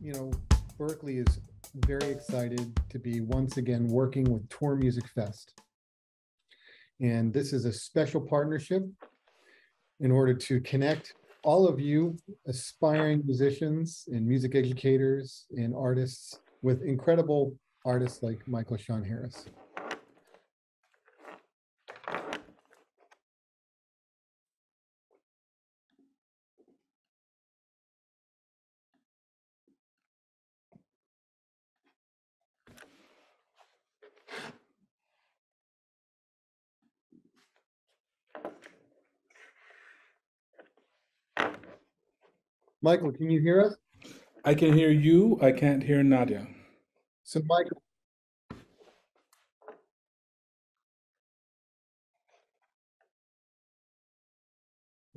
you know, Berklee is very excited to be once again working with Tour Music Fest. And this is a special partnership in order to connect all of you aspiring musicians and music educators and artists with incredible artists like Michael Sean Harris. Michael, can you hear us? I can hear you. I can't hear Nadia. So Michael,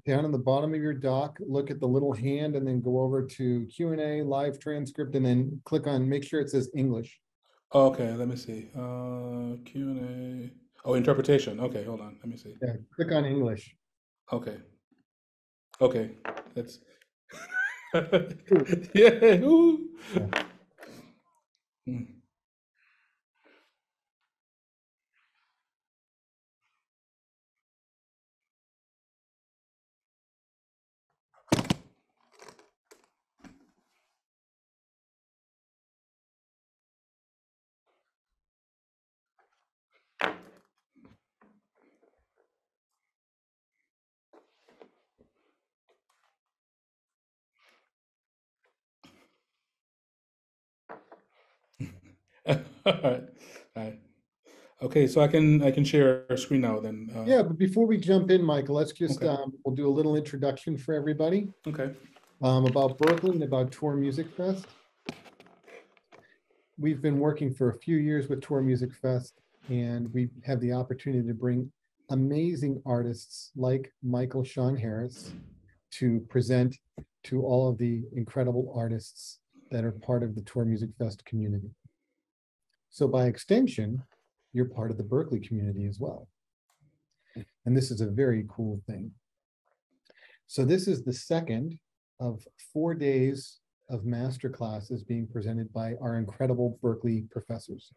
down on the bottom of your dock, look at the little hand and then go over to Q&A, live transcript, and then click on, make sure it says English. Okay, let me see. Q&A. Oh, interpretation. Okay, hold on. Let me see. Yeah, click on English. Okay. Okay. That's yeah. Ooh. Yeah. Hmm. All right. All right. Okay, so I can share a screen now then. Yeah, but before we jump in, Michael, let's just, Okay. we'll do a little introduction for everybody Okay. about Berklee and about Tour Music Fest. We've been working for a few years with Tour Music Fest, and we have the opportunity to bring amazing artists like Michael Sean Harris to present to all of the incredible artists that are part of the Tour Music Fest community. So by extension, you're part of the Berklee community as well. And this is a very cool thing. So this is the second of 4 days of masterclasses being presented by our incredible Berklee professors.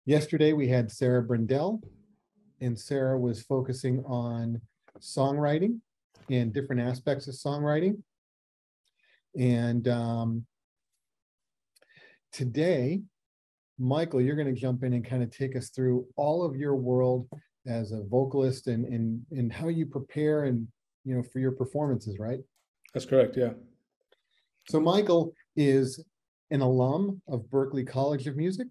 Yesterday, we had Sarah Brindell, and Sarah was focusing on songwriting and different aspects of songwriting. And today, Michael, you're going to jump in and kind of take us through all of your world as a vocalist and how you prepare and, you know, for your performances, right? That's correct. Yeah. So Michael is an alum of Berklee College of Music.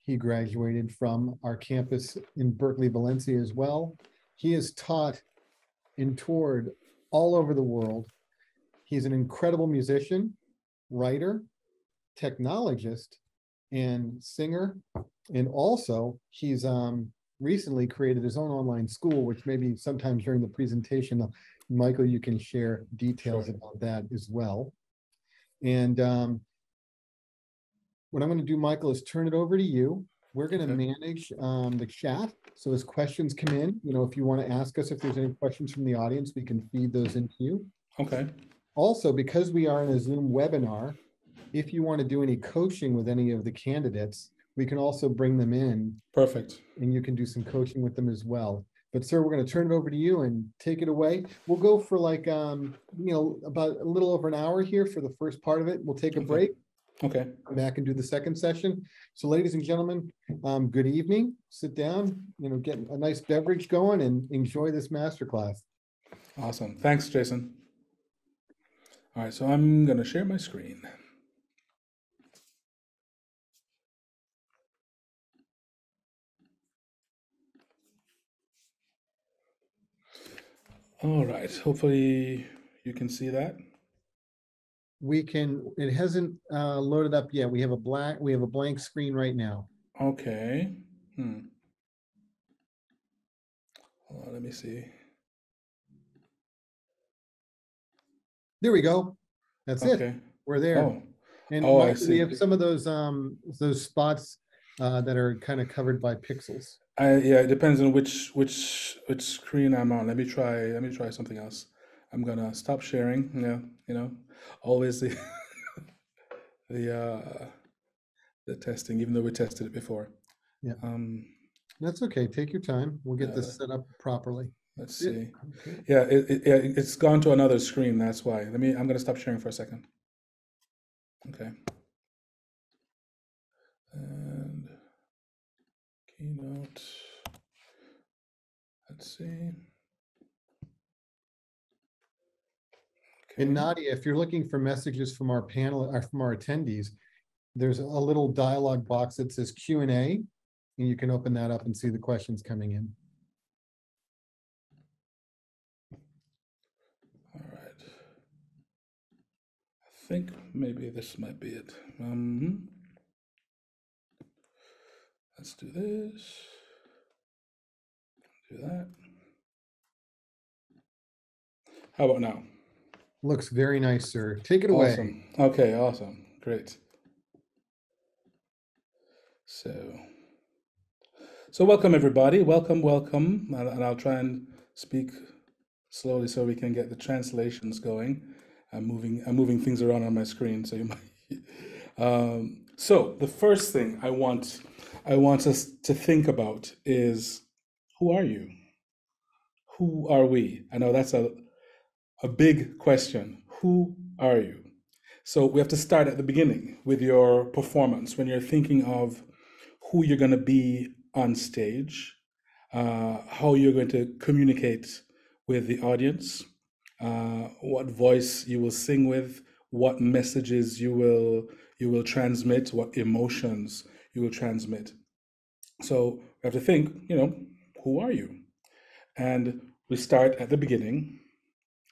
He graduated from our campus in Berklee, Valencia as well. He has taught and toured all over the world. He's an incredible musician, writer, technologist, and singer. And also he's recently created his own online school, which maybe sometimes during the presentation, Michael, you can share details about that as well. And what I'm going to do, Michael, is turn it over to you. We're going to manage the chat. So as questions come in, you know, if you want to ask us if there's any questions from the audience, we can feed those into you. Okay. Also, because we are in a Zoom webinar, if you want to do any coaching with any of the candidates, we can also bring them in. Perfect. And you can do some coaching with them as well. But sir, we're going to turn it over to you and take it away. We'll go for like, you know, about a little over an hour here for the first part of it. We'll take a break. Okay. Come back and do the second session. So ladies and gentlemen, good evening. Sit down, you know, get a nice beverage going and enjoy this masterclass. Awesome. Thanks, Jason. All right, so I'm going to share my screen. All right, hopefully you can see that. We can, it hasn't loaded up yet. We have a blank screen right now. Okay. Let me see. There we go. That's it. We're there. Oh. And Oh, I Michael, see. we have some of those spots that are kind of covered by pixels. Yeah, it depends on which screen I'm on. Let me try something else. I'm gonna stop sharing. Yeah, you know, always the the testing, even though we tested it before. Yeah. Um, That's okay. Take your time. We'll get Yeah, this set up properly. let's Yeah, see. okay. Yeah, it's gone to another screen. That's why. I'm going to stop sharing for a second. Okay. And Keynote. Let's see. Okay. And Nadia, if you're looking for messages from our panel or from our attendees, there's a little dialog box that says Q&A, and you can open that up and see the questions coming in. All right. I think maybe this might be it. Let's do this. Do that. How about now? Looks very nice, sir. Take it away. Awesome. Okay, awesome. Great. So welcome everybody. Welcome. And I'll try and speak slowly so we can get the translations going. I'm moving things around on my screen, so you might. So the first thing I want us to think about is, who are you? Who are we? I know that's a big question. Who are you? So we have to start at the beginning with your performance. When you're thinking of who you're going to be on stage, how you're going to communicate with the audience, what voice you will sing with, what messages you will transmit, what emotions you will transmit. So we have to think, who are you? And we start at the beginning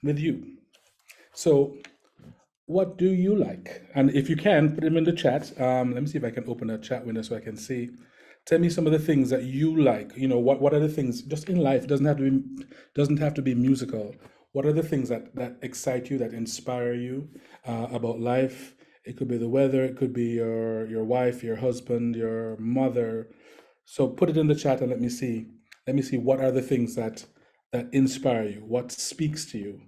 with you. So what do you like? And if you can, put them in the chat. Let me see if I can open a chat window so I can see. Tell me some of the things that you like. What are the things just in life? It doesn't have to be musical. What are the things that excite you, that inspire you about life? It could be the weather. It could be your wife, your husband, your mother. So put it in the chat and let me see. Let me see what are the things that inspire you. What speaks to you?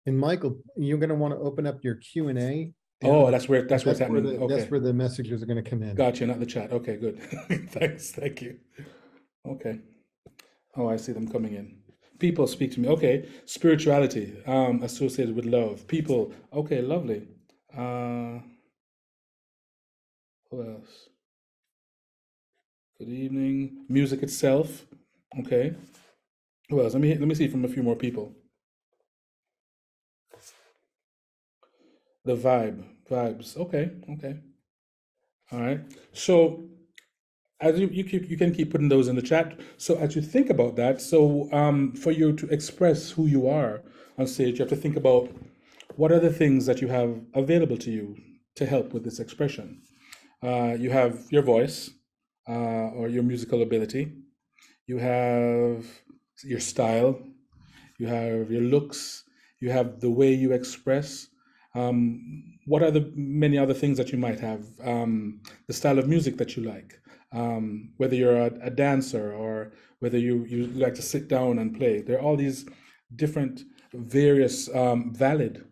And Michael, you're going to want to open up your Q&A. Oh, that's where it's happening. Okay. That's where the messages are going to come in. Gotcha, not the chat. Okay, good. Thanks, thank you. Okay. Oh, I see them coming in. People speak to me. Okay, spirituality associated with love. People. Okay, lovely. Who else? Good evening. Music itself. Okay. Who else? Let me see from a few more people. The vibes. Okay. All right. So as you can keep putting those in the chat. So as you think about that, so for you to express who you are on stage, you have to think about what are the things that you have available to you to help with this expression. You have your voice or your musical ability. You have your style. You have your looks. You have the way you express. What are the many other things that you might have? The style of music that you like, whether you're a dancer or whether you like to sit down and play. There are all these different, various valid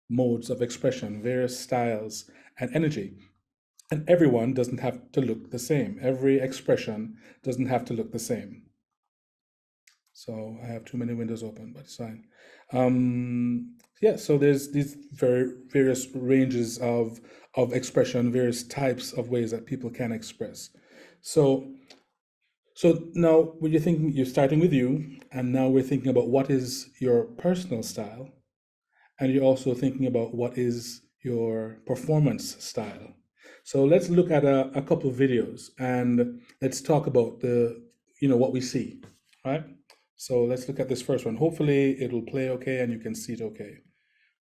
modes of expression, various styles and energy. And everyone doesn't have to look the same. Every expression doesn't have to look the same. So I have too many windows open, but it's fine. Yeah, so there's these various ranges of expression, various types of ways that people can express. So now when you're thinking, you're starting with you, and now we're thinking about what is your personal style, and you're also thinking about what is your performance style. So let's look at a couple of videos and let's talk about what we see, right? So let's look at this first one. Hopefully it'll play okay and you can see it okay.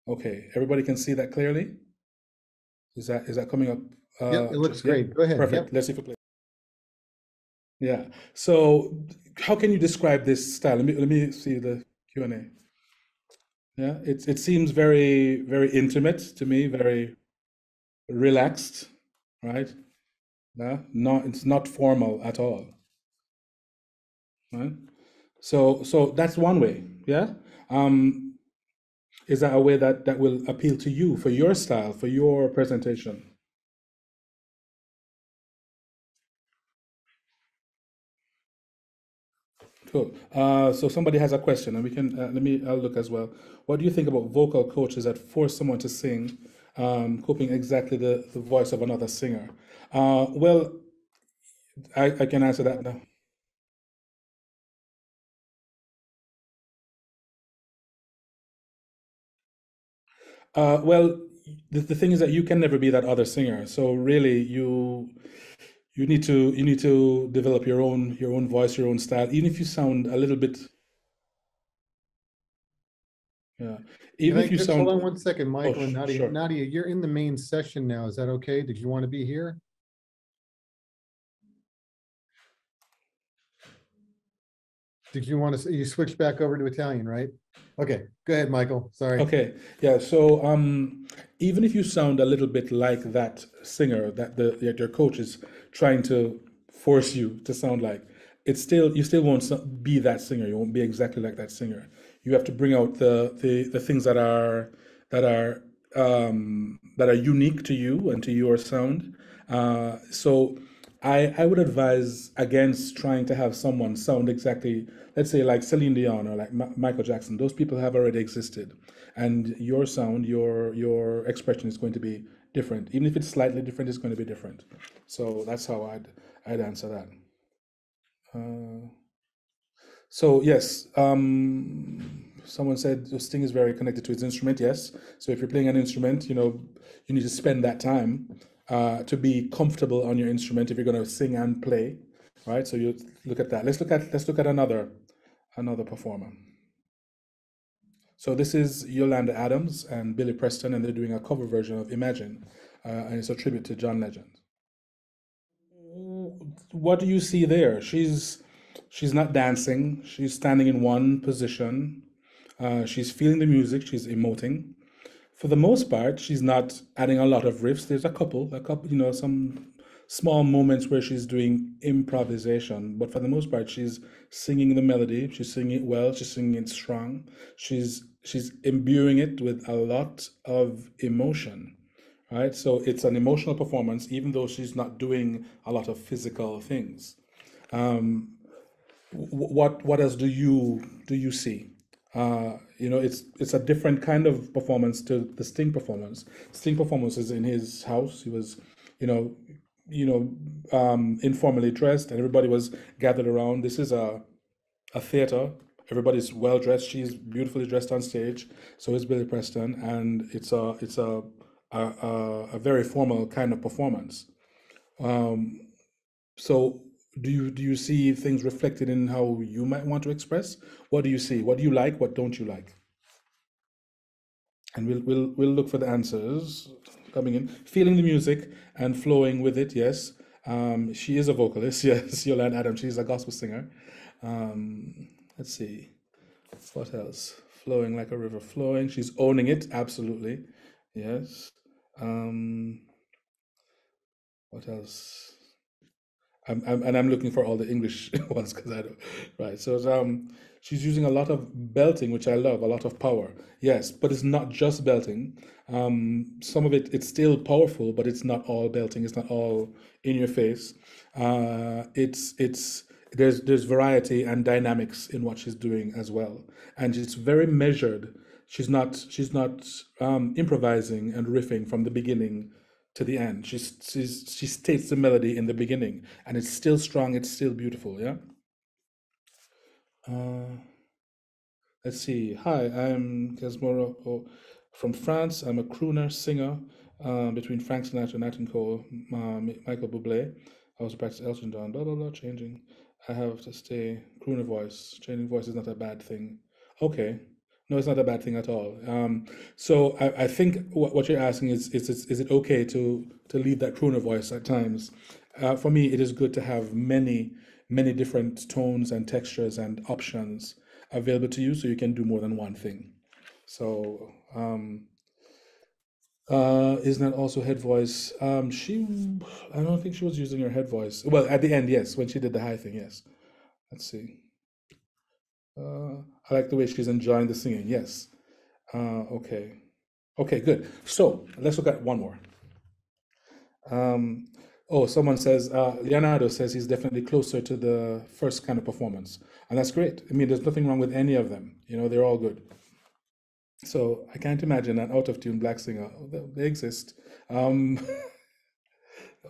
Okay, everybody can see that clearly? Is that coming up? Yeah, it looks great. Go ahead. Perfect. Yep. Let's see if it plays. Yeah. So how can you describe this style? Let me see the Q&A. Yeah, it seems very, very intimate to me, very relaxed, right? Yeah, it's not formal at all. Right? So that's one way, yeah? Is that a way that will appeal to you for your style, for your presentation? Cool. So somebody has a question, and we can I'll look as well. What do you think about vocal coaches that force someone to sing, copying exactly the voice of another singer? Well, I can answer that now. Well, the thing is that you can never be that other singer. So really, you need to develop your own voice, your own style. Even if you sound a little bit, yeah. Can Even I if you just hold sound, on one second, oh, Michael and Nadia? sure. Nadia, you're in the main session now. Is that okay? Did you want to be here? Did you want to, you switched back over to Italian, right? Okay, go ahead, Michael. Sorry. Okay, yeah. So even if you sound a little bit like that singer that your coach is trying to force you to sound like, it's still you still won't be that singer. You won't be exactly like that singer. You have to bring out the things that are that are unique to you and to your sound. So I would advise against trying to have someone sound exactly, let's say like Celine Dion or like Michael Jackson. Those people have already existed, and your sound, your expression is going to be different. Even if it's slightly different, it's going to be different. So that's how I'd answer that. Uh, So yes, someone said Sting is very connected to his instrument. Yes. So if you're playing an instrument, you need to spend that time to be comfortable on your instrument if you're going to sing and play, right? So you look at that. Let's look at another performer. So this is Yolanda Adams and Billy Preston, and they're doing a cover version of Imagine, and it's a tribute to John Legend. What do you see there? She's not dancing. She's standing in one position. She's feeling the music. She's emoting. For the most part, she's not adding a lot of riffs. There's a couple, some small moments where she's doing improvisation. But for the most part, she's singing the melody. She's singing it well. She's singing it strong. She's imbuing it with a lot of emotion, right? So it's an emotional performance, even though she's not doing a lot of physical things. What else do you see? It's a different kind of performance to the Sting performance. Sting performance is in his house. He was, you know, informally dressed, and everybody was gathered around. This is a theater. Everybody's well dressed. She's beautifully dressed on stage. So is Billy Preston, and it's a very formal kind of performance. So do you see things reflected in how you might want to express? What do you see? What do you like? What don't you like? And we'll look for the answers coming in. Feeling the music and flowing with it, yes. She is a vocalist, yes. Yolanda Adams, she's a gospel singer. Let's see. What else? Flowing like a river flowing. She's owning it, absolutely. Yes. Um, what else? I'm looking for all the English ones because I don't. Right. So she's using a lot of belting, which I love, a lot of power. Yes, but it's not just belting. Some of it's still powerful, but it's not all belting. It's not all in your face. It's there's variety and dynamics in what she's doing as well, and it's very measured. She's not improvising and riffing from the beginning to the end. She states the melody in the beginning, and it's still strong. It's still beautiful. Yeah. Uh, let's see. Hi, I'm Kesmoro from France. I'm a crooner singer between Frank Sinatra and Nat King Cole, Michael Bublé. I also practice Elton John. Blah blah blah. Changing. I have to stay crooner voice. Changing voice is not a bad thing. Okay. No, it's not a bad thing at all. So I think what you're asking is it okay to leave that crooner voice at times? For me, it is good to have many different tones and textures and options available to you, so you can do more than one thing. So isn't that also head voice? I don't think she was using her head voice. Well, at the end, yes, when she did the high thing, yes. Let's see. I like the way she's enjoying the singing. Yes. Okay. Okay, good. So let's look at one more. Oh, someone says, Leonardo says he's definitely closer to the first kind of performance. And that's great. I mean, there's nothing wrong with any of them. You know, they're all good. So I can't imagine an out of tune black singer. Oh, they exist. Um,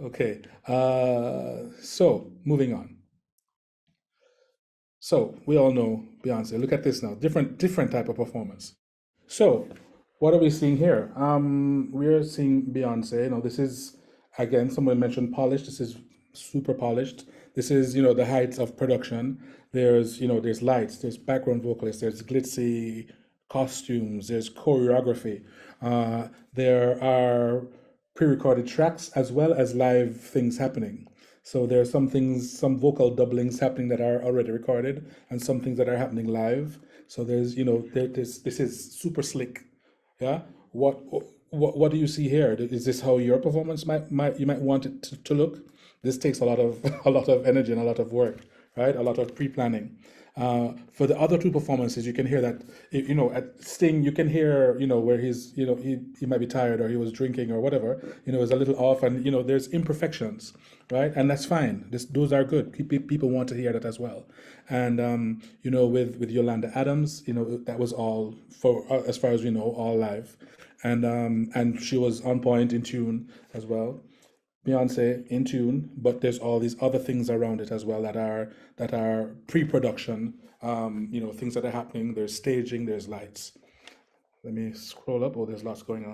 okay. So moving on. So we all know Beyonce. Look at this now. Different type of performance. So, what are we seeing here? We're seeing Beyonce. You know, this is again, someone mentioned polished. This is super polished. This is, you know, the heights of production. There's, you know, there's lights, there's background vocalists, there's glitzy costumes, there's choreography. There are pre-recorded tracks as well as live things happening. So there are some things, some vocal doublings happening that are already recorded, and some things that are happening live. So there's, you know, this is super slick. Yeah. What do you see here? Is this how your performance might you might want it to look? This takes a lot of a lot of energy and a lot of work, right? A lot of pre-planning. For the other two performances, you can hear that, you know, at Sting, you can hear, you know, where he's, you know, he might be tired or he was drinking or whatever, you know, is a little off, and, you know, there's imperfections, right? And that's fine. Those are good. People want to hear that as well. And, you know, with Yolanda Adams, you know, that was all for, as far as we know, all live. And she was on point, in tune as well. Beyonce in tune, but there's all these other things around it as well that are pre-production. You know, things that are happening. There's staging. There's lights. Let me scroll up. Oh, there's lots going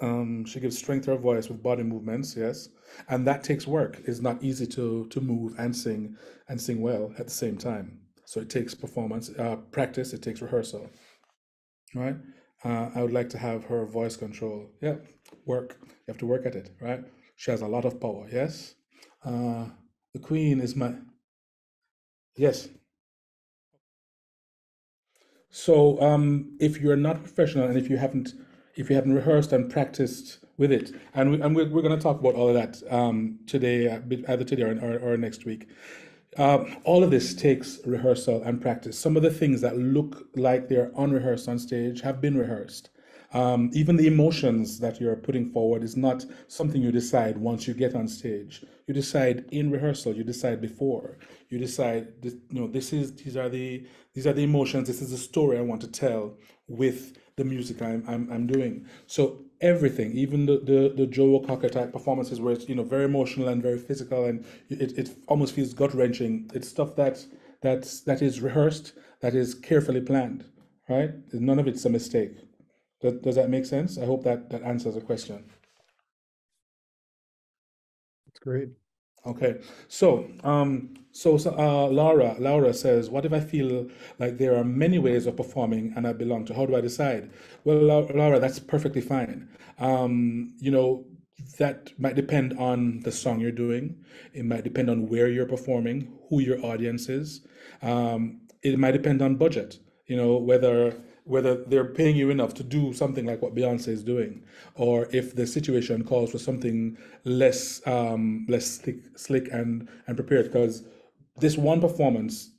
on. She gives strength to her voice with body movements. Yes, and that takes work. It's not easy to move and sing well at the same time. So it takes performance, practice. It takes rehearsal. Right? I would like to have her voice control. Yeah, work. You have to work at it, right? She has a lot of power. Yes. Uh, the Queen is my yes. So if you're not professional and if you haven't rehearsed and practiced with it, and we're going to talk about all of that today, either today or next week. All of this takes rehearsal and practice. Some of the things that look like they're unrehearsed on stage have been rehearsed. Even the emotions that you're putting forward is not something you decide once you get on stage. You decide in rehearsal. You decide before. You decide, you know, these are the emotions. This is the story I want to tell with the music I'm doing. So everything, even the Joe Cocker type performances where it's, you know, very emotional and very physical, and it almost feels gut wrenching. It's stuff that is rehearsed, that is carefully planned, right? None of it's a mistake. Does that make sense? I hope that answers the question. It's great. Okay, so Laura says, what if I feel like there are many ways of performing and I belong to? How do I decide? Well, Laura, that's perfectly fine. You know, that might depend on the song you're doing. It might depend on where you're performing, who your audience is. It might depend on budget. You know, whether they're paying you enough to do something like what Beyonce is doing, or if the situation calls for something less slick and prepared. Because this one performance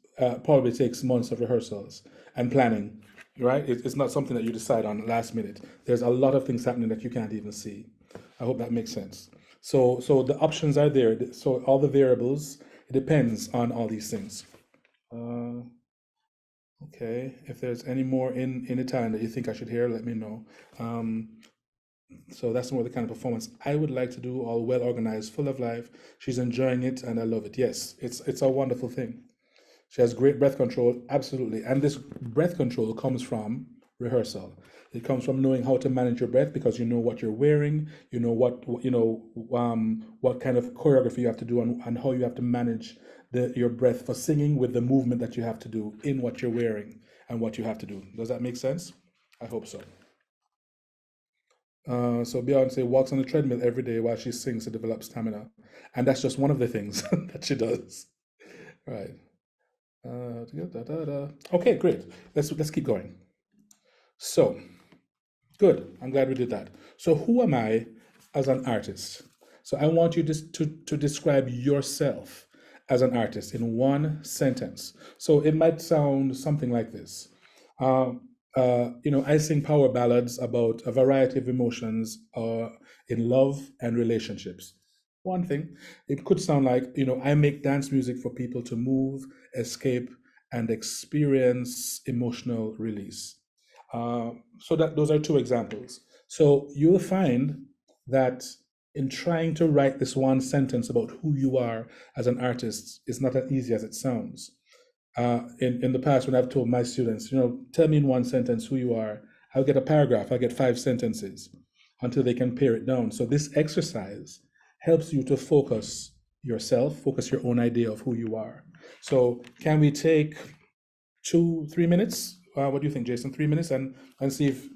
probably takes months of rehearsals and planning, right? It's not something that you decide on last minute. There's a lot of things happening that you can't even see. I hope that makes sense. So the options are there. So all the variables, it depends on all these things. Uh, okay, if there's any more in Italian that you think I should hear, let me know. Um, so that's more the kind of performance I would like to do, all well organized, full of life. She's enjoying it and I love it. Yes, it's a wonderful thing. She has great breath control, absolutely. And this breath control comes from rehearsal. It comes from knowing how to manage your breath because you know what you're wearing, you know what kind of choreography you have to do, and how you have to manage your breath for singing with the movement that you have to do in what you're wearing and what you have to do. Does that make sense? I hope so. So Beyonce walks on the treadmill every day while she sings to develop stamina, and that's just one of the things that she does. Right. Okay, great. Let's keep going. So good. I'm glad we did that. So who am I as an artist? So I want you to describe yourself as an artist in one sentence. So it might sound something like this. I sing power ballads about a variety of emotions in love and relationships. One thing, it could sound like, I make dance music for people to move, escape, and experience emotional release. Uh, so that those are two examples. So you'll find that in trying to write this one sentence about who you are as an artist is not as easy as it sounds. In the past, when I've told my students, tell me in one sentence who you are, I'll get a paragraph, I'll get 5 sentences until they can pare it down. So this exercise helps you to focus yourself, focus your own idea of who you are. So can we take 2, 3 minutes? What do you think, Jason? 3 minutes, and see if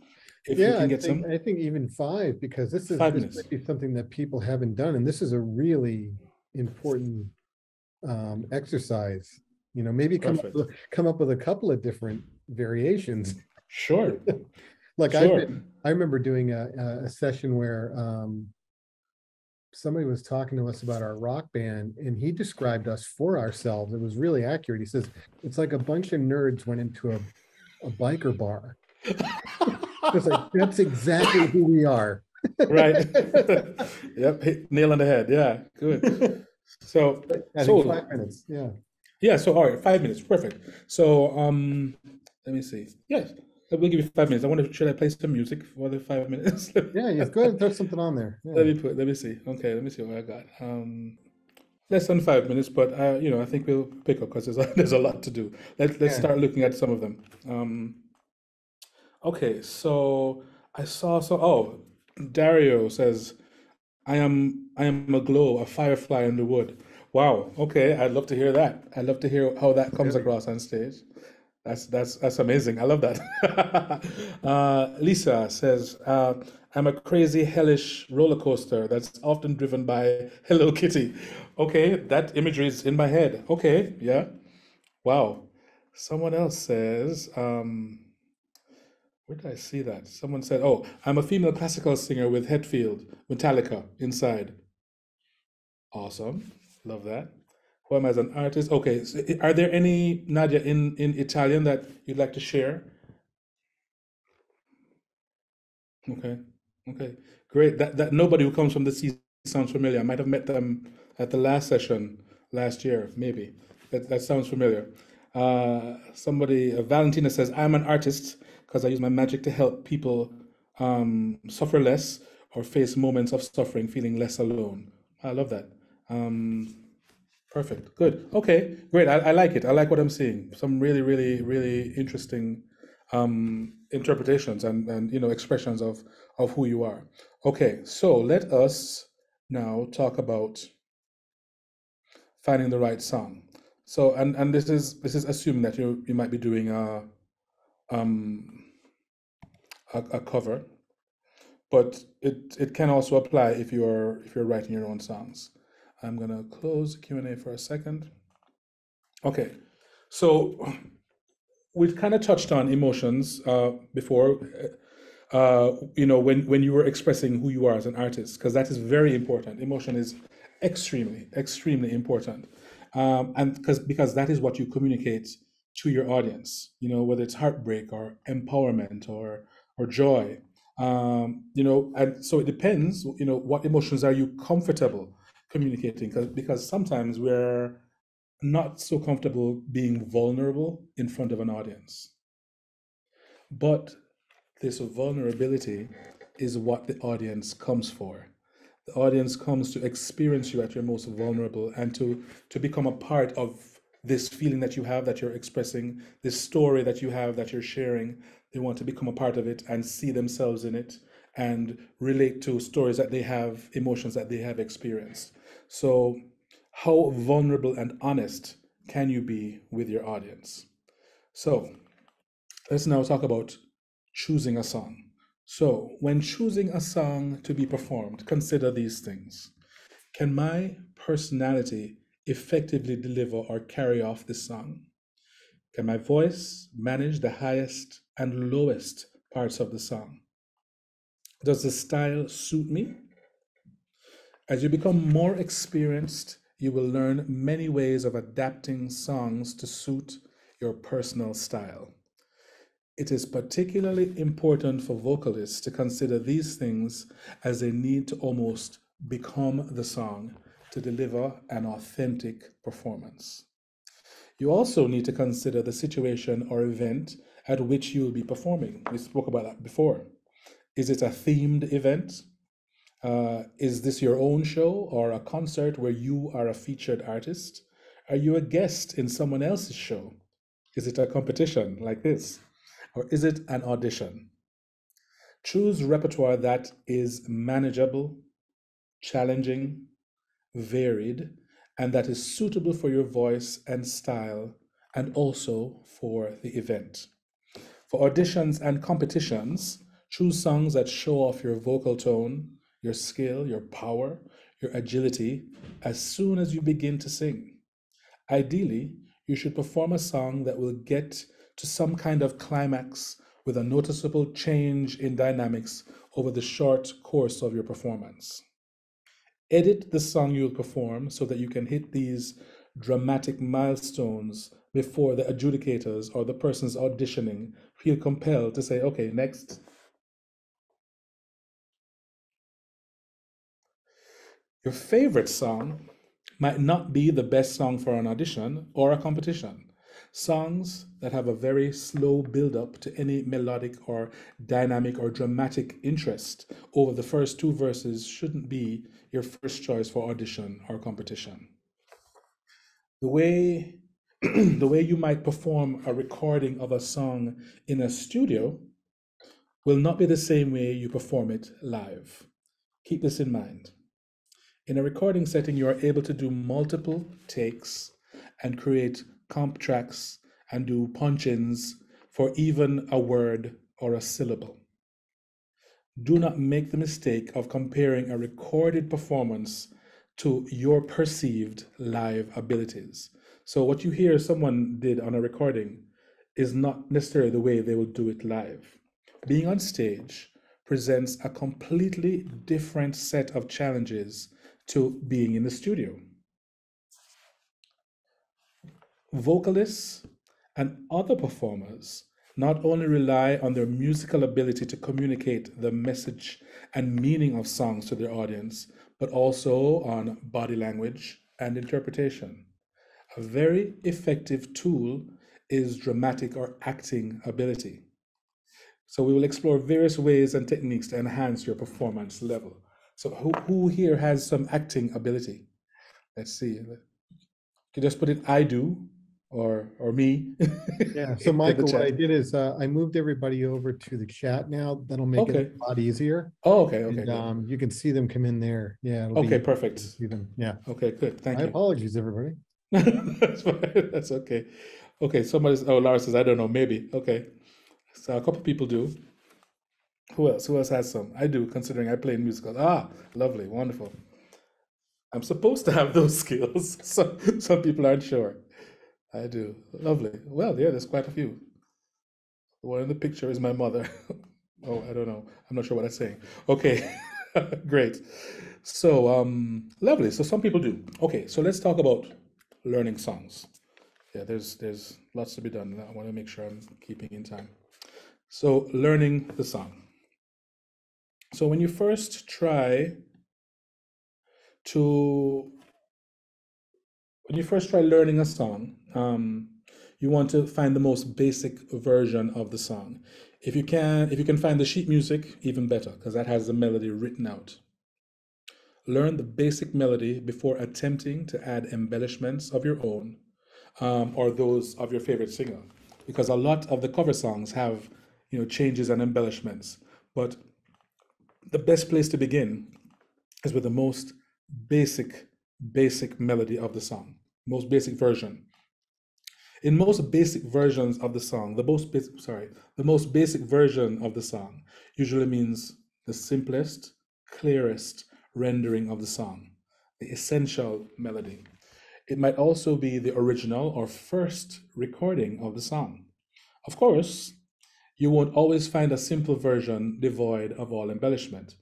you Yeah, can get some I think even 5, because this 5 minutes. might be something that people haven't done, and this is a really important exercise. Maybe Perfect. come up with a couple of different variations. Sure. Like Sure. I remember doing a session where somebody was talking to us about our rock band, and he described us for ourselves. It was really accurate. He says it's like a bunch of nerds went into a biker bar. It's like, that's exactly who we are. Right. Yep. Nail on the head. Yeah. Good. So, I think 5 minutes. Yeah. Yeah. So, all right, 5 minutes. Perfect. So, let me see. Yes, we'll give you 5 minutes. I wonder, should I play some music for the 5 minutes? Yeah. Yes. Go ahead and throw something on there. Yeah. Let me see. Okay. Let me see what I got. Less than 5 minutes, but I think we'll pick up because there's a lot to do. Let's start looking at some of them. Okay. So I saw. Oh, Dario says, I am a glow, a firefly in the wood. Wow. Okay, I'd love to hear that. I'd love to hear how that comes across on stage. That's amazing. I love that. Lisa says, I'm a crazy, hellish roller coaster that's often driven by Hello Kitty. Okay, that imagery is in my head. Okay, yeah. Wow. Someone else says, where did I see that? Someone said, oh, I'm a female classical singer with Hetfield, Metallica, inside. Awesome. Love that. Who am I as an artist? Okay. So are there any, Nadia, in Italian that you'd like to share? Okay. Okay. Great. That nobody who comes from the sea sounds familiar. I might have met them at the last session last year, maybe. That sounds familiar. Valentina says, I'm an artist because I use my magic to help people suffer less or face moments of suffering, feeling less alone. I love that. Perfect. Good. Okay. Great. I like it. I like what I'm seeing. Some really, really, really interesting interpretations and expressions of who you are. Okay. So let us now talk about finding the right song. So and this is assuming that you might be doing a cover, but it can also apply if you're writing your own songs. I'm gonna close the Q&A for a second. Okay, so we've kind of touched on emotions before. When you were expressing who you are as an artist, because that is very important. Emotion is extremely important, and because that is what you communicate to your audience. Whether it's heartbreak or empowerment or joy. And so it depends. What emotions are you comfortable communicating? Because sometimes we're not so comfortable being vulnerable in front of an audience. But this vulnerability is what the audience comes for. The audience comes to experience you at your most vulnerable and to become a part of this feeling that you have, that you're expressing, this story that you have, that you're sharing. They want to become a part of it and see themselves in it and relate to stories that they have, emotions that they have experienced. So how vulnerable and honest can you be with your audience? So let's now talk about choosing a song. So when choosing a song to be performed, consider these things. Can my personality effectively deliver or carry off this song? Can my voice manage the highest and lowest parts of the song? Does the style suit me? As you become more experienced, you will learn many ways of adapting songs to suit your personal style. It is particularly important for vocalists to consider these things as they need to almost become the song to deliver an authentic performance. You also need to consider the situation or event at which you will be performing. We spoke about that before. Is it a themed event? Is this your own show or a concert where you are a featured artist? Are you a guest in someone else's show? Is it a competition like this? Or is it an audition? Choose repertoire that is manageable, challenging, varied, and that is suitable for your voice and style, and also for the event. For auditions and competitions, choose songs that show off your vocal tone, your skill, your power, your agility as soon as you begin to sing. Ideally, you should perform a song that will get to some kind of climax with a noticeable change in dynamics over the short course of your performance. Edit the song you'll perform so that you can hit these dramatic milestones before the adjudicators or the persons auditioning feel compelled to say, okay, next. Your favorite song might not be the best song for an audition or a competition. Songs that have a very slow build-up to any melodic or dynamic or dramatic interest over the first two verses shouldn't be your first choice for audition or competition. The way, the way you might perform a recording of a song in a studio will not be the same way you perform it live. Keep this in mind. In a recording setting, you are able to do multiple takes and create comp tracks and do punch-ins for even a word or a syllable. Do not make the mistake of comparing a recorded performance to your perceived live abilities. So what you hear someone did on a recording is not necessarily the way they will do it live. Being on stage presents a completely different set of challenges to being in the studio. Vocalists and other performers not only rely on their musical ability to communicate the message and meaning of songs to their audience, but also on body language and interpretation. A very effective tool is dramatic or acting ability. So we will explore various ways and techniques to enhance your performance level. So who here has some acting ability? Let's see. You can just put it I do or me. Yeah, so in the Michael, what I chat. did is I moved everybody over to the chat now. That'll make it Okay. a lot easier. Oh, okay, okay, And good. you can see them come in there. Yeah, it'll be Okay, easy perfect. to see them. Yeah. Okay, good. Thank My you. apologies, everybody. That's fine. That's okay. Okay, somebody's, oh, Laura says, I don't know, maybe. Okay. So a couple people do. Who else? Who else has some? I do, considering I play in musicals. Ah, lovely, wonderful. I'm supposed to have those skills. Some people aren't sure. I do. Lovely. Well, yeah, there's quite a few. The one in the picture is my mother. Oh, I don't know. I'm not sure what I'm saying. Okay, great. So, lovely. So some people do. Okay, so let's talk about learning songs. Yeah, there's lots to be done. I want to make sure I'm keeping in time. So, learning the song. So when you first try learning a song, you want to find the most basic version of the song. If you can find the sheet music, even better, because that has the melody written out. Learn the basic melody before attempting to add embellishments of your own, or those of your favorite singer, because a lot of the cover songs have, changes and embellishments. But the best place to begin is with the most basic melody of the song, most basic version. In most basic versions of the song, the most basic version of the song usually means the simplest, clearest rendering of the song, the essential melody. It might also be the original or first recording of the song. Of course, you won't always find a simple version devoid of all embellishment,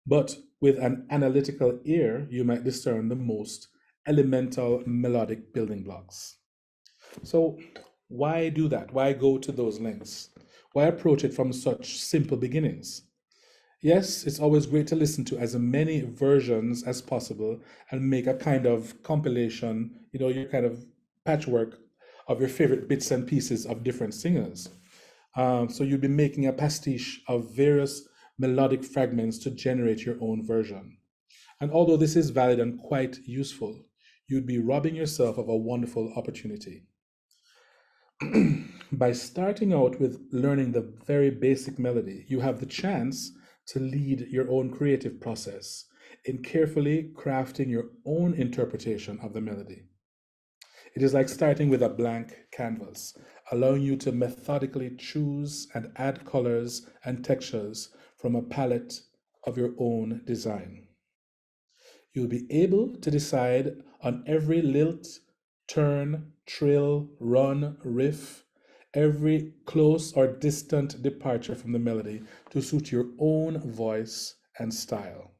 but with an analytical ear, you might discern the most elemental melodic building blocks. So why do that? Why go to those lengths? Why approach it from such simple beginnings? Yes, it's always great to listen to as many versions as possible and make a kind of compilation, your kind of patchwork of your favorite bits and pieces of different singers. So you'll be making a pastiche of various melodic fragments to generate your own version. And although this is valid and quite useful, you'd be robbing yourself of a wonderful opportunity. By starting out with learning the very basic melody, you have the chance to lead your own creative process in carefully crafting your own interpretation of the melody. It is like starting with a blank canvas, allowing you to methodically choose and add colors and textures from a palette of your own design. You'll be able to decide on every lilt, turn, trill, run, riff, every close or distant departure from the melody to suit your own voice and style.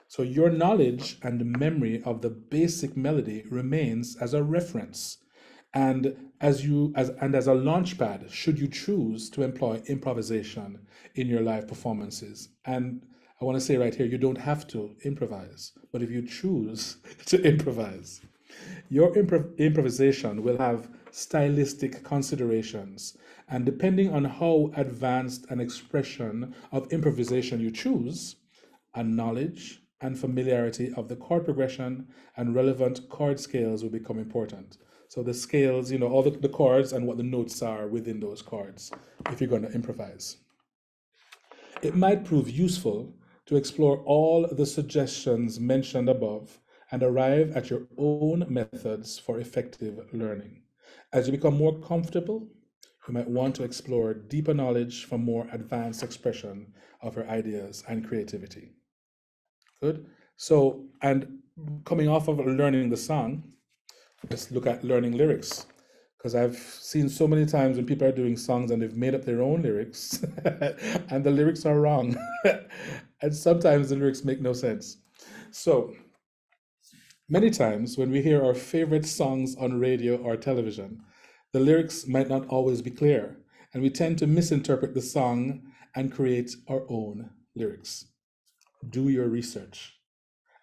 So your knowledge and memory of the basic melody remains as a reference and as a launch pad should you choose to employ improvisation in your live performances. And I want to say right here, you don't have to improvise, but if you choose to improvise, your improvisation will have stylistic considerations, and depending on how advanced an expression of improvisation you choose, a knowledge and familiarity of the chord progression and relevant chord scales will become important. So the scales, all the chords and what the notes are within those chords, if you're going to improvise. It might prove useful to explore all the suggestions mentioned above and arrive at your own methods for effective learning. As you become more comfortable, you might want to explore deeper knowledge for more advanced expression of your ideas and creativity. Good. So, and coming off of learning the song, let's look at learning lyrics. Because I've seen so many times when people are doing songs and they've made up their own lyrics and the lyrics are wrong. And sometimes the lyrics make no sense. So many times when we hear our favorite songs on radio or television, the lyrics might not always be clear, and we tend to misinterpret the song and create our own lyrics. Do your research.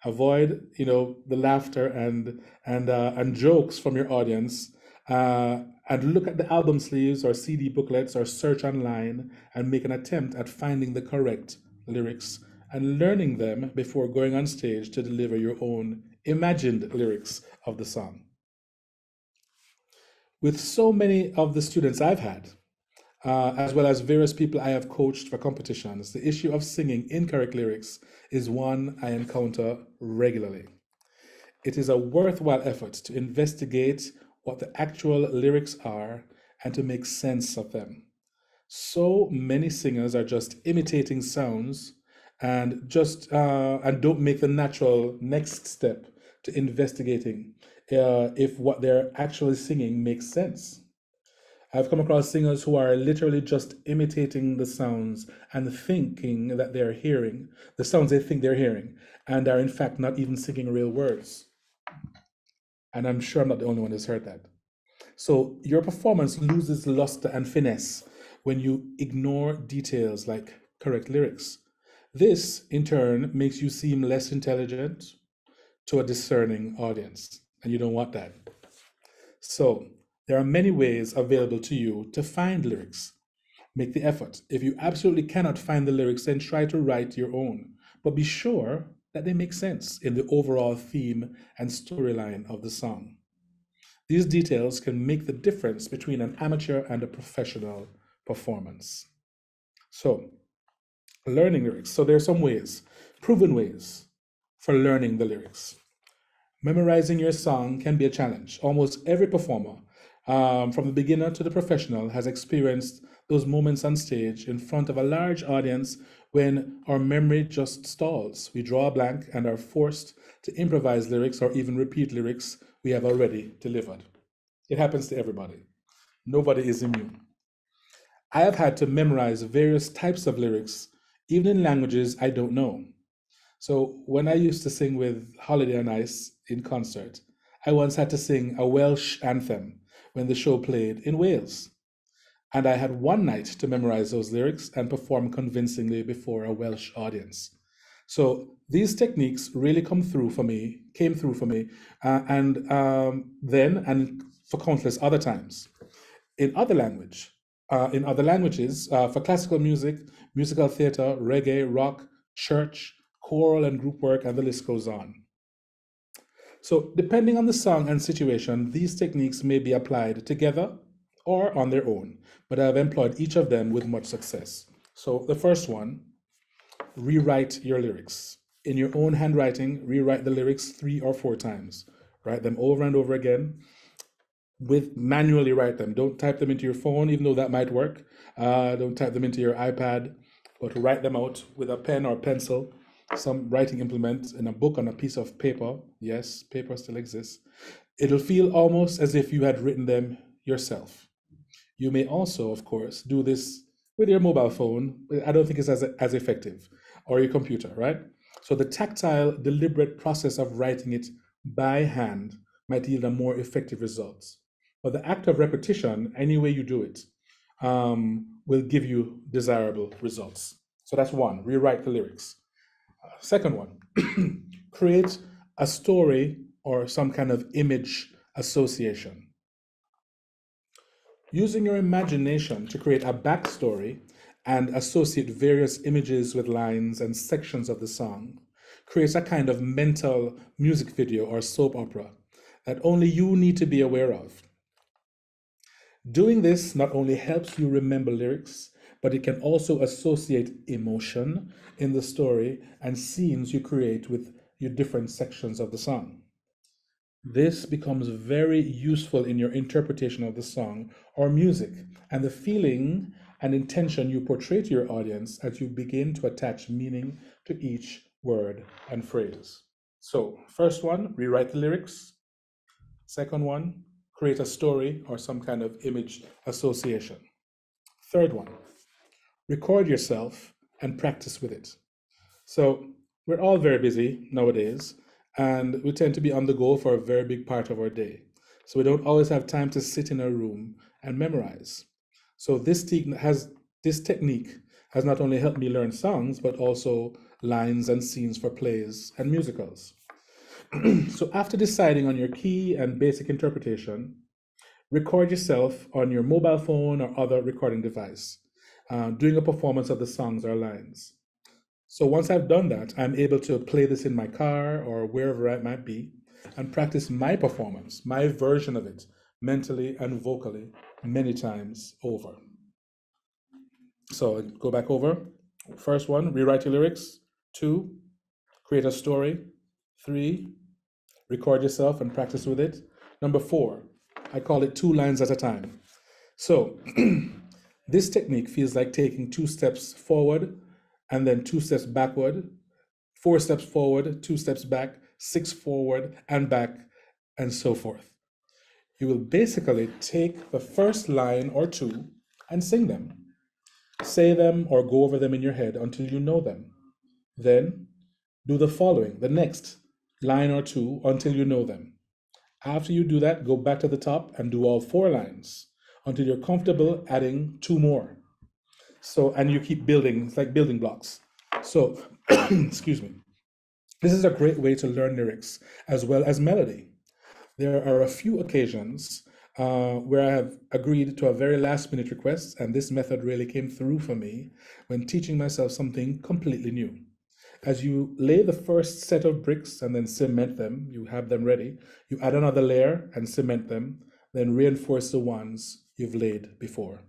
Avoid, the laughter and jokes from your audience, and look at the album sleeves or CD booklets or search online and make an attempt at finding the correct lyrics and learning them before going on stage to deliver your own imagined lyrics of the song. With so many of the students I've had, as well as various people I have coached for competitions, the issue of singing incorrect lyrics is one I encounter regularly. It is a worthwhile effort to investigate what the actual lyrics are and to make sense of them. So many singers are just imitating sounds and don't make the natural next step to investigating if what they're actually singing makes sense. I've come across singers who are literally just imitating the sounds and thinking that they're hearing the sounds they think they're hearing, and are in fact not even singing real words. And I'm sure I'm not the only one who's heard that. So your performance loses luster and finesse when you ignore details like correct lyrics. This, in turn, makes you seem less intelligent to a discerning audience, and you don't want that. So there are many ways available to you to find lyrics. Make the effort. If you absolutely cannot find the lyrics, then try to write your own, but be sure that they make sense in the overall theme and storyline of the song. These details can make the difference between an amateur and a professional performance. So, learning lyrics. So there are some ways, proven ways, for learning the lyrics. Memorizing your song can be a challenge. Almost every performer, from the beginner to the professional, has experienced those moments on stage in front of a large audience when our memory just stalls. We draw a blank and are forced to improvise lyrics or even repeat lyrics we have already delivered. It happens to everybody. Nobody is immune. I have had to memorize various types of lyrics, even in languages I don't know. So when I used to sing with Holiday on Ice in concert, I once had to sing a Welsh anthem when the show played in Wales. And I had one night to memorize those lyrics and perform convincingly before a Welsh audience. So these techniques really came through for me, and for countless other times. In other languages, for classical music, musical theater, reggae, rock, church, choral and group work, and the list goes on. So depending on the song and situation, these techniques may be applied together or on their own, but I've employed each of them with much success. So the first one, rewrite your lyrics. In your own handwriting, rewrite the lyrics 3 or 4 times. Write them over and over again. Manually write them. Don't type them into your phone, even though that might work. Don't type them into your iPad, but write them out with a pen or pencil, some writing implement, in a book, on a piece of paper. Yes, paper still exists. It'll feel almost as if you had written them yourself. You may also, of course, do this with your mobile phone. I don't think it's as effective, or your computer, right? So the tactile, deliberate process of writing it by hand might yield a more effective results. But the act of repetition, any way you do it, will give you desirable results. So that's one, rewrite the lyrics. Second one, create a story or some kind of image association. Using your imagination to create a backstory and associate various images with lines and sections of the song creates a kind of mental music video or soap opera that only you need to be aware of. Doing this not only helps you remember lyrics, but it can also associate emotion in the story and scenes you create with your different sections of the song. This becomes very useful in your interpretation of the song or music and the feeling and intention you portray to your audience as you begin to attach meaning to each word and phrase. So, first one, rewrite the lyrics. Second one, create a story or some kind of image association. Third one, record yourself and practice with it. So, we're all very busy nowadays, and we tend to be on the go for a very big part of our day. So we don't always have time to sit in a room and memorize. So this technique has not only helped me learn songs, but also lines and scenes for plays and musicals. So after deciding on your key and basic interpretation, record yourself on your mobile phone or other recording device, doing a performance of the songs or lines. So once I've done that, I'm able to play this in my car or wherever I might be and practice my performance, my version of it, mentally and vocally, many times over. So go back over. First one, rewrite your lyrics. 2, create a story. 3, record yourself and practice with it. Number 4, I call it 2 lines at a time. So this technique feels like taking 2 steps forward and then 2 steps backward, 4 steps forward, 2 steps back, 6 forward and back, and so forth. You will basically take the first line or 2 and sing them. Say them or go over them in your head until you know them. Then do the following, the next line or 2 until you know them. After you do that, go back to the top and do all 4 lines until you're comfortable adding 2 more. So, and you keep building, it's like building blocks. So, excuse me. This is a great way to learn lyrics as well as melody. There are a few occasions where I have agreed to a very last minute request, and this method really came through for me when teaching myself something completely new. As you lay the first set of bricks and then cement them, you have them ready, you add another layer and cement them, then reinforce the ones you've laid before.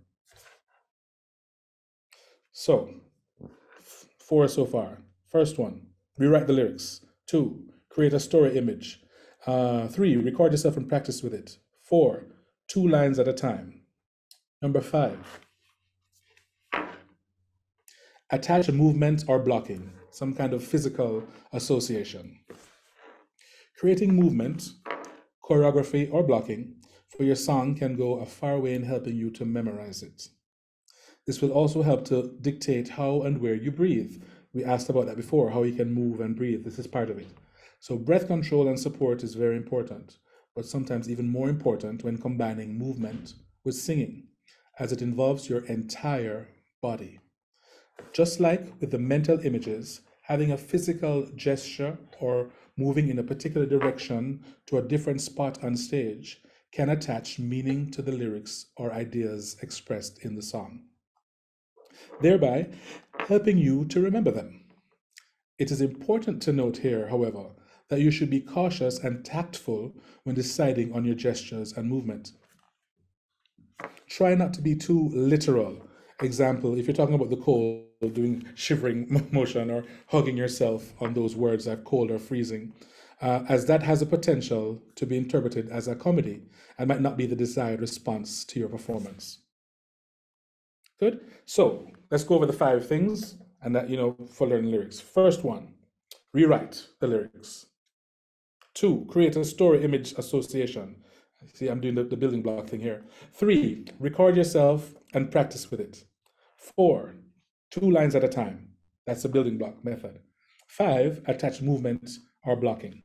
So, 4 so far. First one, rewrite the lyrics. 2, create a story image. 3, record yourself and practice with it. 4, 2 lines at a time. Number 5, attach a movement or blocking, some kind of physical association. Creating movement, choreography, or blocking for your song can go a far way in helping you to memorize it. This will also help to dictate how and where you breathe. We asked about that before, how you can move and breathe. This is part of it. So breath control and support is very important, but sometimes even more important when combining movement with singing. as it involves your entire body. Just like with the mental images, having a physical gesture or moving in a particular direction to a different spot on stage can attach meaning to the lyrics or ideas expressed in the song, thereby helping you to remember them. It is important to note here, however, that you should be cautious and tactful when deciding on your gestures and movement. Try not to be too literal. Example, if you're talking about the cold, doing shivering motion or hugging yourself on those words like cold or freezing, as that has a potential to be interpreted as a comedy and might not be the desired response to your performance. Good. So let's go over the 5 things and that, for learning lyrics. First one, rewrite the lyrics. 2, create a story image association. See, I'm doing the building block thing here. 3, record yourself and practice with it. 4, 2 lines at a time. That's the building block method. 5, attach movement or blocking.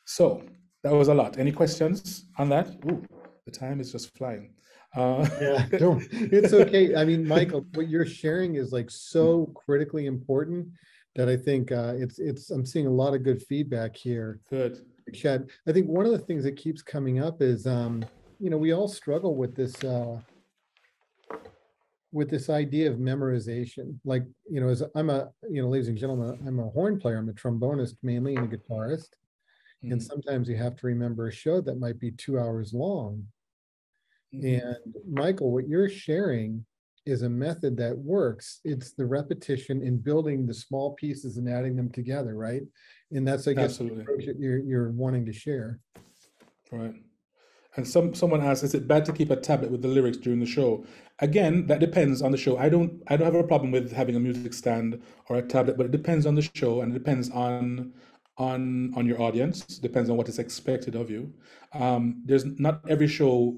So that was a lot. Any questions on that? Ooh, the time is just flying. Yeah, it's okay. I mean, Michael, what you're sharing is like so critically important that I think I'm seeing a lot of good feedback here. Good. Chad, I think one of the things that keeps coming up is, we all struggle with this idea of memorization. Like, as I'm ladies and gentlemen, I'm a horn player. I'm a trombonist mainly and a guitarist. And sometimes you have to remember a show that might be 2 hours long. And Michael, what you're sharing is a method that works. It's the repetition in building the small pieces and adding them together, right? And that's, I guess, the approach that you're wanting to share. Right. And someone asked, is it bad to keep a tablet with the lyrics during the show? Again, that depends on the show. I don't have a problem with having a music stand or a tablet, but it depends on the show and it depends on your audience. It depends on what is expected of you. There's not every show,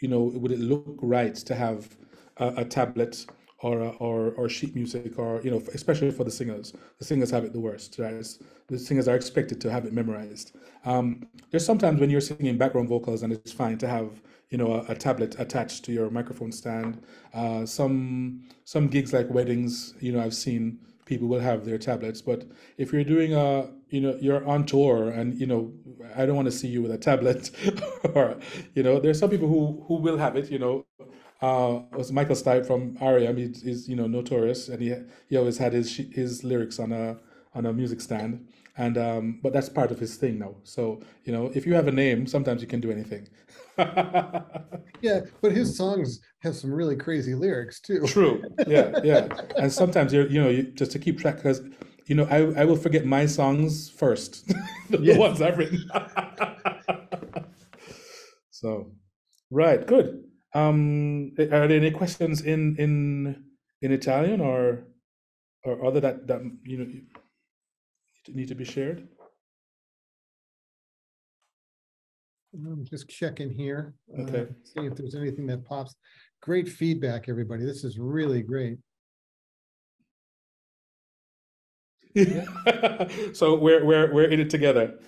would it look right to have a tablet or sheet music, or especially for the singers. The singers have it the worst, right? The singers are expected to have it memorized. There's sometimes when you're singing background vocals and it's fine to have a tablet attached to your microphone stand. Some gigs like weddings, I've seen people will have their tablets, but if you're doing you're on tour and I don't want to see you with a tablet or there's some people who will have it. Was Michael Stipe from R.E.M. He's notorious, and he always had his lyrics on a music stand, and but that's part of his thing now. So if you have a name, sometimes you can do anything. Yeah, but his songs have some really crazy lyrics too. True. Yeah. And sometimes you just to keep track, because I will forget my songs first, the ones I've written. So, right, good. Are there any questions in Italian or other that need to be shared? I'm just checking here. Okay. See if there's anything that pops. Great feedback, everybody. This is really great. So we're in it together.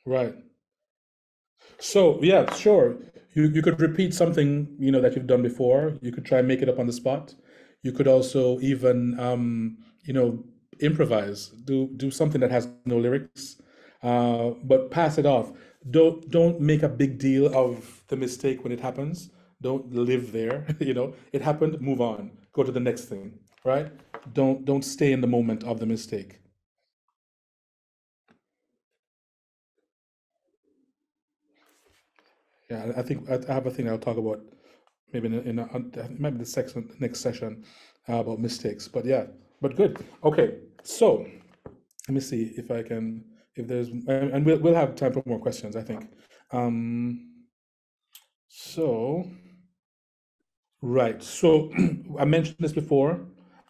Right. So yeah, sure. You could repeat something that you've done before. You could try and make it up on the spot. You could also even improvise. Do something that has no lyrics, but pass it off. Don't make a big deal of the mistake when it happens. Don't live there. It happened. Move on. Go to the next thing. Right. Don't stay in the moment of the mistake. Yeah, I think I have a thing I'll talk about maybe maybe the next session about mistakes. But yeah, but good. Okay, so let me see if there's, and we'll have time for more questions, I think. So right, so I mentioned this before.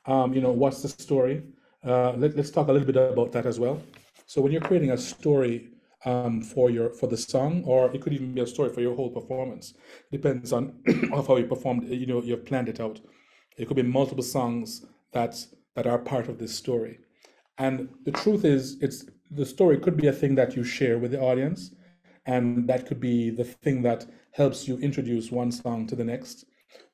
What's the story? Let's talk a little bit about that as well. So when you're creating a story for the song, or it could even be a story for your whole performance. Depends on of how you performed. You've planned it out. It could be multiple songs that are part of this story. And the truth is, the story could be a thing that you share with the audience, and that could be the thing that helps you introduce one song to the next.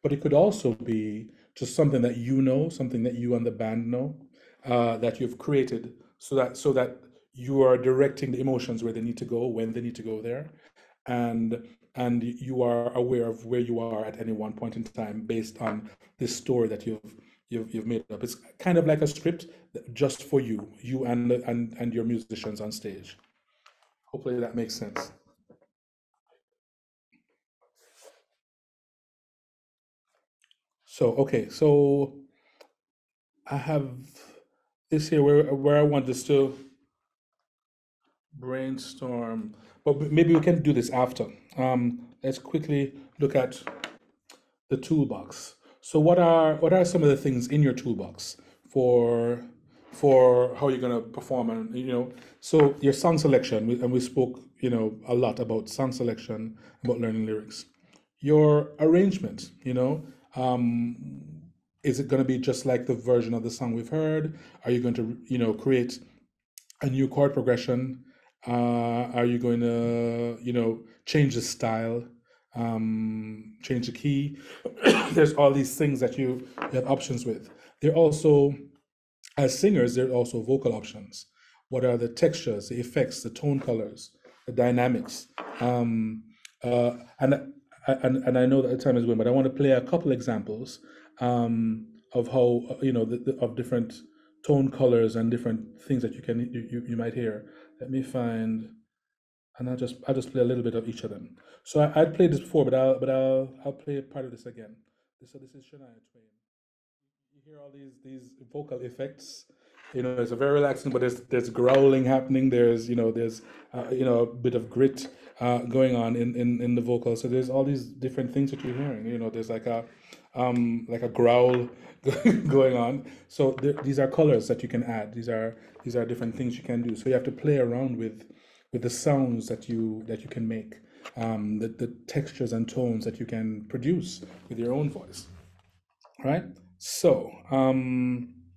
But it could also be just something that you know, something that you and the band know, that you've created, so that you are directing the emotions where they need to go, when they need to go there, and you are aware of where you are at any one point in time based on this story that you've made up. It's kind of like a script just for you and your musicians on stage. Hopefully that makes sense. So, okay, so I have this here where I want us to brainstorm, but maybe we can do this after. Let's quickly look at the toolbox. So what are some of the things in your toolbox for how you're going to perform? And so your song selection, and we spoke a lot about song selection, about learning lyrics. Your arrangement, is it going to be just like the version of the song we've heard? Are you going to create a new chord progression? Are you going to change the style, change the key? There's all these things that you have options with. There also, as singers, there are also vocal options. What are the textures, the effects, the tone colors, the dynamics? And I know that the time is going, but I want to play a couple examples of how of different tone colors and different things that you might hear. Let me find, and I'll just play a little bit of each of them. So I'd played this before, but I'll play part of this again. So this is Shania Twain. You hear all these vocal effects. It's a very relaxing, but there's growling happening. There's a bit of grit going on in the vocals. So there's all these different things that you're hearing. There's like a growl going on. So these are colors that you can add. These are different things you can do. So you have to play around with the sounds that you can make, the textures and tones that you can produce with your own voice. All right. So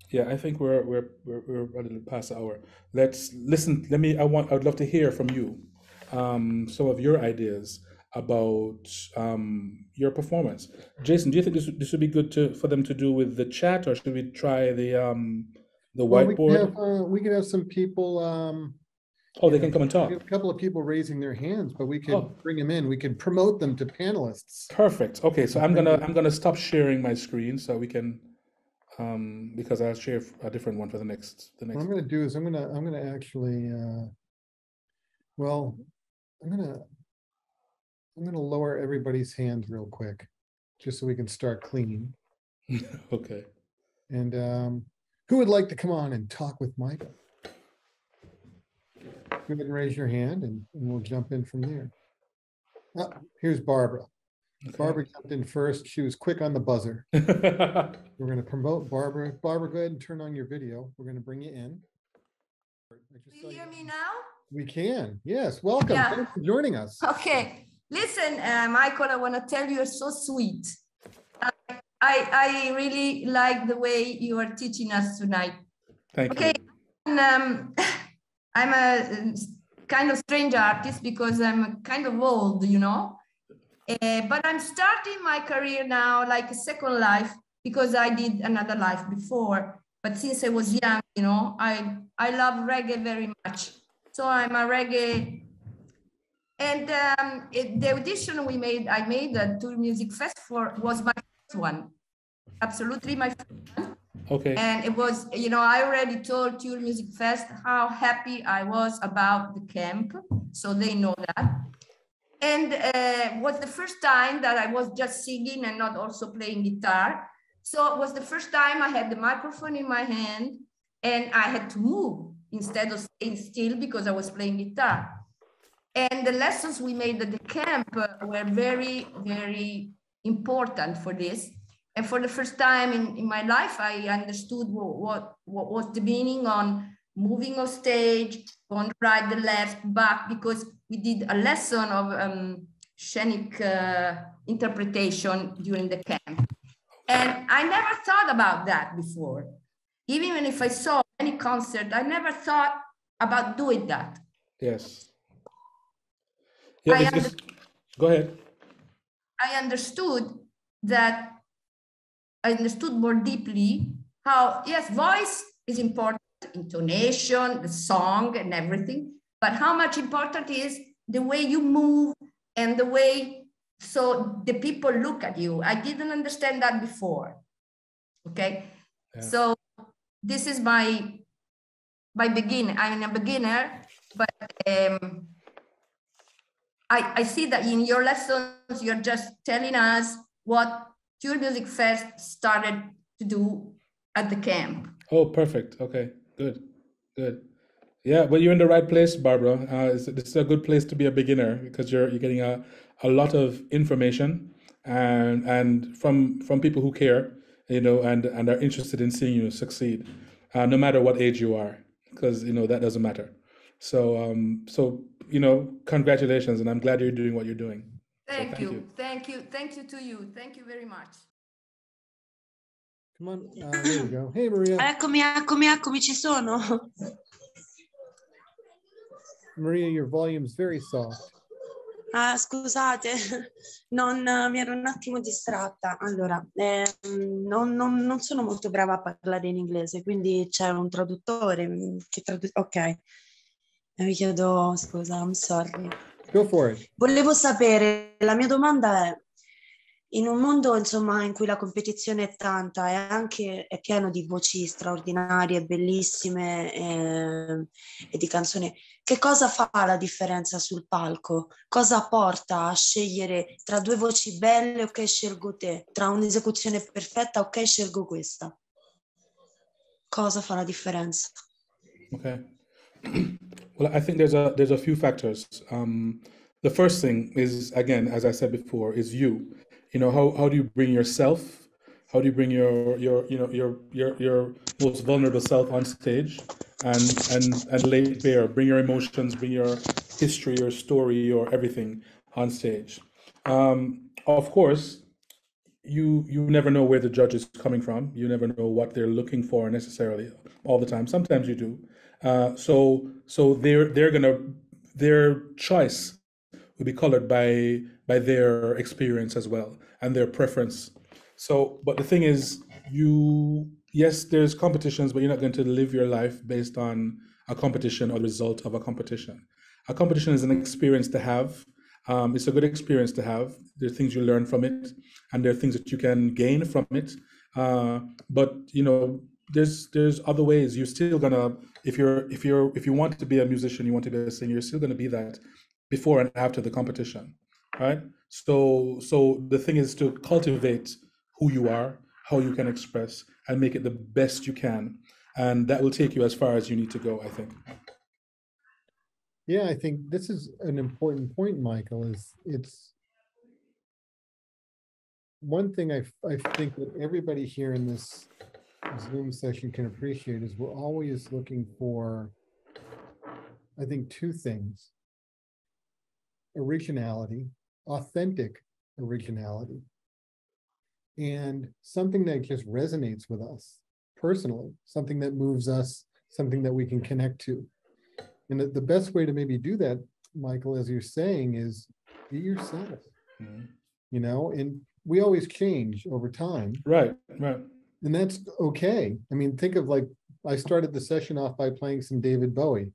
yeah, I think we're a little past the hour. Let's listen. I'd love to hear from you some of your ideas about your performance. Jason, do you think this would be good for them to do with the chat, or should we try the whiteboard? We could have some people. They can come and talk. We have a couple of people raising their hands, but we could bring them in. We could promote them to panelists. Perfect. Okay, so I'm gonna stop sharing my screen so we can, because I'll share a different one for the next. What I'm gonna do is I'm gonna actually, I'm gonna lower everybody's hands real quick, just so we can start cleaning. Okay. And who would like to come on and talk with Michael? Go ahead and raise your hand, and we'll jump in from there. Here's Barbara. Okay. Barbara jumped in first. She was quick on the buzzer. We're going to promote Barbara. Barbara, go ahead and turn on your video. We're going to bring you in. Do you hear me now? We can. Yes. Welcome. Yeah. Thanks for joining us. Okay. Listen, Michael, I want to tell you, you're so sweet. I really like the way you are teaching us tonight. Thank you. And, I'm a kind of strange artist because I'm kind of old, but I'm starting my career now like a second life, because I did another life before. But since I was young, I love reggae very much. So I'm a reggae. And the audition I made at Tour Music Fest was my first one. Absolutely my first one. Okay. And it was, I already told Tour Music Fest how happy I was about the camp. So they know that. And it was the first time that I was just singing and not also playing guitar. So it was the first time I had the microphone in my hand and I had to move instead of staying still because I was playing guitar. And the lessons we made at the camp were very, very important for this. And for the first time in my life, I understood what was the meaning on moving on stage, on right, the left, back, because we did a lesson of scenic interpretation during the camp. And I never thought about that before. Even if I saw any concert, I never thought about doing that. Yes. Yeah, go ahead. I understood more deeply how, yes, voice is important, intonation, the song and everything, but how much important is the way you move and the way so the people look at you. I didn't understand that before. Okay. Yeah. So this is my beginning. I'm a beginner, but I see that in your lessons, you're just telling us what Tour Music Fest started to do at the camp. Oh, perfect. Okay, good. Yeah, well, you're in the right place, Barbara. This is a good place to be a beginner because you're getting a lot of information and from people who care, and are interested in seeing you succeed, no matter what age you are, because that doesn't matter. So congratulations, and I'm glad you're doing what you're doing. Thank you to you. Thank you very much. Come on, there we go. Hey, Maria. Eccomi, ci sono. Maria, your volume's very soft. Scusate, mi ero un attimo distratta. Allora, non sono molto brava a parlare in inglese, quindi c'è un traduttore che ok. Vi chiedo scusa, I'm sorry. Go for it. Volevo sapere, la mia domanda è, in un mondo insomma in cui la competizione è tanta e anche è pieno di voci straordinarie, bellissime e di canzoni, che cosa fa la differenza sul palco? Cosa porta a scegliere tra due voci belle, ok, scelgo te, tra un'esecuzione perfetta, ok, scelgo questa? Cosa fa la differenza? Okay. Well, I think there's a few factors. The first thing is, again, as I said before, is you. How do you bring yourself? How do you bring your most vulnerable self on stage and lay it bare? Bring your emotions, bring your history, your story, your everything on stage. Of course, you never know where the judge is coming from. You never know what they're looking for necessarily all the time. Sometimes you do. So their choice will be colored by their experience as well and their preference. So, but the thing is, yes, there's competitions, but you're not going to live your life based on a competition or the result of a competition. A competition is an experience to have. It's a good experience to have. There are things you learn from it, and there are things that you can gain from it. But there's other ways. You're still gonna, if you want to be a musician, you want to be a singer, you're still gonna be that before and after the competition, right? So the thing is to cultivate who you are, how you can express, and make it the best you can, and that will take you as far as you need to go, I think. Yeah, I think this is an important point, Michael. It's one thing I think that everybody here in this Zoom session can appreciate is we're always looking for, I think, two things: originality, authentic originality, and something that just resonates with us personally, something that moves us, something that we can connect to. And the best way to maybe do that, Michael, as you're saying, is be yourself. Mm-hmm. And we always change over time. Right. And that's okay. I mean, think of, like, I started the session off by playing some David Bowie.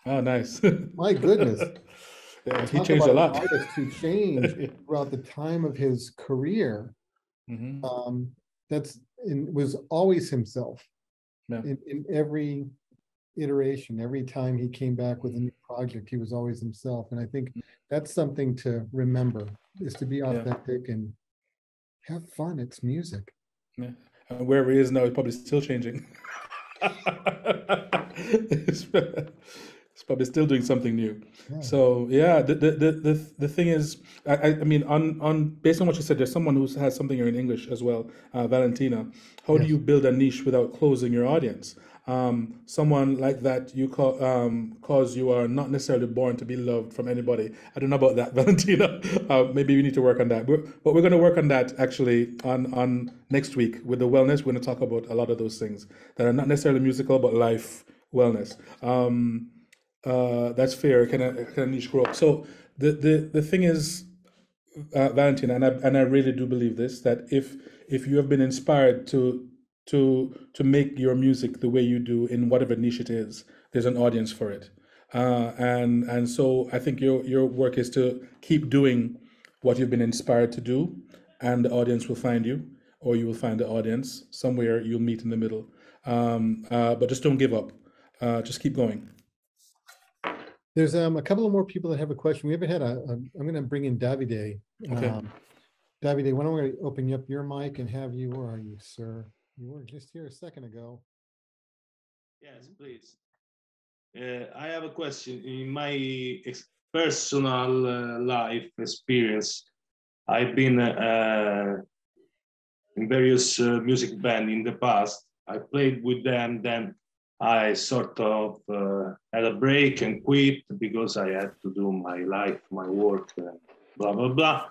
Oh, nice. My goodness. Yeah, he changed a lot. An artist who changed throughout the time of his career. Mm-hmm. Was always himself. Yeah. In every iteration, every time he came back with a new project, he was always himself. And I think that's something to remember, is to be authentic and have fun. It's music. Yeah. And wherever he is now, he's probably still changing. It's probably still doing something new. Yeah. So yeah, the thing is, I mean, on based on what you said, there's someone who has something here in English as well, Valentina. How do you build a niche without closing your audience? someone like that you call cause you are not necessarily born to be loved from anybody. I don't know about that, Valentina. Maybe we need to work on that. But we're going to work on that actually on next week with the wellness. We're going to talk about a lot of those things that are not necessarily musical but life wellness. That's fair. Can a niche grow up? So the thing is, Valentina, and I really do believe this, that if you have been inspired to make your music the way you do in whatever niche it is, there's an audience for it. And so I think your work is to keep doing what you've been inspired to do, and the audience will find you, or you will find the audience somewhere. You'll meet in the middle. But just don't give up. Just keep going. There's a couple of more people that have a question. We haven't had I'm going to bring in Davide. Okay. Davide, why don't we open up your mic and have you, where are you, sir? You were just here a second ago. Yes, please. I have a question. In my personal life experience, I've been in various music bands in the past. I played with them, then I sort of had a break and quit because I had to do my life, my work, blah, blah, blah.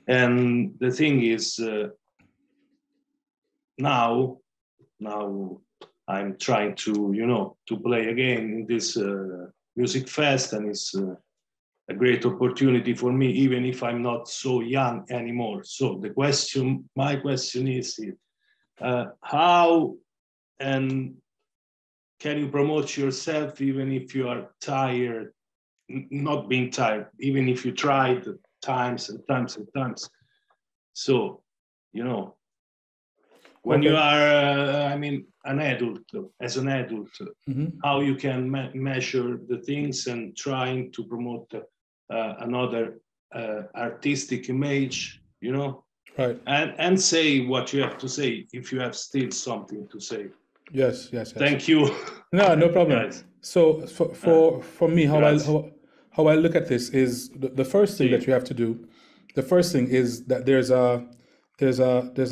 And the thing is, now I'm trying to, to play again in this music fest, and it's a great opportunity for me, even if I'm not so young anymore. So my question is, how and can you promote yourself even if you are tired, not being tired, even if you tried times and times and times? So, when you are, an adult, as an adult, how you can measure the things and trying to promote another artistic image, Right. And say what you have to say if you have still something to say. Yes. Thank you. No problem. Guys. So for me, how I look at this is the first thing that you have to do. The first thing is that there's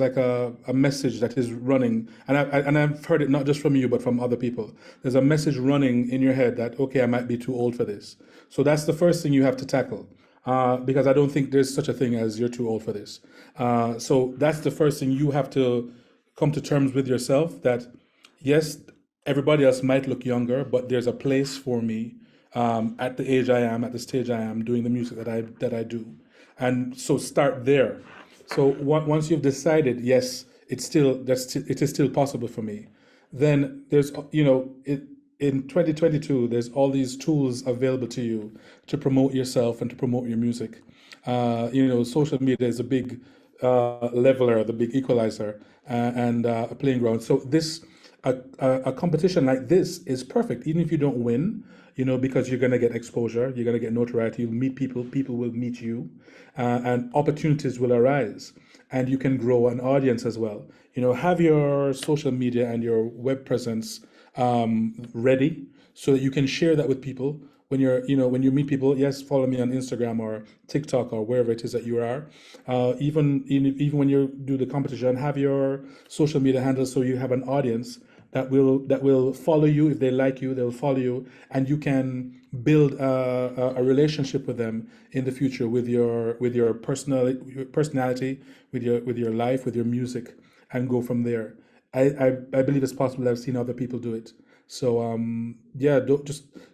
like a message that is running, and I've heard it not just from you but from other people. There's a message running in your head that, okay, I might be too old for this. So that's the first thing you have to tackle, because I don't think there's such a thing as you're too old for this. So that's the first thing you have to come to terms with yourself, that yes, everybody else might look younger, but there's a place for me at the age I am, at the stage I am, doing the music that I do. And so start there. So once you've decided, yes, it is still possible for me, then there's, in 2022, there's all these tools available to you to promote yourself and to promote your music. Social media is a big leveler, the big equalizer, and a playing ground. So a competition like this is perfect, even if you don't win, because you're going to get exposure, you're going to get notoriety, you'll meet people will meet you, and opportunities will arise, and you can grow an audience as well. Have your social media and your web presence ready so that you can share that with people. When when you meet people, yes, follow me on Instagram or TikTok or wherever it is that you are. Even when you do the competition, have your social media handles so you have an audience that will follow you. If they like you, they'll follow you, and you can build a relationship with them in the future with your personality, with your life, with your music, and go from there. I believe it's possible. I've seen other people do it. So don't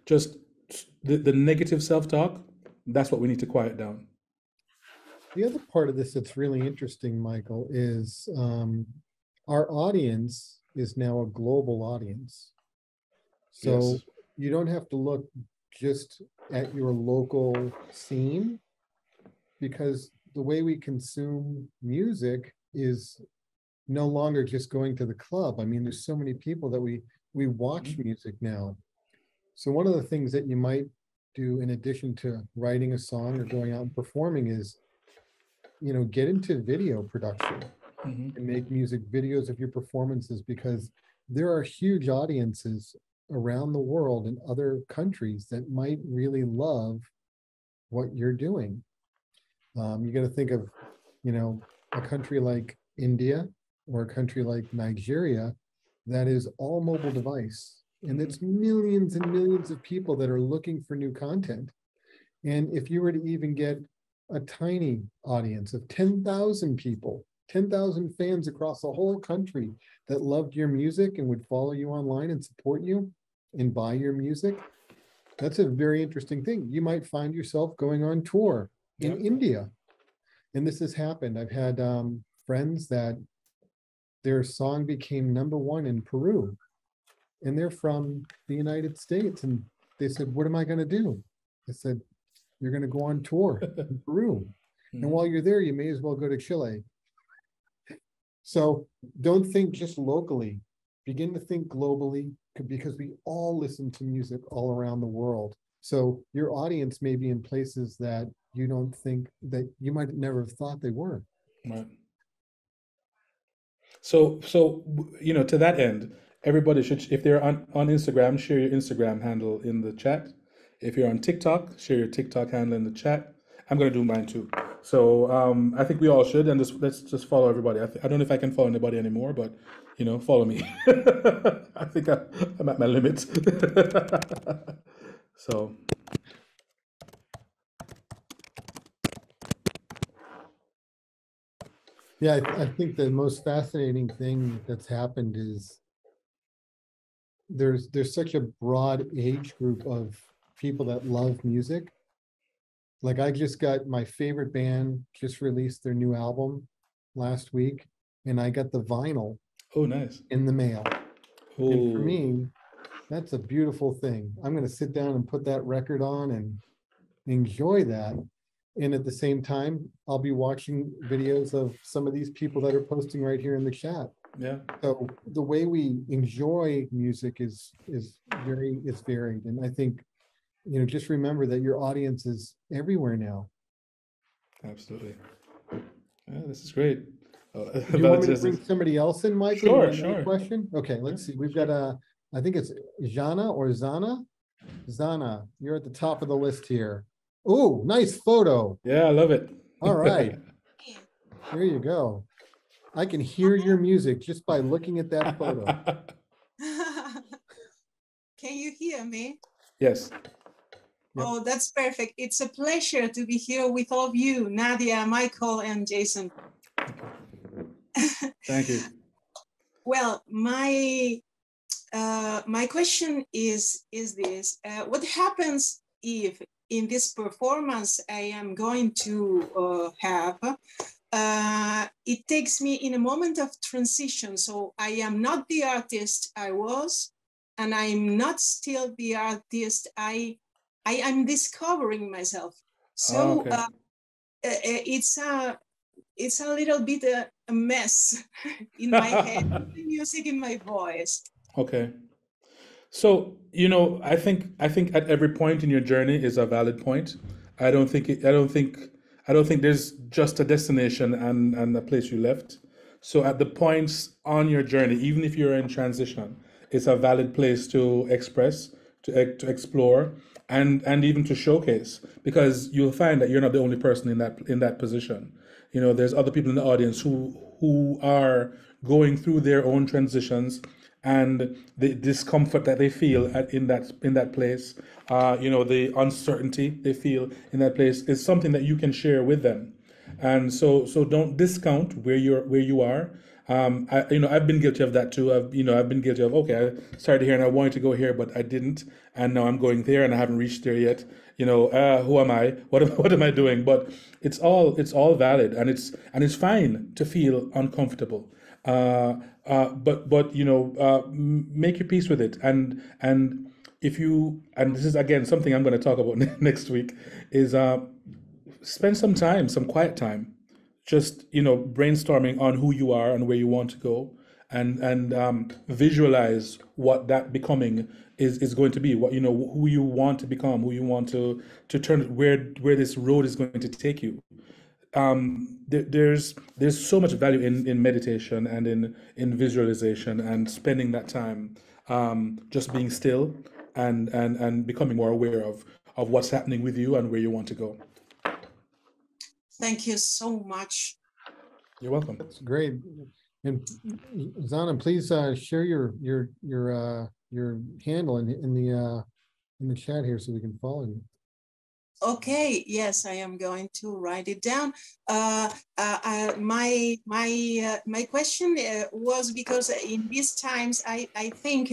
just the negative self-talk. That's what we need to quiet down. The other part of this that's really interesting, Michael, is our audience is now a global audience. So Yes. you don't have to look just at your local scene, because the way we consume music is no longer just going to the club. I mean, there's so many people that we watch music now. So one of the things that you might do in addition to writing a song or going out and performing is, get into video production and make music videos of your performances, because there are huge audiences around the world in other countries that might really love what you're doing. You got to think of, a country like India or a country like Nigeria. that is all mobile device. And it's millions and millions of people that are looking for new content. And if you were to even get a tiny audience of 10,000 people, 10,000 fans across the whole country that loved your music and would follow you online and support you and buy your music, that's a very interesting thing. You might find yourself going on tour in India. And this has happened. I've had friends that their song became #1 in Peru. And they're from the United States. And they said, what am I going to do? I said, you're going to go on tour in Peru. And while you're there, you may as well go to Chile. So don't think just locally. Begin to think globally, because we all listen to music all around the world. So your audience may be in places that you don't think that you might never have thought they were. Right. So to that end, everybody should, if they're on Instagram, share your Instagram handle in the chat. If you're on TikTok, share your TikTok handle in the chat. I'm going to do mine too. So I think we all should, and let's just follow everybody. I don't know if I can follow anybody anymore, but follow me. I think I'm at my limit. So. Yeah, I think the most fascinating thing that's happened is there's such a broad age group of people that love music. Like I just got my favorite band just released their new album last week, and I got the vinyl. Oh, nice. In the mail. Ooh. And for me, that's a beautiful thing. I'm going to sit down and put that record on and enjoy that. And at the same time, I'll be watching videos of some of these people that are posting right here in the chat. Yeah. So the way we enjoy music is varied. And I think, just remember that your audience is everywhere now. Absolutely. Yeah, this is great. Do you want me to bring somebody else in, Michael? Sure. Question? Okay, let's see. We've got I think it's Jana or Zana. Zana, you're at the top of the list here. Oh, nice photo. Yeah, I love it. All right. There you go. I can hear your music just by looking at that photo. Can you hear me? Yes. Yep. Oh, that's perfect. It's a pleasure to be here with all of you, Nadia, Michael, and Jason. Thank you. Well, my question is this: what happens if in this performance I am going to have, it takes me in a moment of transition. So I am not the artist I was, and I'm not still the artist I am discovering myself. So it's a little bit a mess in my head, the music in my voice. Okay. So, I think at every point in your journey is a valid point. I don't think there's just a destination and a place you left. So at the points on your journey, even if you're in transition, it's a valid place to express, to explore, and even to showcase, because you'll find that you're not the only person in that position. There's other people in the audience who are going through their own transitions, and the discomfort that they feel in that place, the uncertainty they feel in that place is something that you can share with them. And so don't discount where you are. I've been guilty of that too. I've been guilty of, okay, I started here and I wanted to go here, but I didn't, and now I'm going there and I haven't reached there yet. Who am I? What am I doing? But it's all valid, and it's fine to feel uncomfortable. But make your peace with it, and if you, and this is again something I'm going to talk about next week, is spend some quiet time, just brainstorming on who you are and where you want to go, and visualize what that becoming is going to be, what who you want to become, who you want to turn, where this road is going to take you. There's so much value in meditation and in visualization and spending that time just being still and becoming more aware of what's happening with you and where you want to go. Thank you so much. You're welcome. That's great. And Zana, please share your handle in the chat here so we can follow you. Okay, yes, I am going to write it down. My question was because in these times, I think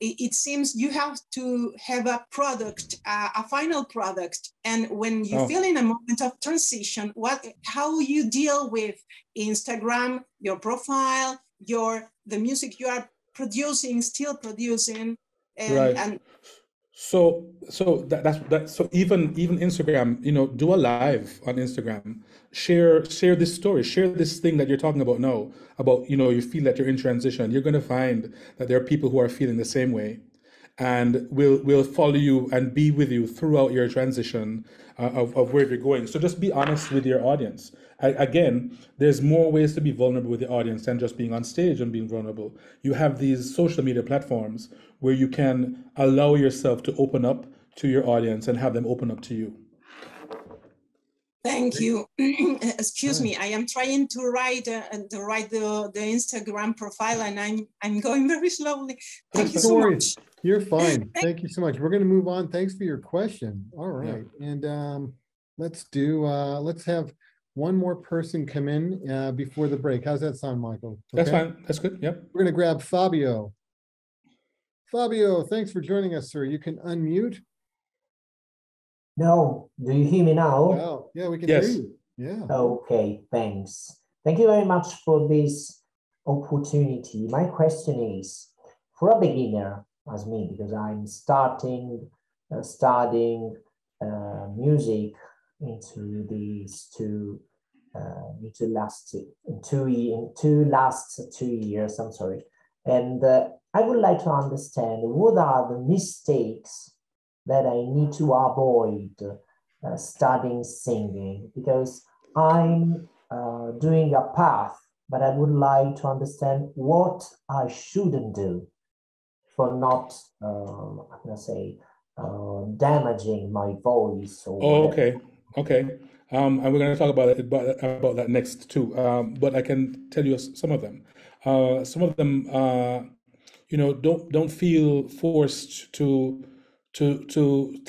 it seems you have to have a product, a final product. And when you feel in a moment of transition, how you deal with Instagram, your profile, the music you are producing, still producing, and So that's so even Instagram, do a live on Instagram. Share this story, share this thing that you're talking about now, about you feel that you're in transition. You're gonna find that there are people who are feeling the same way, and will follow you and be with you throughout your transition of where you're going. So just be honest with your audience. Again, there's more ways to be vulnerable with the audience than just being on stage and being vulnerable. You have these social media platforms where you can allow yourself to open up to your audience and have them open up to you. Thank you. Excuse me. I am trying to write the Instagram profile, and I'm going very slowly. Thank you so much. You're fine. Thank you so much. We're going to move on. Thanks for your question. All right, and let's have one more person come in before the break. How's that sound, Michael? Okay? That's fine. That's good. Yep. We're going to grab Fabio. Fabio, thanks for joining us, sir. You can unmute. No, do you hear me now? Wow. Yeah, we can hear you. Yeah. Okay, thanks. Thank you very much for this opportunity. My question is, for a beginner as me, because I'm studying music into these last 2 years, I'm sorry. And I would like to understand what are the mistakes that I need to avoid studying singing, because I'm doing a path, but I would like to understand what I shouldn't do for not, damaging my voice. Or Okay. And we're going to talk about that next too. But I can tell you some of them. Some of them, don't feel forced to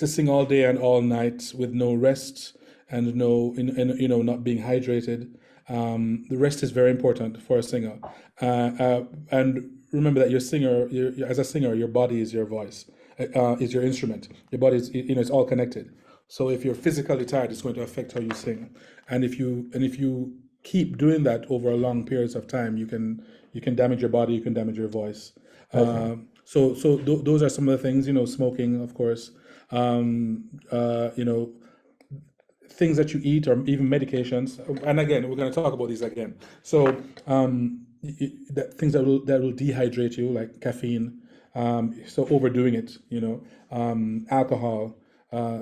sing all day and all night with no rest and not being hydrated. The rest is very important for a singer. And remember that as a singer, your body is your voice, is your instrument. Your body is, it's all connected. So if you're physically tired, it's going to affect how you sing. And if you keep doing that over long periods of time, you can damage your body, you can damage your voice. Okay. So those are some of the things, smoking, of course, things that you eat, or even medications. And again, we're going to talk about these again. So things that will dehydrate you, like caffeine, so overdoing it, alcohol.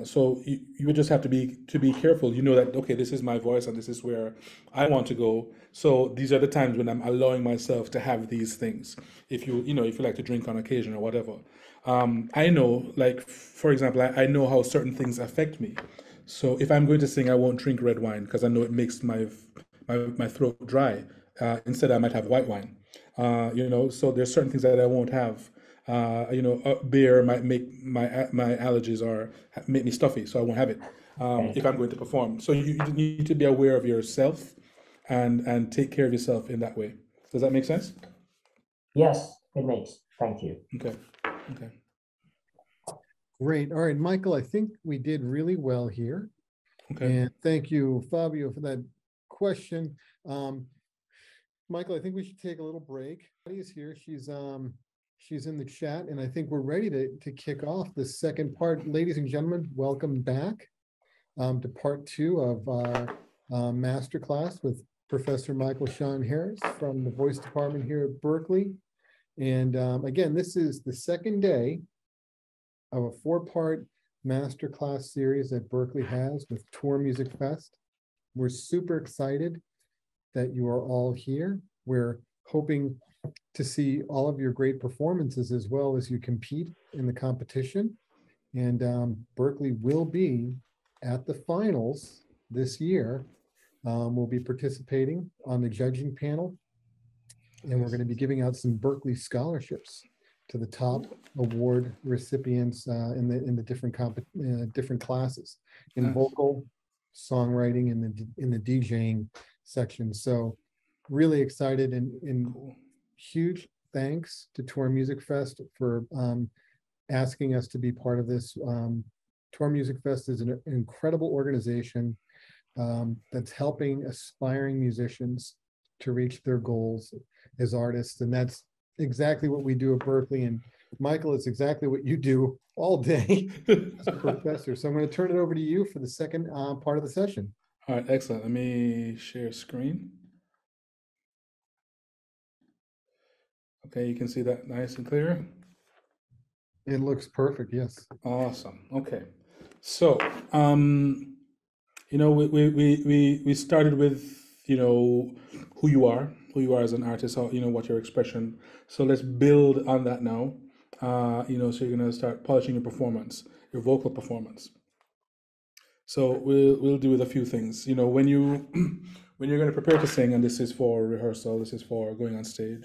So you would just have to be careful. That, okay, this is my voice and this is where I want to go. So these are the times when I'm allowing myself to have these things. If you like to drink on occasion or whatever. I know, like, for example, I know how certain things affect me. So if I'm going to sing, I won't drink red wine because I know it makes my throat dry. Instead, I might have white wine. So there's certain things that I won't have. Beer might make my allergies or make me stuffy, so I won't have it if I'm going to perform. So you need to be aware of yourself and take care of yourself in that way. Does that make sense? Yes, it makes. Thank you. Okay. Great. All right, Michael, I think we did really well here. Okay. And thank you, Fabio, for that question. Michael, I think we should take a little break. Patty's here. She's in the chat, and I think we're ready to kick off the second part. Ladies and gentlemen, welcome back to part 2 of our masterclass with Professor Michael Sean Harris from the voice department here at Berklee. And again, this is the second day of a 4-part masterclass series that Berklee has with Tour Music Fest. We're super excited that you are all here. We're hoping to see all of your great performances as well as you compete in the competition. And Berklee will be at the finals this year. We'll be participating on the judging panel. And we're going to be giving out some Berklee scholarships to the top award recipients in the different classes in Nice. vocal, songwriting, and in the DJing section. So really excited, and Cool. huge thanks to Tour Music Fest for asking us to be part of this. Tour Music Fest is an incredible organization that's helping aspiring musicians to reach their goals as artists. And that's exactly what we do at Berklee. And Michael, it's exactly what you do all day as a professor. So I'm going to turn it over to you for the second part of the session. All right, excellent. Let me share screen. Okay, you can see that nice and clear. It looks perfect, yes. Awesome. Okay, so you know, we started with, you know, who you are as an artist, how, you know, what your expression. So let's build on that now. You know, so you're gonna start polishing your performance, your vocal performance. So we'll do with a few things. You know, when you when you're going to prepare to sing, and this is for rehearsal, this is for going on stage,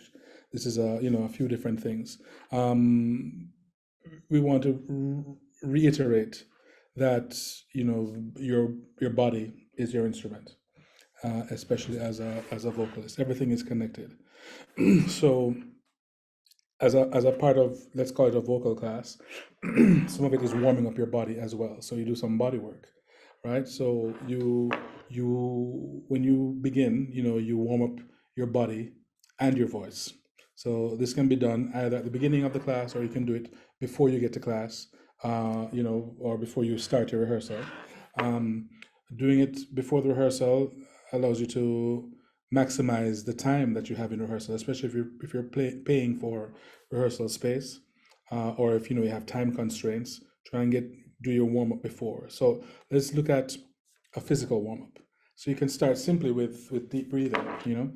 this is you know, a few different things. We want to reiterate that, you know, your body is your instrument, especially as a vocalist. Everything is connected. So as a part of, let's call it a vocal class, some of it is warming up your body as well. So you do some body work, right? So you when you begin, you know, you warm up your body and your voice. So this can be done either at the beginning of the class, or you can do it before you get to class, you know, or before you start your rehearsal. Doing it before the rehearsal allows you to maximize the time that you have in rehearsal, especially if you're paying for rehearsal space, or if, you know, you have time constraints. Try and do your warm up before. So let's look at a physical warm up. So you can start simply with deep breathing, you know,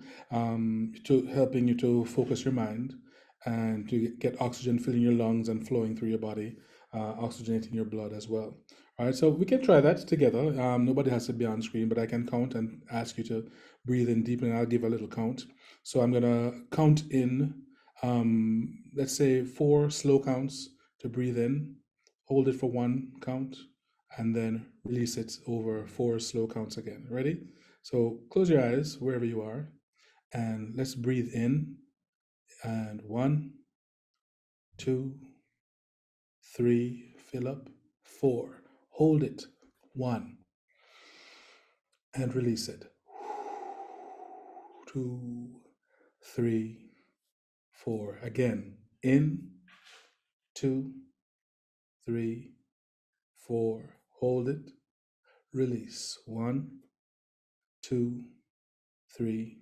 to helping you to focus your mind and to get oxygen filling your lungs and flowing through your body, oxygenating your blood as well. All right, so we can try that together. Nobody has to be on screen, but I can count and ask you to breathe in deep, and I'll give a little count. So I'm gonna count in, let's say 4 slow counts to breathe in, hold it for 1 count, and then release it over 4 slow counts again. Ready? So close your eyes wherever you are, and let's breathe in. And 1, 2, 3, fill up. 4, hold it. 1, and release it. 2, 3, 4. Again, in, 2, 3, 4. Hold it. Release. 1, 2, 3,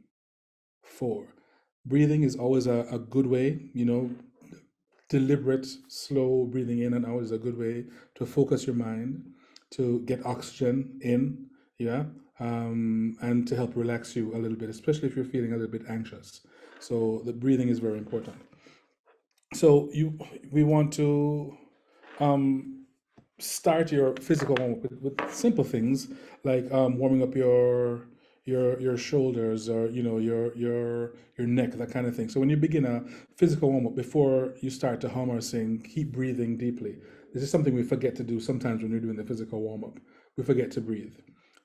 4. Breathing is always a good way, you know, deliberate, slow breathing in and out is a good way to focus your mind, to get oxygen in, yeah, and to help relax you a little bit, especially if you're feeling a little bit anxious. So the breathing is very important. So we want to start your physical warm-up with simple things like warming up your shoulders, or, you know, your neck, that kind of thing. So when you begin a physical warm-up, before you start to hum or sing, keep breathing deeply. This is something we forget to do sometimes when we're doing the physical warm-up. We forget to breathe.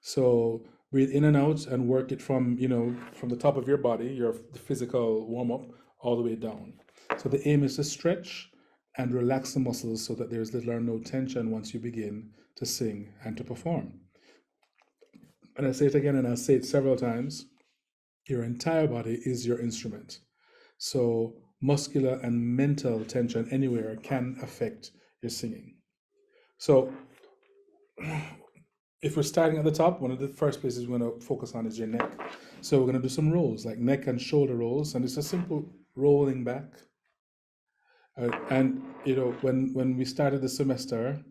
So breathe in and out and work it from, you know, from the top of your body, your physical warm-up, all the way down. So the aim is to stretch and relax the muscles so that there's little or no tension once you begin to sing and to perform. And I say it again, and I'll say it several times, your entire body is your instrument. So muscular and mental tension anywhere can affect your singing. So if we're starting at the top, one of the first places we're going to focus on is your neck. So we're going to do some rolls, like neck and shoulder rolls, and it's a simple rolling back. And, you know, when we started the semester,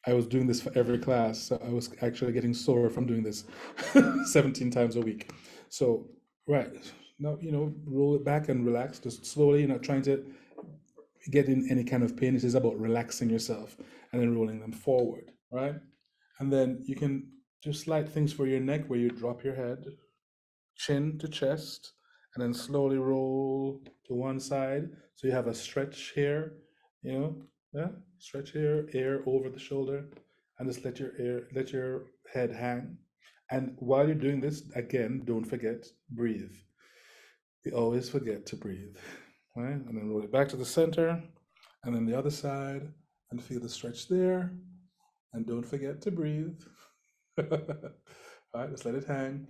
I was doing this for every class. So I was actually getting sore from doing this 17 times a week. So, right, now, you know, roll it back and relax, just slowly. You're not trying to get in any kind of pain. It is about relaxing yourself and then rolling them forward, right? And then you can do slight things for your neck where you drop your head, chin to chest, and then slowly roll to one side. So you have a stretch here, you know, yeah, stretch here, air over the shoulder, and just let your head hang. And while you're doing this, again, don't forget, breathe. We always forget to breathe, right? And then roll it back to the center, and then the other side, and feel the stretch there. And don't forget to breathe. All right, just let it hang.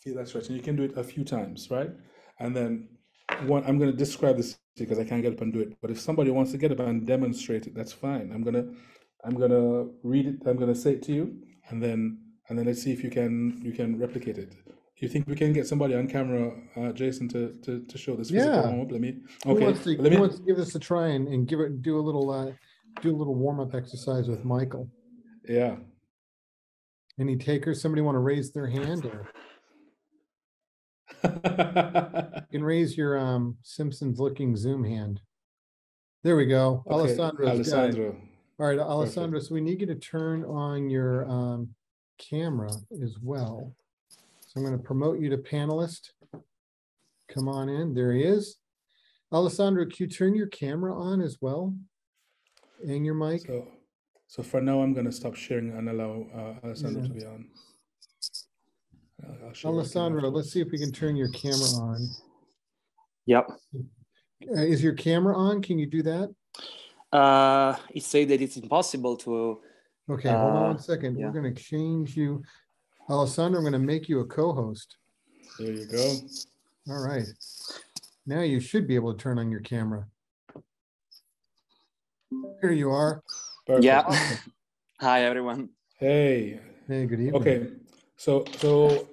Feel that stretch, and you can do it a few times, right? And then I'm going to describe this because I can't get up and do it. But if somebody wants to get up and demonstrate it, that's fine. I'm gonna read it. I'm gonna say it to you, and then let's see if you can replicate it. You think we can get somebody on camera, Jason, to show this physical Yeah. warm-up? Let me. Who Okay. wants to give this a try and do a little warm-up exercise with Michael? Yeah. Any takers? Somebody want to raise their hand? Or you can raise your Simpsons-looking Zoom hand. There we go. Okay, Alessandro. All right, Alessandro. So we need you to turn on your camera as well. So I'm going to promote you to panelist. Come on in. There he is. Alessandro, can you turn your camera on as well? And your mic? So for now, I'm going to stop sharing and allow Alessandro to be on. Alessandro, let's see if we can turn your camera on. Yep. Is your camera on? Can you do that? It said that it's impossible to. Okay, hold on one second. yeah. We're going to change you. Alessandro, I'm going to make you a co-host. There you go. All right. Now you should be able to turn on your camera. Here you are. Perfect. Yeah. Hi, everyone. Hey. Hey, good evening. Okay. So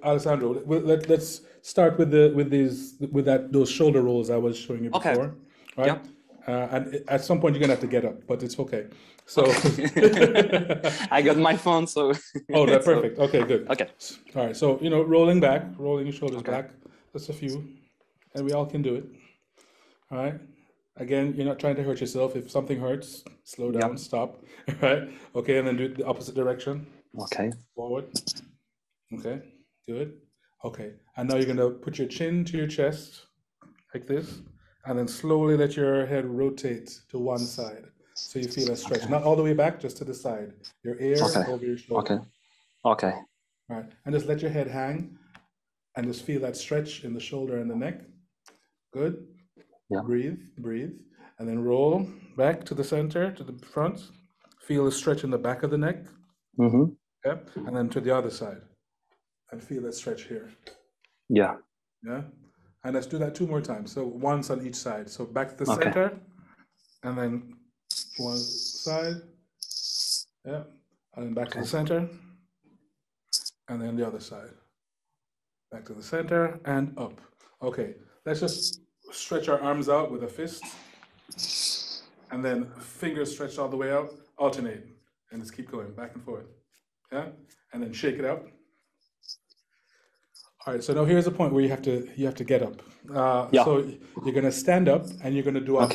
Alessandro, let's start with those shoulder rolls I was showing you before. Okay. Right? Yep. And at some point you're gonna have to get up, but it's okay. So I got my phone, so. Oh, that's perfect. Okay, good. Okay. All right. So rolling your shoulders back. Just a few, and we all can do it. All right. Again, you're not trying to hurt yourself. If something hurts, slow down, stop. Right. Okay, and then do it the opposite direction. Okay. Forward. Okay. Good. Okay. And now you're gonna put your chin to your chest, like this, and then slowly let your head rotate to one side. So you feel a stretch, not all the way back, just to the side. Your ear over your shoulder. Okay. All right, and just let your head hang, and just feel that stretch in the shoulder and the neck. Good. Yeah. Breathe, and then roll back to the center, to the front. Feel the stretch in the back of the neck. Mm-hmm. Okay, and then to the other side, and feel that stretch here. Yeah. Yeah, and let's do that 2 more times. So once on each side. So back to the center, and then one side. Yeah, and then back to the center, and then the other side. Back to the center and up. Okay, let's just stretch our arms out with a fist, and then fingers stretched all the way out, alternate, and just keep going back and forth. Yeah, and then shake it out. All right, so now here's the point where you have to get up. So you're gonna stand up and you're gonna do a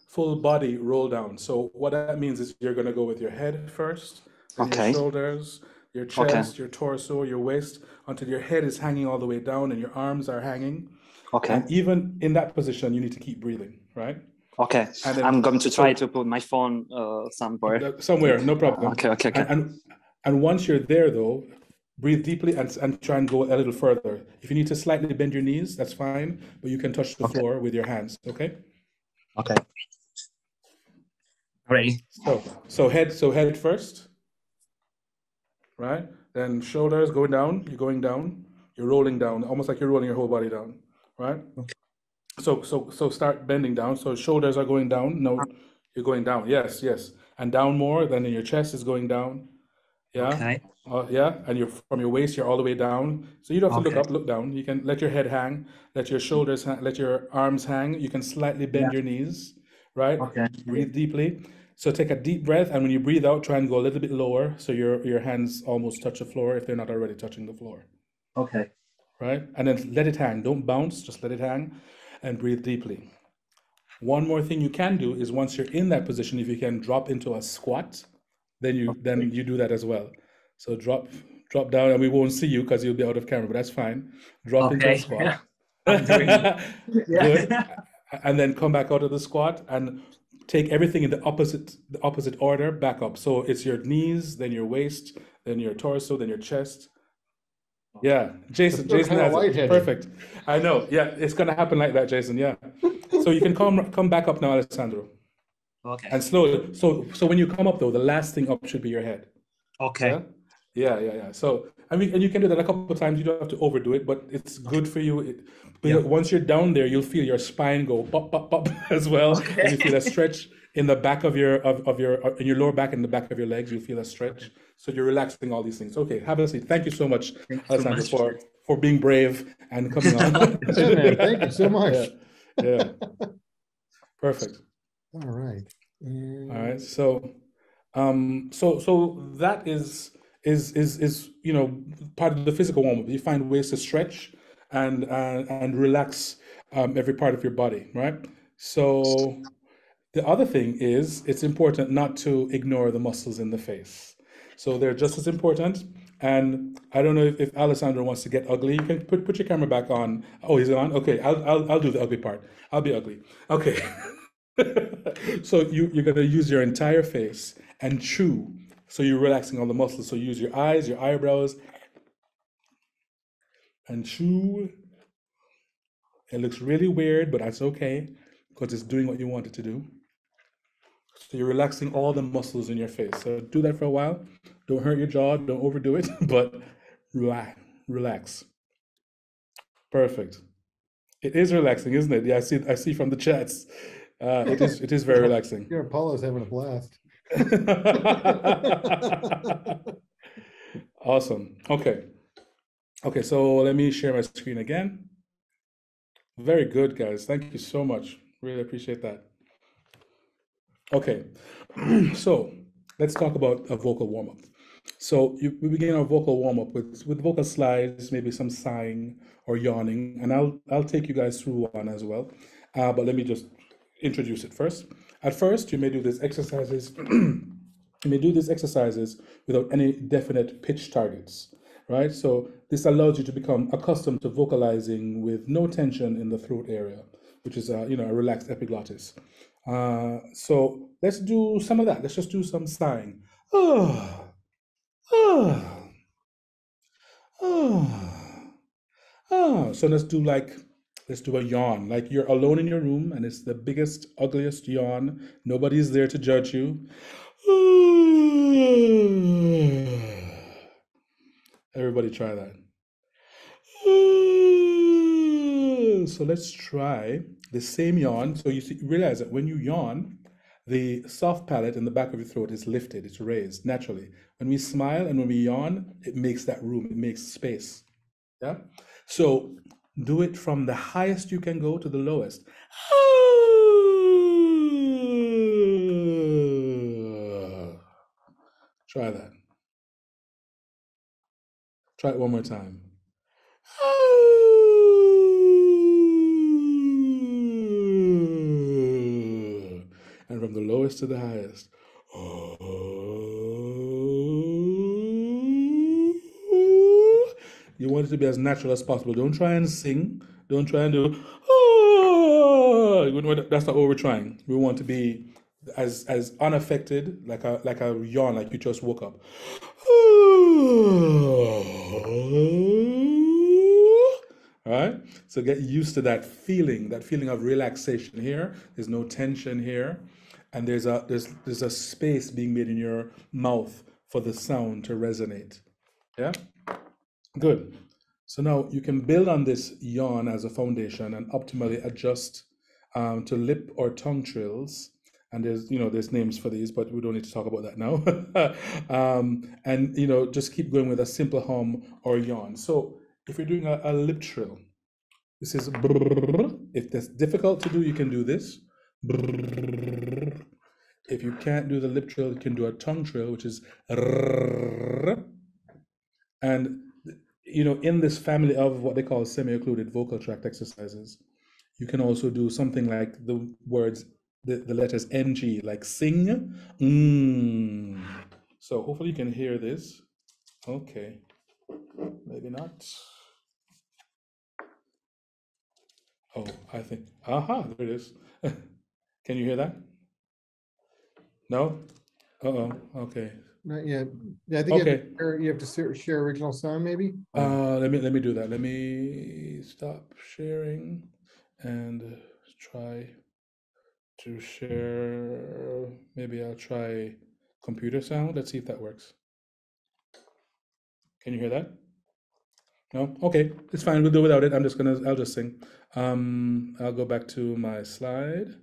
full body roll down. So what that means is you're gonna go with your head first, then your shoulders, your chest, your torso, your waist, until your head is hanging all the way down and your arms are hanging. Okay. And even in that position, you need to keep breathing, right? Okay. And then, I'm going to try to put my phone somewhere. Somewhere, no problem. Okay. And once you're there, though, breathe deeply and try and go a little further. If you need to slightly bend your knees, that's fine, but you can touch the floor with your hands, okay? Okay. Ready. So head first, right? Then shoulders going down, you're going down, you're rolling down, almost like you're rolling your whole body down, right? Okay. So start bending down. So shoulders are going down. No, you're going down. Yes. And down more, then your chest is going down. Yeah. Okay. Yeah, and you're from your waist, you're all the way down. So you don't have to look up, look down. You can let your head hang, let your shoulders hang, let your arms hang. You can slightly bend your knees, right? Okay. Breathe deeply. So take a deep breath, and when you breathe out, try and go a little bit lower, so your hands almost touch the floor if they're not already touching the floor. Okay. Right, and then let it hang. Don't bounce, just let it hang, and breathe deeply. One more thing you can do is once you're in that position, if you can drop into a squat, then you do that as well. So drop down, and we won't see you because you'll be out of camera, but that's fine. Drop into a squat. I'm doing. Yeah. Good. And then come back out of the squat and take everything in the opposite order back up. So it's your knees, then your waist, then your torso, then your chest. Yeah, Jason Still has kinda it. lightheaded. Perfect. I know. Yeah, it's gonna happen like that, Jason. Yeah. So you can come back up now, Alessandro. Okay. And slowly. So when you come up though, the last thing up should be your head. Okay. Yeah. So I mean, and you can do that a couple of times. You don't have to overdo it, but it's good for you. Because once you're down there, you'll feel your spine go pop, pop, pop as well. Okay. And you feel a stretch in the back of your in your lower back and the back of your legs. You feel a stretch. So you're relaxing all these things. Okay, have a seat. Thank you so much, Alessandro, for being brave and coming on. Thank you so much. Yeah. Perfect. All right. All right. So that is part of the physical warm up. You find ways to stretch and relax every part of your body, right? So the other thing is it's important not to ignore the muscles in the face. So they're just as important. And I don't know if Alessandro wants to get ugly. You can put your camera back on. Oh, he's on. Okay, I'll do the ugly part. I'll be ugly. Okay. So you're gonna use your entire face and chew. So you're relaxing all the muscles. So use your eyes, your eyebrows, and chew. It looks really weird, but that's okay because it's doing what you want it to do. So you're relaxing all the muscles in your face. So do that for a while. Don't hurt your jaw, don't overdo it, but relax. Perfect. It is relaxing, isn't it? Yeah, I see from the chats. It is very relaxing. Here, Apollo's having a blast. Awesome. Okay, so let me share my screen again. Very good, guys. Thank you so much. Really appreciate that. Okay, so let's talk about a vocal warm-up. So we begin our vocal warm-up with vocal slides, maybe some sighing or yawning, and I'll take you guys through one as well. But let me just introduce it first. At first, you may do these exercises. You may do these exercises without any definite pitch targets, right? So this allows you to become accustomed to vocalizing with no tension in the throat area, which is a relaxed epiglottis. So let's do some of that. Let's just do some sighing. So let's do a yawn. Like you're alone in your room and it's the biggest, ugliest yawn. Nobody's there to judge you. Everybody try that. So let's try the same yawn. So you realize that when you yawn, the soft palate in the back of your throat is lifted, it's raised naturally. When we smile and when we yawn, it makes that room, it makes space. Yeah. So do it from the highest you can go to the lowest. Try that. Try it one more time. And from the lowest to the highest. You want it to be as natural as possible. Don't try and sing. Don't try and do. That's not what we're trying. We want to be as unaffected, like a yawn, like you just woke up. All right. So get used to that feeling of relaxation here. There's no tension here, and there's a space being made in your mouth for the sound to resonate. Yeah. Good. So now you can build on this yawn as a foundation and optimally adjust to lip or tongue trills. And there's names for these, but we don't need to talk about that now. And just keep going with a simple hum or yawn. So if you're doing a lip trill, this is brrr. If that's difficult to do, you can do this. Brrr. If you can't do the lip trill, you can do a tongue trill, which is rrr. And in this family of what they call semi-occluded vocal tract exercises, you can also do something like the words, the letters NG, like sing. So hopefully you can hear this. Okay, maybe not. Oh, I think, aha, there it is. Can you hear that? No? Uh-oh, okay. Not yet. Yeah, I think Okay. you have to share original sound, maybe. Let me do that. Let me stop sharing and try to share. Maybe I'll try computer sound. Let's see if that works. Can you hear that? No? Okay, it's fine. We'll do without it. I'll just sing. I'll go back to my slide.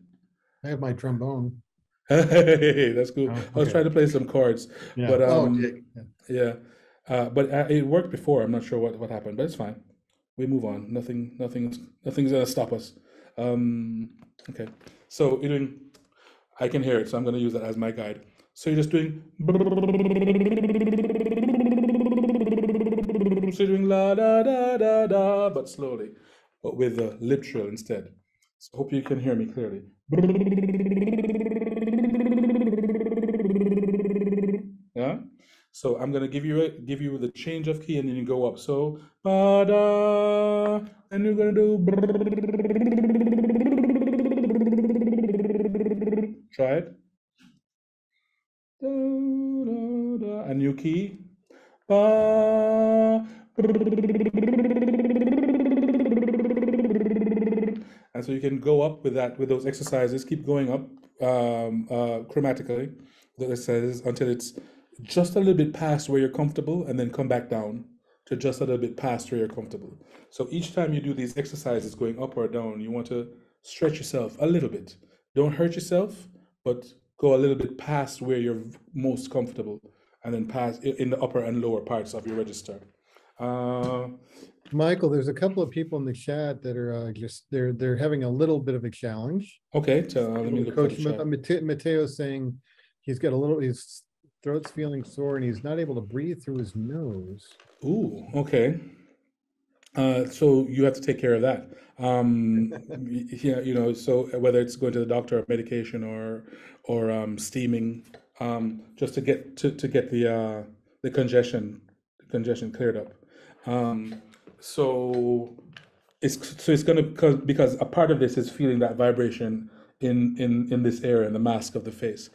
I have my trombone. Hey, that's cool. Oh, I was okay. trying to play some chords, Yeah. but Yeah. but it worked before. I'm not sure what happened, but it's fine. We move on. Nothing's gonna stop us. Okay. So you're doing. I can hear it, so I'm gonna use that as my guide. So you're just doing. So you're doing la da da da da, but slowly, but with a lip trill instead. So hope you can hear me clearly. Yeah. So I'm gonna give you the change of key, and then you go up. So ba da, and you're gonna do. Try it. Da, da, da. A new key. Ba. And so you can go up with that, with those exercises, keep going up chromatically, the exercises until it's just a little bit past where you're comfortable, and then come back down to just a little bit past where you're comfortable. So each time you do these exercises going up or down, you want to stretch yourself a little bit. Don't hurt yourself, but go a little bit past where you're most comfortable, and then pass in the upper and lower parts of your register. Michael, there's a couple of people in the chat that are they're having a little bit of a challenge. Okay, so let me look for the chat. Mateo's saying his throat's feeling sore and he's not able to breathe through his nose. Ooh, okay. So you have to take care of that. Yeah, so whether it's going to the doctor or medication or steaming, just to get the congestion cleared up. So it's gonna because a part of this is feeling that vibration in this area, in the mask of the face.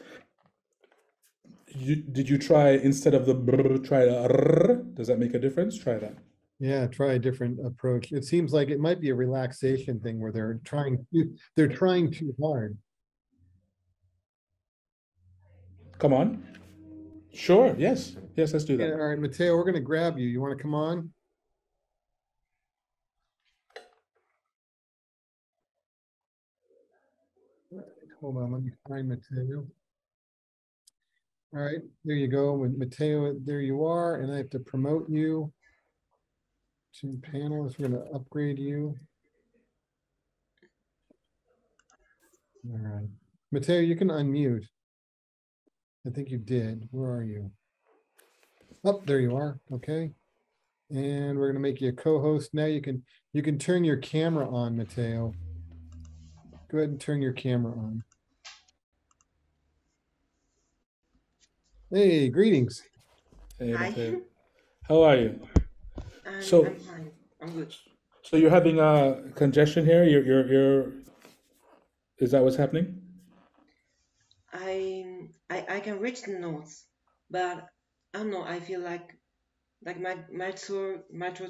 Did you try, instead of the brr, try the rrr? Does that make a difference? Try that. Yeah, try a different approach. It seems like it might be a relaxation thing where they're trying too hard. Come on. Sure. Yes, let's do that. Yeah, all right, Mateo, we're gonna grab you. You want to come on? Hold on, let me find Mateo. All right, there you go. With Mateo, there you are, and I have to promote you to panelists. We're going to upgrade you. All right, Mateo, you can unmute. I think you did. Where are you? Oh, there you are. Okay, and we're going to make you a co-host. Now you can turn your camera on, Mateo. Go ahead and turn your camera on. Hey, greetings. Hey, Hi. Mateo. How are you? I'm fine. I'm good. So you're having congestion here? You're. Is that what's happening? I can reach the notes, but I don't know. I feel like my throat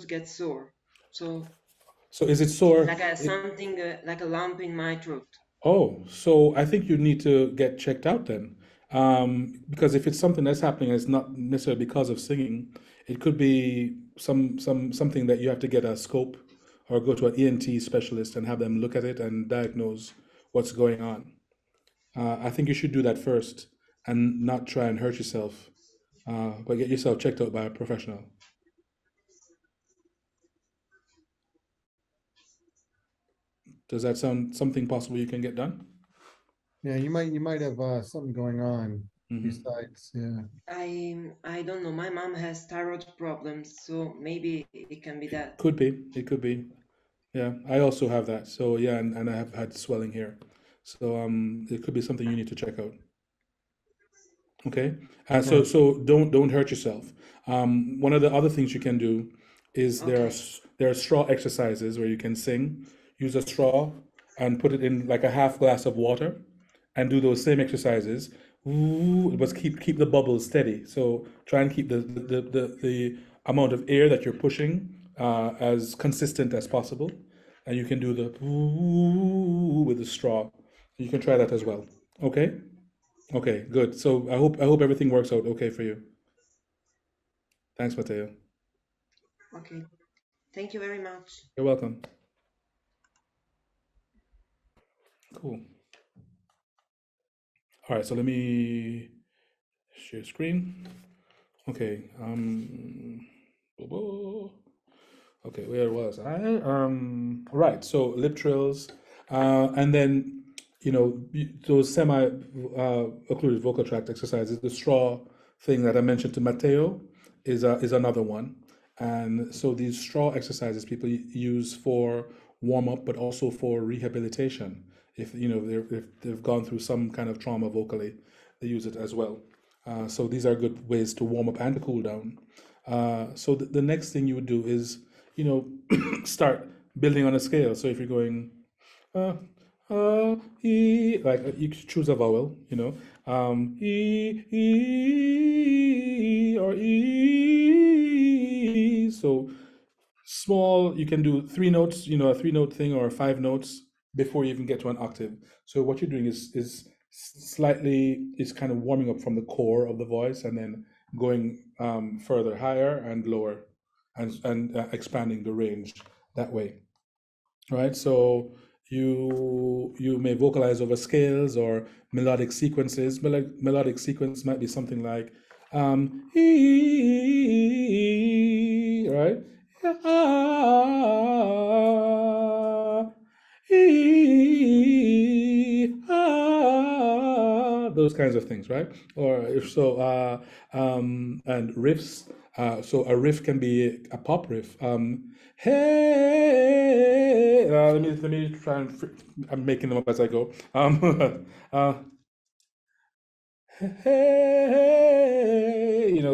gets sore. So is it sore? like something like a lump in my throat. Oh, so I think you need to get checked out then. Because if it's something that's happening and it's not necessarily because of singing, it could be something that you have to get a scope or go to an ENT specialist and have them look at it and diagnose what's going on. I think you should do that first and not try and hurt yourself, but get yourself checked out by a professional. Does that sound something possible you can get done? Yeah, you might have something going on besides, yeah. I don't know. My mom has thyroid problems, so maybe it can be that. Could be. It could be. Yeah, I also have that. So yeah, and I have had swelling here. So it could be something you need to check out. Okay. So don't hurt yourself. One of the other things you can do is there are straw exercises where you can sing use a straw and put it in like a half glass of water and do those same exercises. Ooh, but keep the bubbles steady. So try and keep the amount of air that you're pushing as consistent as possible. And you can do the ooh with the straw. You can try that as well. Okay? Okay, good. So I hope everything works out okay for you. Thanks, Mateo. Okay. Thank you very much. You're welcome. Cool. All right, so let me share screen. Okay. Okay, where was I? Right. So lip trills, and then those semi occluded vocal tract exercises. The straw thing that I mentioned to Mateo is another one. And so these straw exercises people use for warm up, but also for rehabilitation. If they've gone through some kind of trauma vocally, they use it as well. So these are good ways to warm up and to cool down. So the next thing you would do is, start building on a scale. So if you're going, E, like you choose a vowel, E, E, or E. So small, you can do 3 notes, a 3-note thing or 5 notes before you even get to an octave. So what you're doing is kind of warming up from the core of the voice and then going further higher and lower and expanding the range that way, right? So you may vocalize over scales or melodic sequences. Melodic sequence might be something like E, right? E, those kinds of things, right? Or if so, and riffs. So a riff can be a pop riff. Hey, let me try and. I'm making them up as I go. Hey,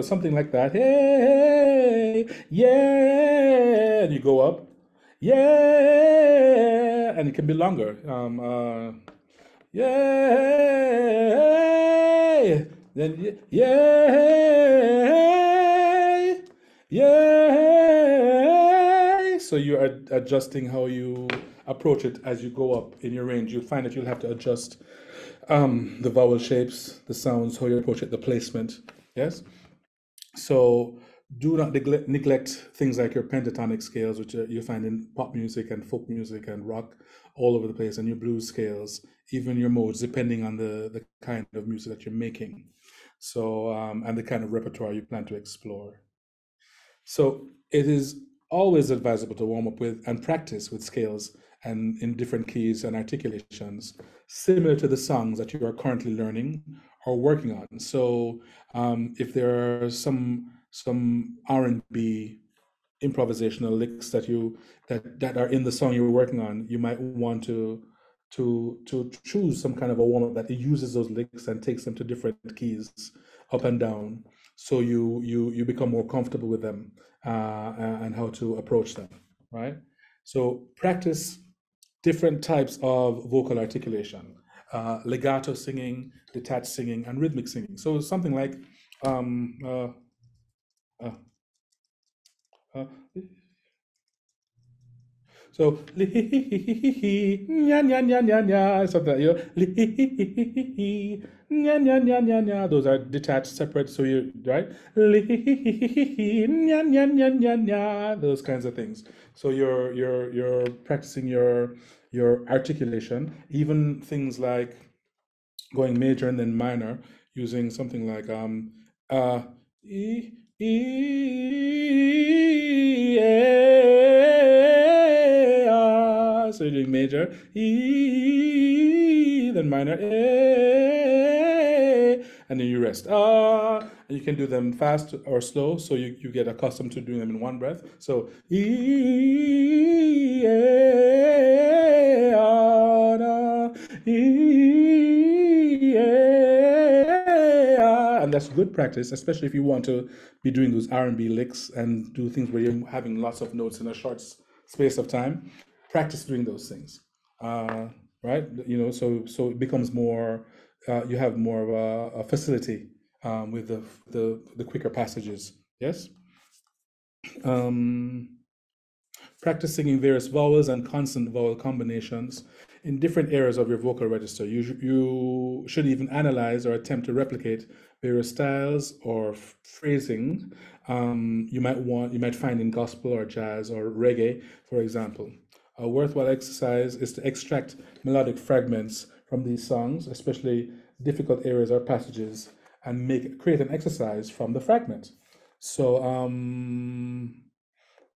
something like that. Hey, yeah, and you go up. Yeah, and it can be longer. Yeah, then yeah, yeah. So you are adjusting how you approach it as you go up in your range. You'll find that you'll have to adjust the vowel shapes, the sounds, how you approach it, the placement. Yes. So do not neglect things like your pentatonic scales, which you find in pop music and folk music and rock all over the place, and your blues scales, even your modes, depending on the kind of music that you're making. So, and the kind of repertoire you plan to explore. So it is always advisable to warm up with and practice with scales and in different keys and articulations, similar to the songs that you are currently learning or working on. So if there are some R&B improvisational licks that are in the song you're working on, you might want to choose some kind of a warm-up that uses those licks and takes them to different keys up and down, so you become more comfortable with them and how to approach them, right? So practice different types of vocal articulation, legato singing, detached singing, and rhythmic singing. So something like so nya nya nya nya nya, something nya nya nya nya nya. Those are detached, separate. So you right nya nya nya nya nya. Those kinds of things. So you're practicing your articulation. Even things like going major and then minor, using something like E, so you're doing major, E, then minor, A, and then you rest. And you can do them fast or slow, so you get accustomed to doing them in one breath. So E, A, E, A, and that's good practice, especially if you want to be doing those R&B licks and do things where you're having lots of notes in a short space of time. practice doing those things, right? You know, so it becomes more, you have more of a facility with the quicker passages. Yes. Practice singing various vowels and consonant vowel combinations in different areas of your vocal register. You should even analyze or attempt to replicate various styles or phrasing you might find in gospel or jazz or reggae, for example. A worthwhile exercise is to extract melodic fragments from these songs, especially difficult areas or passages, and create an exercise from the fragment. So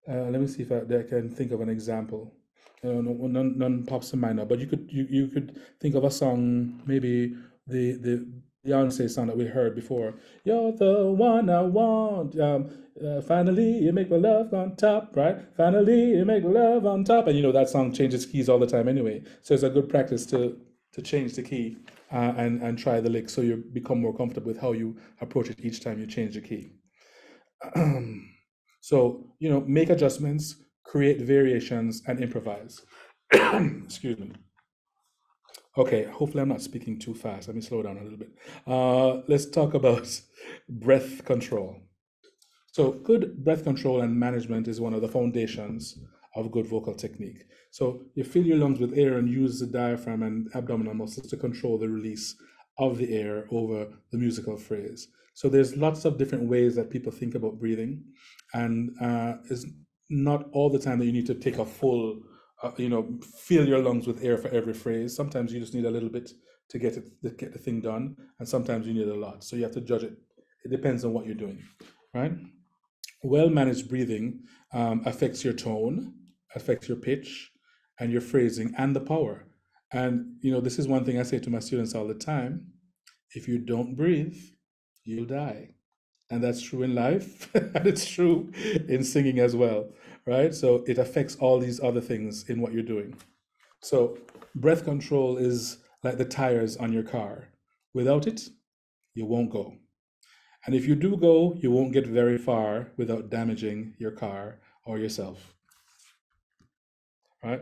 let me see if I can think of an example. None pops to mind now, but you could think of a song, maybe the Beyonce song that we heard before. You're the one I want. Finally, you make my love on top, right? Finally, you make love on top, and you know that song changes keys all the time anyway. So it's a good practice to change the key and try the lick, so you become more comfortable with how you approach it each time you change the key. So, you know, make adjustments, create variations, and improvise. Excuse me. Okay, hopefully I'm not speaking too fast. Let me slow down a little bit. Let's talk about breath control. So good breath control and management is one of the foundations of good vocal technique. So you fill your lungs with air and use the diaphragm and abdominal muscles to control the release of the air over the musical phrase. So there's lots of different ways that people think about breathing, and it's not all the time that you need to take a full, fill your lungs with air for every phrase. Sometimes you just need a little bit to get the thing done, and sometimes you need a lot. So you have to judge it. It depends on what you're doing, right? Well-managed breathing affects your tone, affects your pitch, and your phrasing, and the power. And this is one thing I say to my students all the time: if you don't breathe, you'll die. And that's true in life, and it's true in singing as well, right? So it affects all these other things in what you're doing. So breath control is like the tires on your car. Without it, you won't go. And if you do go, you won't get very far without damaging your car or yourself, right?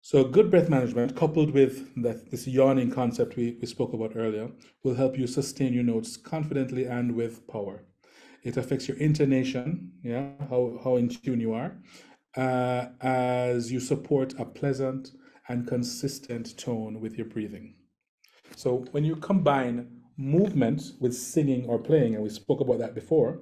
So good breath management, coupled with this yawning concept we spoke about earlier, will help you sustain your notes confidently and with power. It affects your intonation, how in tune you are, as you support a pleasant and consistent tone with your breathing. So when you combine movement with singing or playing, and we spoke about that before,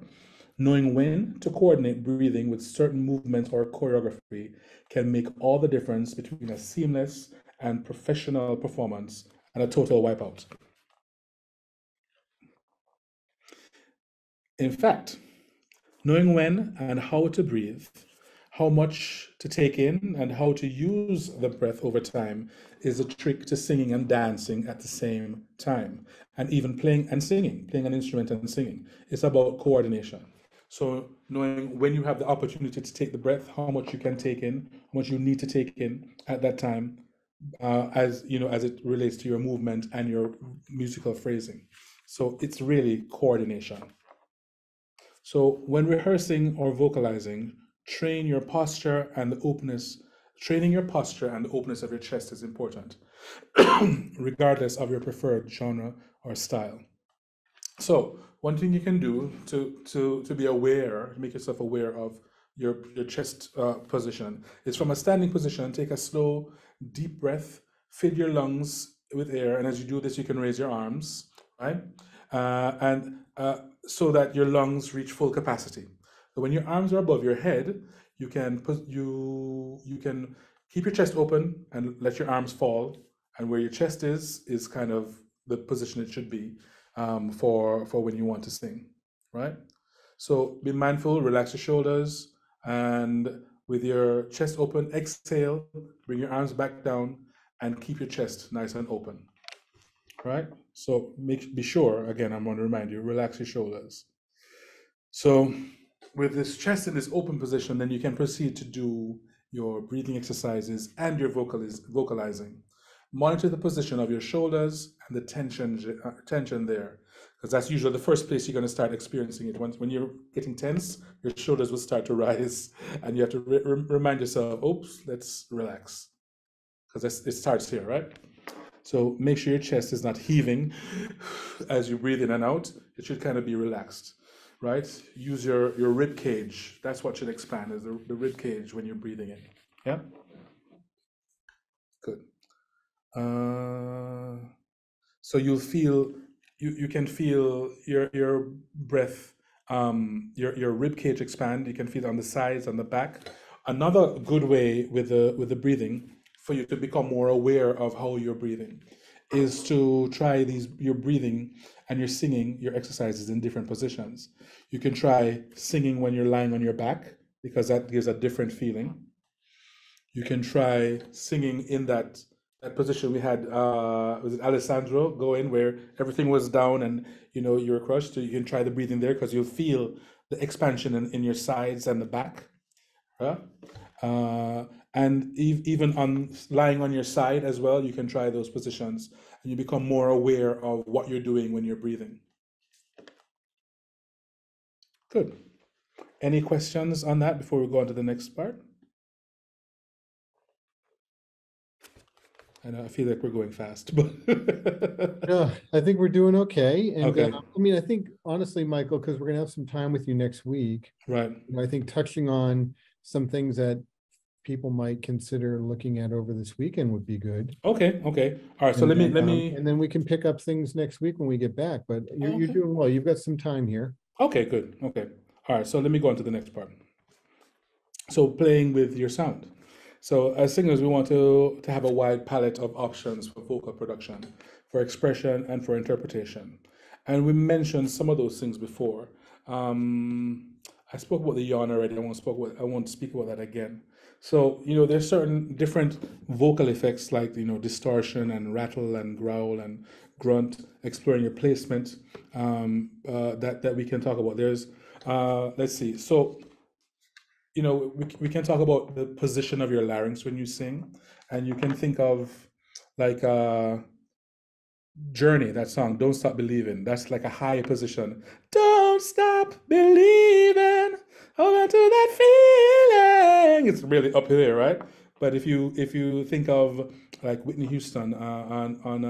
knowing when to coordinate breathing with certain movements or choreography can make all the difference between a seamless and professional performance and a total wipeout. In fact, knowing when and how to breathe, how much to take in, and how to use the breath over time is a trick to singing and dancing at the same time, and even playing and singing, playing an instrument and singing. It's about coordination. So knowing when you have the opportunity to take the breath, how much you can take in, how much you need to take in at that time, as it relates to your movement and your musical phrasing. So it's really coordination. So when rehearsing or vocalizing, training your posture and the openness of your chest is important, regardless of your preferred genre or style. So one thing you can do to be aware, make yourself aware of your chest position, is from a standing position, take a slow, deep breath, fill your lungs with air, and as you do this, you can raise your arms, right? So that your lungs reach full capacity. So when your arms are above your head, you can keep your chest open and let your arms fall, and where your chest is kind of the position it should be for when you want to sing, right? So be mindful, relax your shoulders, and with your chest open, exhale, bring your arms back down, and keep your chest nice and open, right? So be sure, again, I'm going to remind you, relax your shoulders. So with this chest in this open position, then you can proceed to do your breathing exercises and your vocalizing. Monitor the position of your shoulders and the tension there, because that's usually the first place you're going to start experiencing it. When you're getting tense, your shoulders will start to rise, and you have to remind yourself, oops, let's relax, because it starts here, right? So make sure your chest is not heaving as you breathe in and out. It should kind of be relaxed, right? Use your rib cage. That's what should expand, is the rib cage when you're breathing in. Yeah? Good. So you'll feel, you can feel your breath, your rib cage expand. You can feel it on the sides, on the back. Another good way with the breathing for you to become more aware of how you're breathing is to try your breathing and your singing, your exercises in different positions. You can try singing when you're lying on your back, because that gives a different feeling. You can try singing in that position we had, was it Alessandro go in, where everything was down and you were crushed. So you can try the breathing there, because you'll feel the expansion in your sides and the back. And even on lying on your side as well, you can try those positions, and you become more aware of what you're doing when you're breathing. Good. Any questions on that before we go on to the next part? I feel like we're going fast, but No, I think we're doing okay. And okay. I mean, I think honestly, Michael, because we're gonna have some time with you next week, Right. I think touching on some things that people might consider looking at over this weekend would be good. Okay. All right. So let me and then we can pick up things next week when we get back. But you're doing well. You've got some time here. Okay, good. Okay. All right. So let me go on to the next part. So playing with your sound. So as singers, we want to have a wide palette of options for vocal production, for expression, and for interpretation. And we mentioned some of those things before. I spoke about the yawn already. I won't speak about that again. So, there's certain different vocal effects like, distortion and rattle and growl and grunt, exploring your placement, that we can talk about. There's, let's see. So, we can talk about the position of your larynx when you sing, and you can think of like Journey, that song, Don't Stop Believing. That's like a high position. Don't stop believing. Hold on to that feeling. It's really up here, right? But if you think of like Whitney Houston on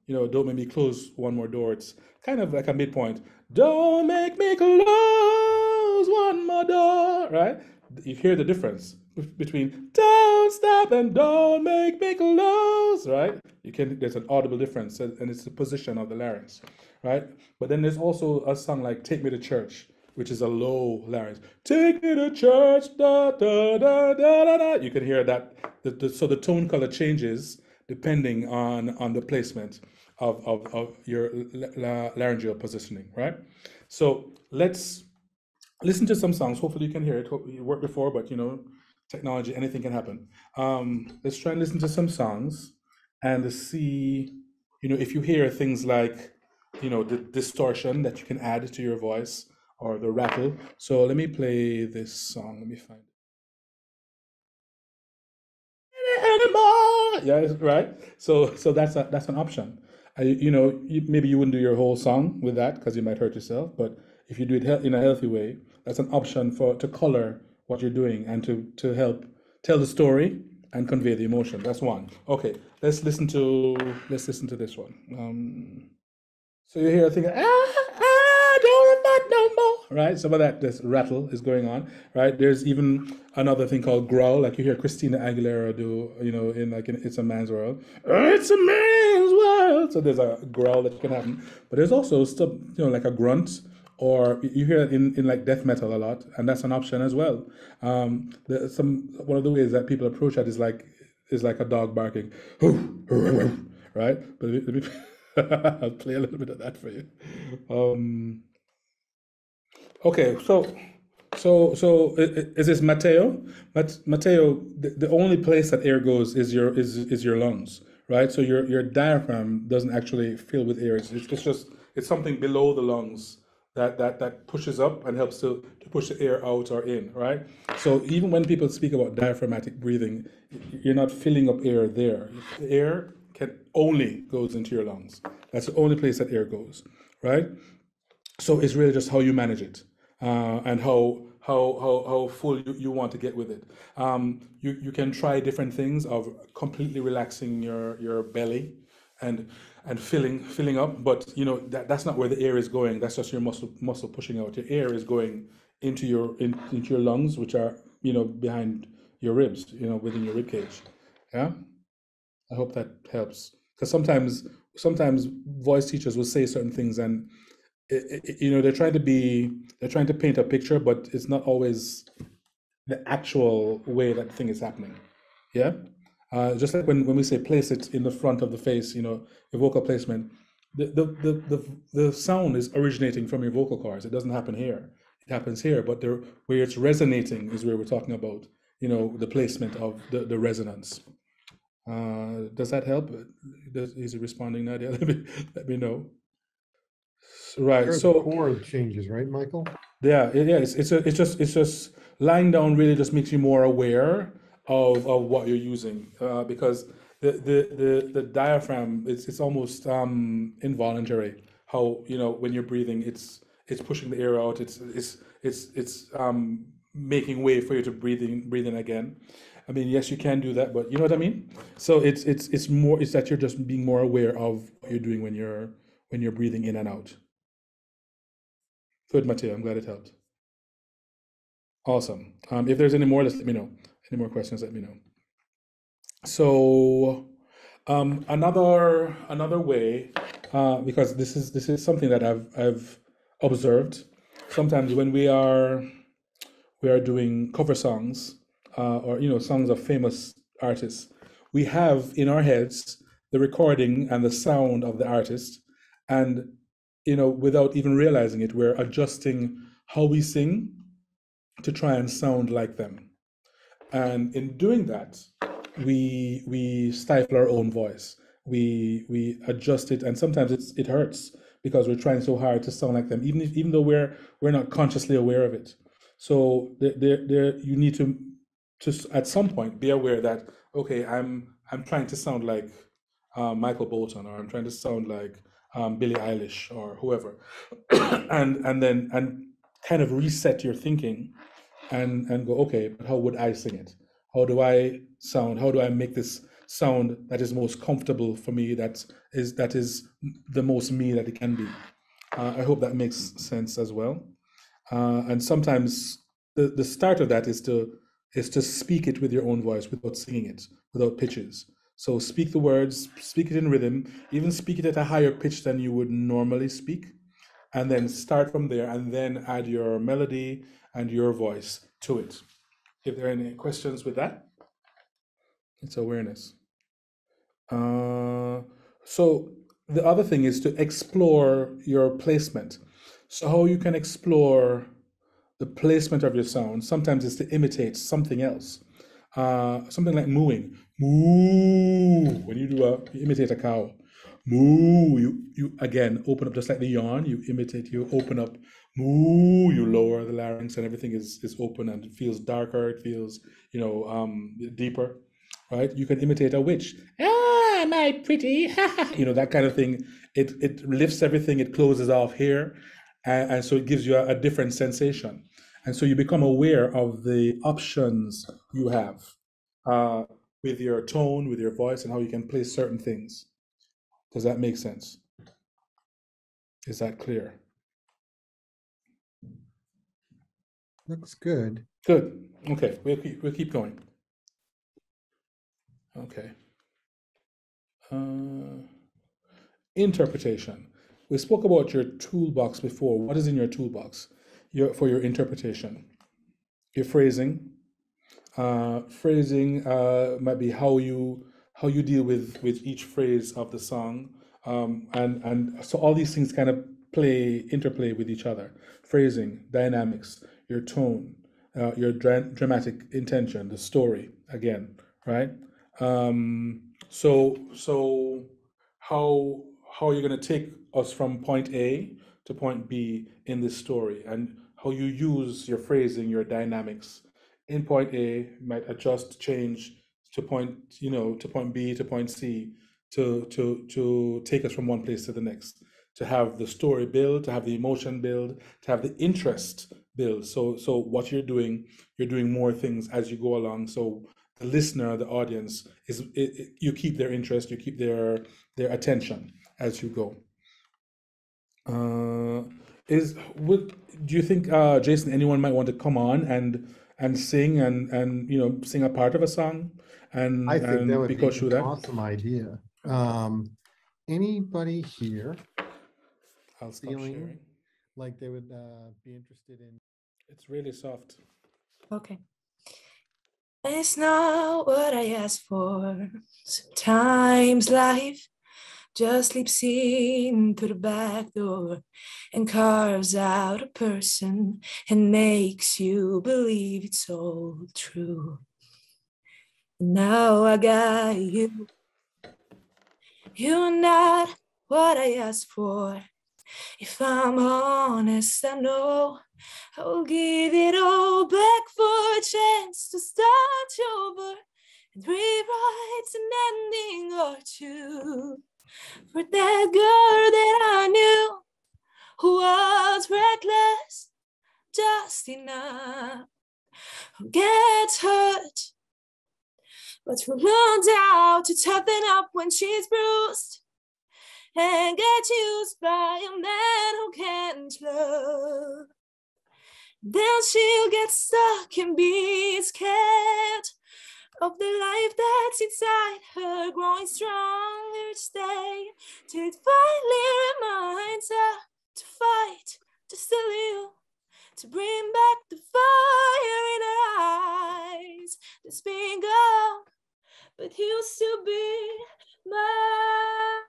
Don't Make Me Close One More Door, it's kind of like a midpoint. Don't make me close one more door, right? You hear the difference between don't stop and don't make me close, right? There's an audible difference, and it's the position of the larynx, right? But then there's also a song like Take Me to Church, which is a low larynx. Take me to church, da da da da da da. You can hear that. So the tone color changes depending on the placement of your laryngeal positioning, right? So let's listen to some songs. Hopefully you can hear it. It worked before, but technology, anything can happen. Let's try and listen to some songs and see, if you hear things like, the distortion that you can add to your voice or the rattle. So let me play this song. Let me find it. Anymore. Yeah, right. So that's an option. Maybe you wouldn't do your whole song with that because you might hurt yourself. But if you do it in a healthy way, that's an option to color what you're doing and to help tell the story and convey the emotion. That's one. Okay, let's listen to this one. So you hear a thing, I don't want no more, right? Some of that, this rattle is going on, right? There's even another thing called growl, like you hear Christina Aguilera do, in It's a Man's World. It's a man's world. So there's a growl that can happen, but there's also stuff, like a grunt, or you hear it in like death metal a lot, and that's an option as well. One of the ways that people approach that is like a dog barking, right? But let me I'll play a little bit of that for you. Okay, so is this Matteo? Matteo, the only place that air goes is your lungs, right? So your diaphragm doesn't actually fill with air. It's something below the lungs that pushes up and helps to push the air out or in, right? So even when people speak about diaphragmatic breathing, you're not filling up air there. The air only goes into your lungs. That's the only place that air goes, right? So it's really just how you manage it, and how full you want to get with it. You can try different things of completely relaxing your belly and filling up, but you know that's not where the air is going. That's just your muscle pushing out. Your air is going into your lungs, which are, you know, behind your ribs, you know, within your rib cage. Yeah, I hope that helps, because sometimes voice teachers will say certain things, and you know, they're trying to paint a picture, but it's not always the actual way that thing is happening. Yeah, just like when we say place it in the front of the face, you know, your vocal placement, the sound is originating from your vocal cords. It doesn't happen here. It happens here, but where it's resonating is where we're talking about, you know, the placement of the resonance. Does that help? Is it responding, Nadia? Let me know. Right. There are the So chord changes, right, Michael? yeah, it's just lying down really just makes you more aware of what you're using, because the diaphragm, it's almost involuntary how, you know, when you're breathing, it's pushing the air out, it's making way for you to breathe in again. I mean, yes, you can do that, but you know what I mean? So it's that you're just being more aware of what you're doing when you're breathing in and out. Good, Mateo. I'm glad it helped. Awesome. If there's any more, let me know. Any more questions, let me know. So another way, because this is something that I've observed. Sometimes when we are doing cover songs, or, you know, songs of famous artists, we have in our heads the recording and the sound of the artist, and, you know, without even realizing it, we're adjusting how we sing to try and sound like them. And in doing that, we stifle our own voice. We adjust it, and sometimes it hurts because we're trying so hard to sound like them, even though we're not consciously aware of it. So there you need to at some point be aware that, okay, I'm trying to sound like Michael Bolton, or I'm trying to sound like Billie Eilish or whoever, and then kind of reset your thinking and go, okay, but how would I sing it? How do I sound? How do I make this sound that is most comfortable for me? That is the most me that it can be. I hope that makes sense as well. And sometimes the start of that is to speak it with your own voice without singing it, without pitches. So speak the words, speak it in rhythm, even speak it at a higher pitch than you would normally speak, and then start from there, and then add your melody and your voice to it. If there are any questions with that, it's awareness. So the other thing is to explore your placement. So how you can explore the placement of your sound, sometimes is to imitate something else. Something like mooing. Moo. When you imitate a cow. Moo. You again open up, just like the yawn. You imitate. You open up. Moo. You lower the larynx, and everything is open, and it feels darker. It feels, you know, deeper, right? You can imitate a witch. Ah, my pretty. You know, that kind of thing. It lifts everything. It closes off here, and so it gives you a different sensation. And so you become aware of the options you have with your tone, with your voice, and how you can play certain things. Does that make sense? Is that clear? Looks good. Good. Okay, we'll keep going. Okay. Interpretation. We spoke about your toolbox before. What is in your toolbox for your interpretation? Your phrasing. Phrasing might be how you deal with each phrase of the song, and so all these things kind of interplay with each other. Phrasing, dynamics, your tone, your dramatic intention, the story again, right? So how are you going to take us from point A to point B in this story, and how you use your phrasing, your dynamics in point A might adjust, change to point, to point B, to point C, to take us from one place to the next, to have the story build, to have the emotion build, to have the interest build. So what you're doing more things as you go along. So the listener, the audience you keep their interest, you keep their attention as you go. Do you think, Jason, anyone might want to come on and sing and sing a part of a song and I think that would go be through an that? awesome idea. Anybody here I'll stop feeling sharing. like they would be interested in? It's really soft. Okay. It's not what I asked for. Sometimes life just slips in through the back door and carves out a person and makes you believe it's all true. Now I got you. You're not what I asked for. If I'm honest, I know I will give it all back for a chance to start over and rewrite an ending or two for that girl that I knew who was reckless just enough, who gets hurt but who learns how to toughen up when she's bruised and get used by a man who can't love. Then she'll get stuck and be scared of the life that's inside her, growing stronger each day, till it finally reminds her to fight just a little, to bring back the fire in her eyes that's been gone, but used to be mine.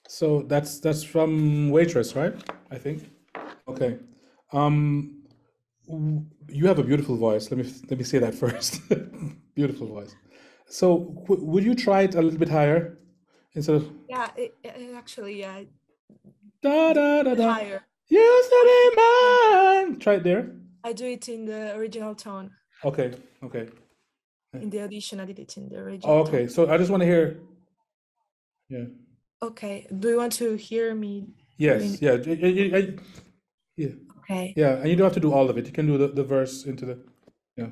So that's from Waitress, right? I think. Okay. You have a beautiful voice. Let me say that first. Beautiful voice. So would you try it a little bit higher instead of? Yeah, actually, yeah. Da da da da. Higher. Used to be mine. Try it there. I do it in the original tone. Okay. Okay. In the audition, I did it in the original. Okay. So I just want to hear. Yeah. Okay. Do you want to hear me? Yes. Yeah. Yeah. Okay. Yeah, and you don't have to do all of it. You can do the verse into the, yeah.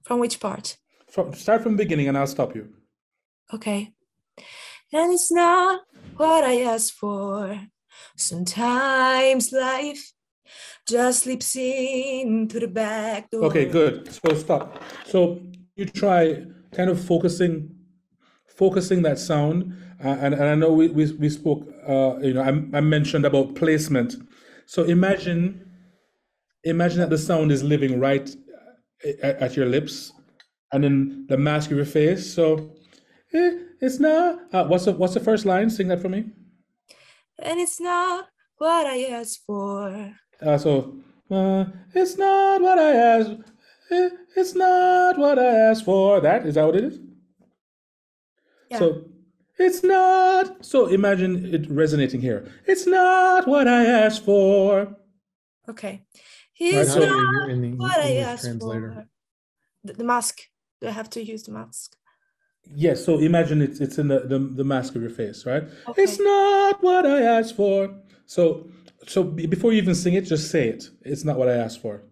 From which part? Start from the beginning and I'll stop you. Okay. And it's not what I asked for. Sometimes life just slips in through the back door. Okay, good. So stop. So you try kind of focusing that sound, and I know we spoke. I mentioned about placement. So imagine that the sound is living right at your lips, and then the mask of your face. So it's not. What's the first line? Sing that for me. And it's not what I asked for. It's not what I asked. It's not what I asked for. Is that what it is? Yeah. So it's not. So imagine it resonating here. It's not what I asked for. Okay. It's Right, not in the what I English asked translator. for. The mask. Do I have to use the mask? Yes. So imagine it's in the mask of your face, right? Okay. It's not what I asked for. So before you even sing it, just say it. It's not what I asked for.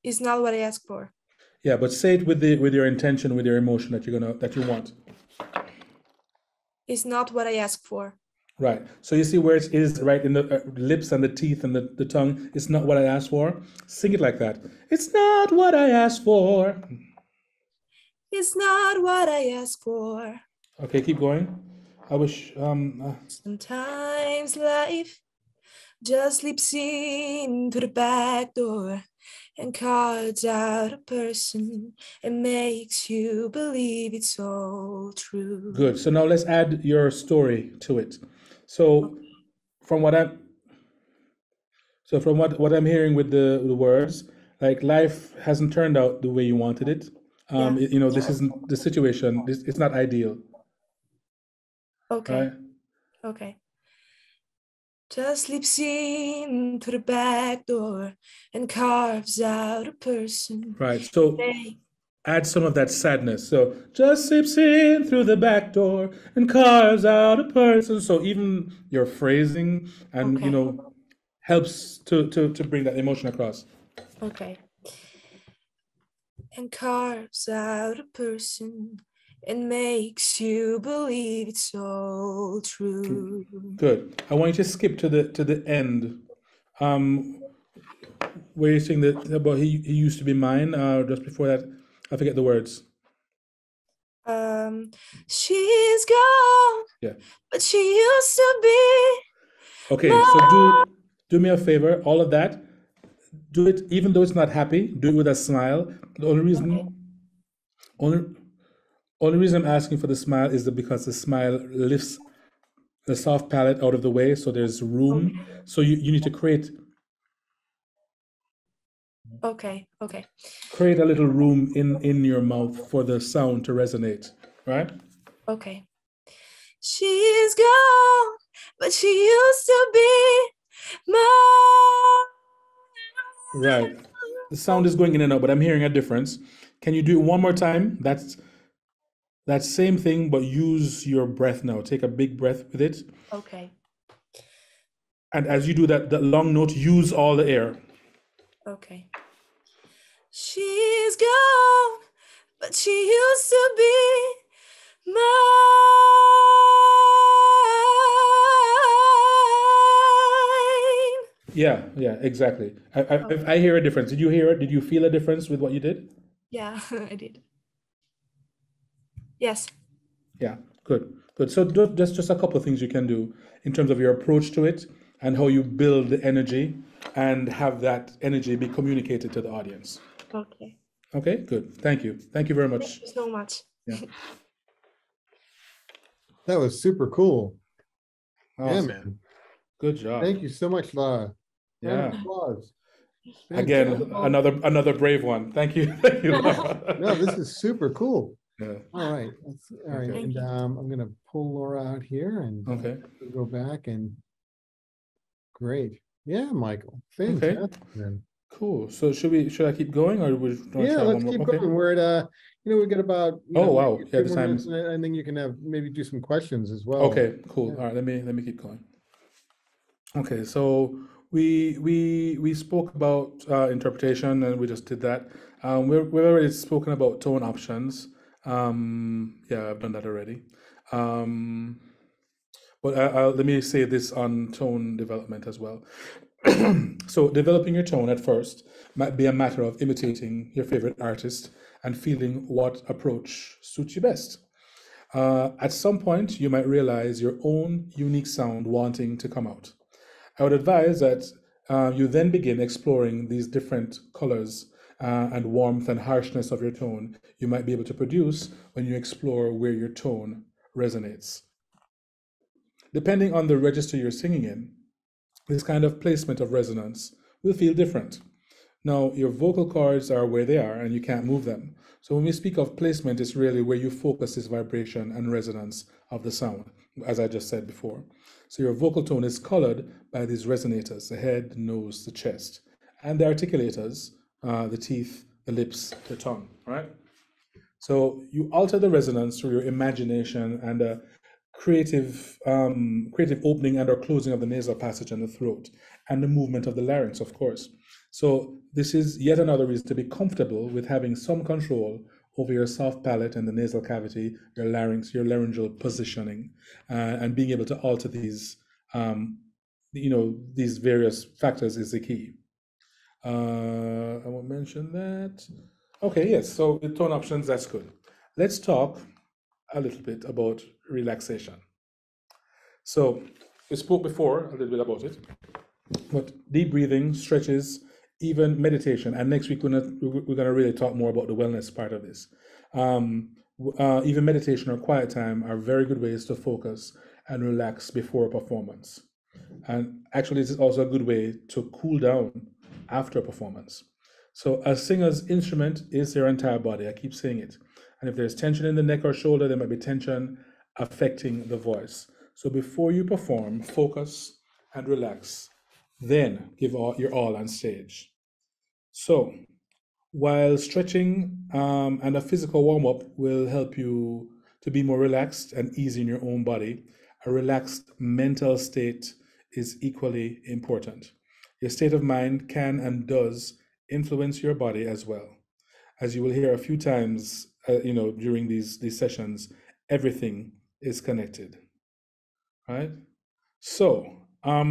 It's not what I asked for. Yeah, but say it with your intention, with your emotion that you want. It's not what I asked for. Right. So you see where it is right in the lips and the teeth and the tongue. It's not what I asked for. Sing it like that. It's not what I asked for. It's not what I asked for. Okay, keep going. I wish. Sometimes life just slips in through the back door and cards out a person and makes you believe it's all true. Good. So now let's add your story to it. So from what I'm hearing with the words, like life hasn't turned out the way you wanted it. This isn't the situation. It's not ideal. Okay. Right? Okay. Just slips in through the back door and carves out a person. Right. So add some of that sadness. So just slips in through the back door and carves out a person. So even your phrasing and Okay. helps to bring that emotion across. Okay. And carves out a person and makes you believe it's all true. Good. I want you to skip to the end. Where you sing that about he used to be mine. Just before that, I forget the words. She's gone, Yeah. but she used to be. Okay, so do me a favor. All of that, do it even though it's not happy. Do it with a smile. The only reason, only reason I'm asking for the smile is that because the smile lifts the soft palate out of the way, so there's room. So you need to create Okay. create a little room in your mouth for the sound to resonate, right? Okay. She's gone, but she used to be mine. Right. The sound is going in and out, but I'm hearing a difference. Can you do it one more time? That's that same thing, but use your breath now. Take a big breath with it. Okay. And as you do that long note, use all the air. Okay. She's gone, but she used to be mine. Yeah, exactly. I hear a difference. Did you hear it? Did you feel a difference with what you did? Yeah, I did. Yes. Yeah, good. So just a couple of things you can do in terms of your approach to it and how you build the energy and have that energy be communicated to the audience. Okay. Okay, good. Thank you. Thank you very much. Thank you so much. Yeah. That was super cool. Yeah, Awesome. man. Good job. Thank you so much, Lara. Yeah. Applause. Again, another brave one. Thank you. Thank you, Laura. No, this is super cool. Yeah. All right. All right. Okay. And I'm going to pull Laura out here and Okay. go back and great. Yeah, Michael. Okay. Fantastic, man. Cool. So should I keep going or Yeah, let's keep going. We're at we got about wow. maybe Yeah, 2 the more time minutes, and then you can have maybe do some questions as well. Okay, cool. Yeah. All right, let me keep going. Okay, so we spoke about interpretation and we just did that. We've already spoken about tone options. Yeah, I've done that already. But let me say this on tone development as well. So developing your tone at first might be a matter of imitating your favorite artist and feeling what approach suits you best. At some point, you might realize your own unique sound wanting to come out. I would advise that you then begin exploring these different colors and warmth and harshness of your tone you might be able to produce when you explore where your tone resonates. Depending on the register you're singing in, this kind of placement of resonance will feel different. Now, your vocal cords are where they are and you can't move them. So when we speak of placement, it's really where you focus this vibration and resonance of the sound, as I just said before. So your vocal tone is colored by these resonators, the head, the nose, the chest, and the articulators, the teeth, the lips, the tongue, right? So you alter the resonance through your imagination and a creative opening and or closing of the nasal passage and the throat, and the movement of the larynx, of course. So this is yet another reason to be comfortable with having some control over your soft palate and the nasal cavity, your larynx, your laryngeal positioning, and being able to alter these, these various factors is the key. I won't mention that. Okay, yes, so the tone options, that's good. Let's talk a little bit about relaxation. So we spoke before a little bit about it, but deep breathing, stretches, even meditation, and next week we're gonna really talk more about the wellness part of this. Even meditation or quiet time are very good ways to focus and relax before a performance. And actually, this is also a good way to cool down after a performance. So a singer's instrument is their entire body. I keep saying it. And if there's tension in the neck or shoulder, there might be tension affecting the voice. So before you perform, focus and relax. Then give your all on stage. So while stretching and a physical warm-up will help you to be more relaxed and easy in your own body, a relaxed mental state is equally important. Your state of mind can and does influence your body as well. As you will hear a few times, during these sessions, everything is connected, right? So, let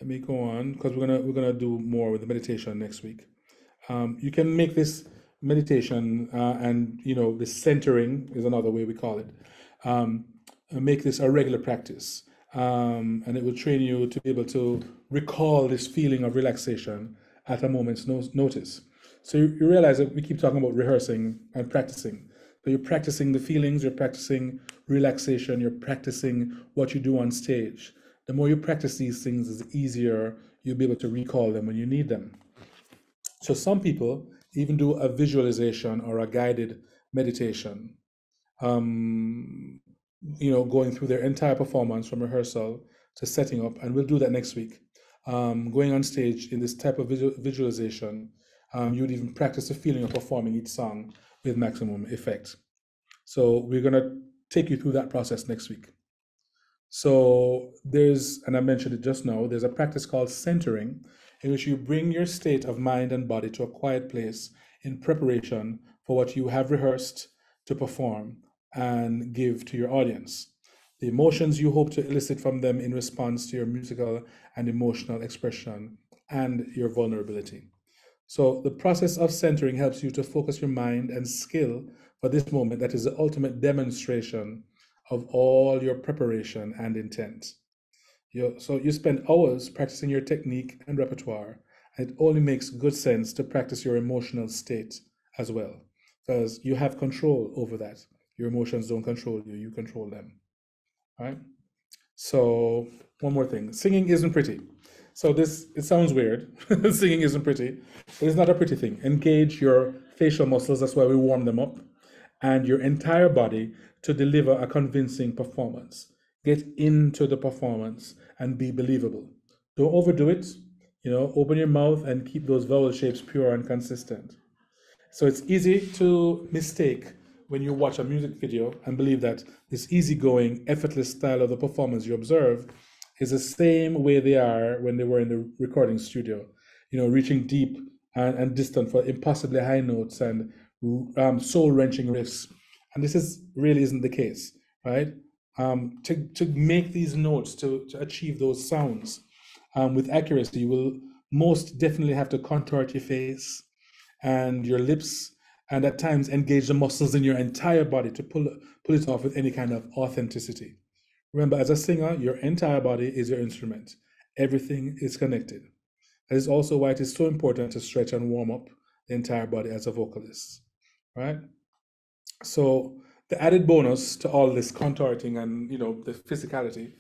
me go on, because we're gonna do more with the meditation next week. You can make this meditation and the centering is another way we call it. Make this a regular practice, and it will train you to be able to recall this feeling of relaxation at a moment's notice. So you realize that we keep talking about rehearsing and practicing. So you're practicing the feelings, you're practicing relaxation, you're practicing what you do on stage. The more you practice these things, the easier you'll be able to recall them when you need them. So some people even do a visualization or a guided meditation, going through their entire performance from rehearsal to setting up, and we'll do that next week. Going on stage in this type of visualization, you would even practice the feeling of performing each song with maximum effect. So we're gonna take you through that process next week. So and I mentioned it just now, there's a practice called centering, in which you bring your state of mind and body to a quiet place in preparation for what you have rehearsed to perform and give to your audience. The emotions you hope to elicit from them in response to your musical and emotional expression and your vulnerability. So the process of centering helps you to focus your mind and skill for this moment that is the ultimate demonstration of all your preparation and intent. So you spend hours practicing your technique and repertoire, and it only makes good sense to practice your emotional state as well, because you have control over that. Your emotions don't control you, you control them, right? So one more thing, singing isn't pretty. So it sounds weird, singing isn't pretty, but it's not a pretty thing. Engage your facial muscles, that's why we warm them up, and your entire body to deliver a convincing performance. Get into the performance and be believable. Don't overdo it, open your mouth and keep those vowel shapes pure and consistent. So it's easy to mistake when you watch a music video and believe that this easygoing, effortless style of the performance you observe is the same way they are when they were in the recording studio, reaching deep and distant for impossibly high notes and soul-wrenching riffs. And this really isn't the case, right? To make these notes, to achieve those sounds with accuracy, you will most definitely have to contort your face and your lips, and at times engage the muscles in your entire body to pull it off with any kind of authenticity. Remember, as a singer, your entire body is your instrument. Everything is connected. That is also why it is so important to stretch and warm up the entire body as a vocalist, right? So the added bonus to all this contorting and the physicality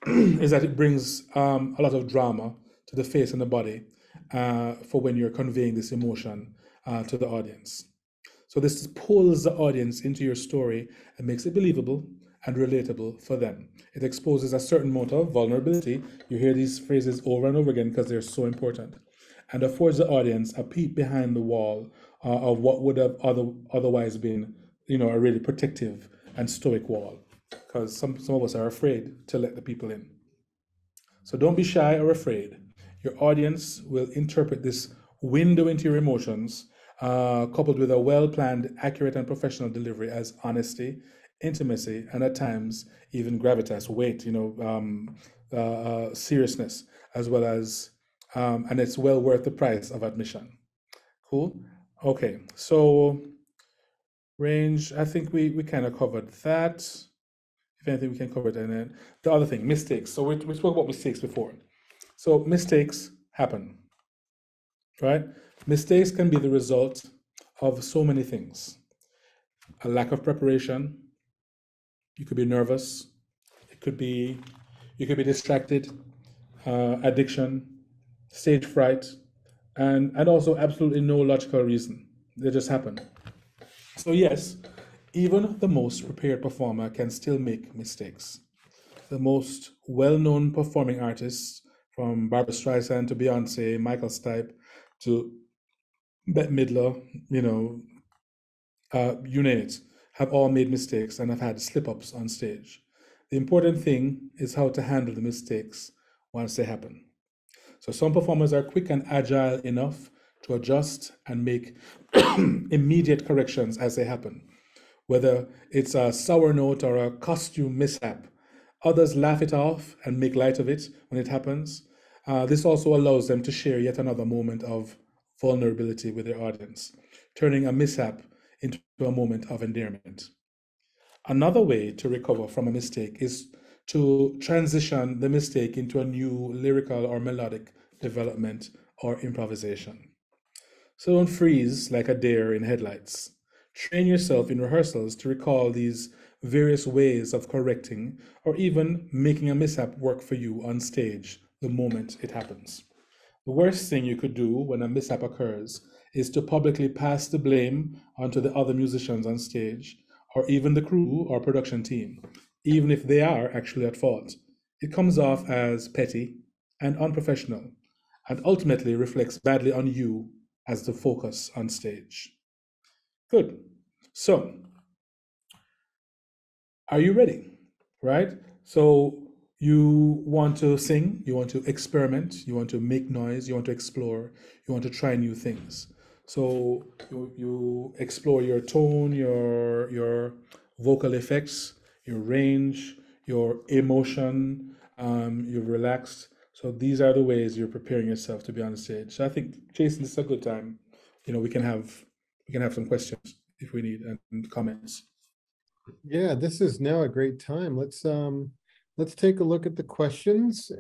is that it brings a lot of drama to the face and the body for when you're conveying this emotion to the audience. So this pulls the audience into your story and makes it believable and relatable for them. It exposes a certain amount of vulnerability. You hear these phrases over and over again because they're so important, and affords the audience a peek behind the wall of what would have otherwise been a really protective and stoic wall, because some of us are afraid to let the people in. So don't be shy or afraid. Your audience will interpret this window into your emotions, coupled with a well-planned, accurate, and professional delivery as honesty, intimacy, and at times even gravitas, weight, seriousness, as well as, and it's well worth the price of admission. Cool? Okay, so range, I think we kind of covered that. If anything, we can cover it. And then the other thing, mistakes. So we spoke about mistakes before. So mistakes happen, right? Mistakes can be the result of so many things. A lack of preparation. You could be nervous. You could be distracted, addiction, stage fright, and also absolutely no logical reason. They just happen. So yes, even the most prepared performer can still make mistakes. The most well-known performing artists, from Barbra Streisand to Beyonce, Michael Stipe, to Bette Midler, you name it, have all made mistakes and have had slip-ups on stage. The important thing is how to handle the mistakes once they happen. So some performers are quick and agile enough to adjust and make immediate corrections as they happen. Whether it's a sour note or a costume mishap, others laugh it off and make light of it when it happens. This also allows them to share yet another moment of vulnerability with their audience, turning a mishap into a moment of endearment. Another way to recover from a mistake is to transition the mistake into a new lyrical or melodic development or improvisation. So don't freeze like a deer in headlights. Train yourself in rehearsals to recall these various ways of correcting or even making a mishap work for you on stage the moment it happens. The worst thing you could do when a mishap occurs is to publicly pass the blame onto the other musicians on stage or even the crew or production team, even if they are actually at fault. It comes off as petty and unprofessional and ultimately reflects badly on you as the focus on stage. Good. So, are you ready? Right? So you want to sing, you want to experiment, you want to make noise, you want to explore, you want to try new things. So you explore your tone, your vocal effects, your range, your emotion, you're relaxed. So these are the ways you're preparing yourself to be on stage. So I think, Jason, this is a good time. We can have some questions if we need and comments. Yeah, this is now a great time. Let's take a look at the questions.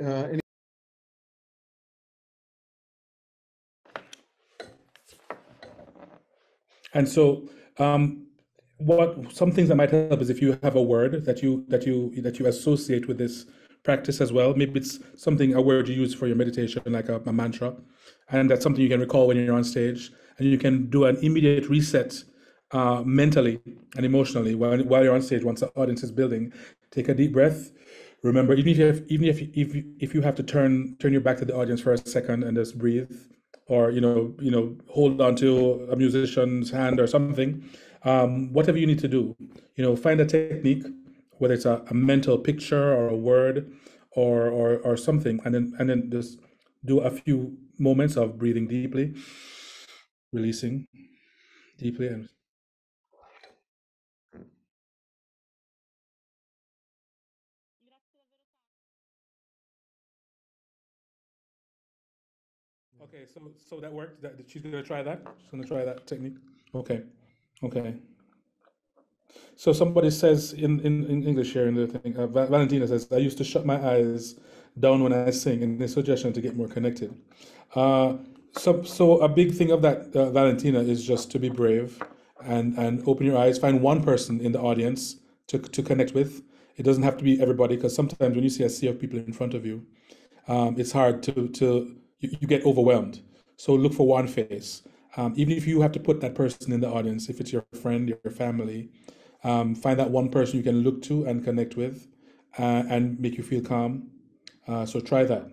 And so, some things that might help is if you have a word that you associate with this practice as well. Maybe it's a word you use for your meditation, like a mantra, and that's something you can recall when you're on stage, and you can do an immediate reset mentally and emotionally while you're on stage. Once the audience is building, take a deep breath. Remember, even if you have to turn your back to the audience for a second and just breathe, or hold on to a musician's hand or something, whatever you need to do, find a technique, whether it's a mental picture or a word or something, and then just do a few moments of breathing deeply, releasing deeply, and okay, so that worked. She's gonna try that. She's gonna try that technique. Okay. So somebody says in English here in the thing, Valentina says, I used to shut my eyes down when I sing, and a suggestion to get more connected. So a big thing of that, Valentina, is just to be brave and open your eyes. Find one person in the audience to connect with. It doesn't have to be everybody, because sometimes when you see a sea of people in front of you, it's hard you get overwhelmed. So look for one face. Even if you have to put that person in the audience, if it's your friend, your family, find that one person you can look to and connect with and make you feel calm. So try that.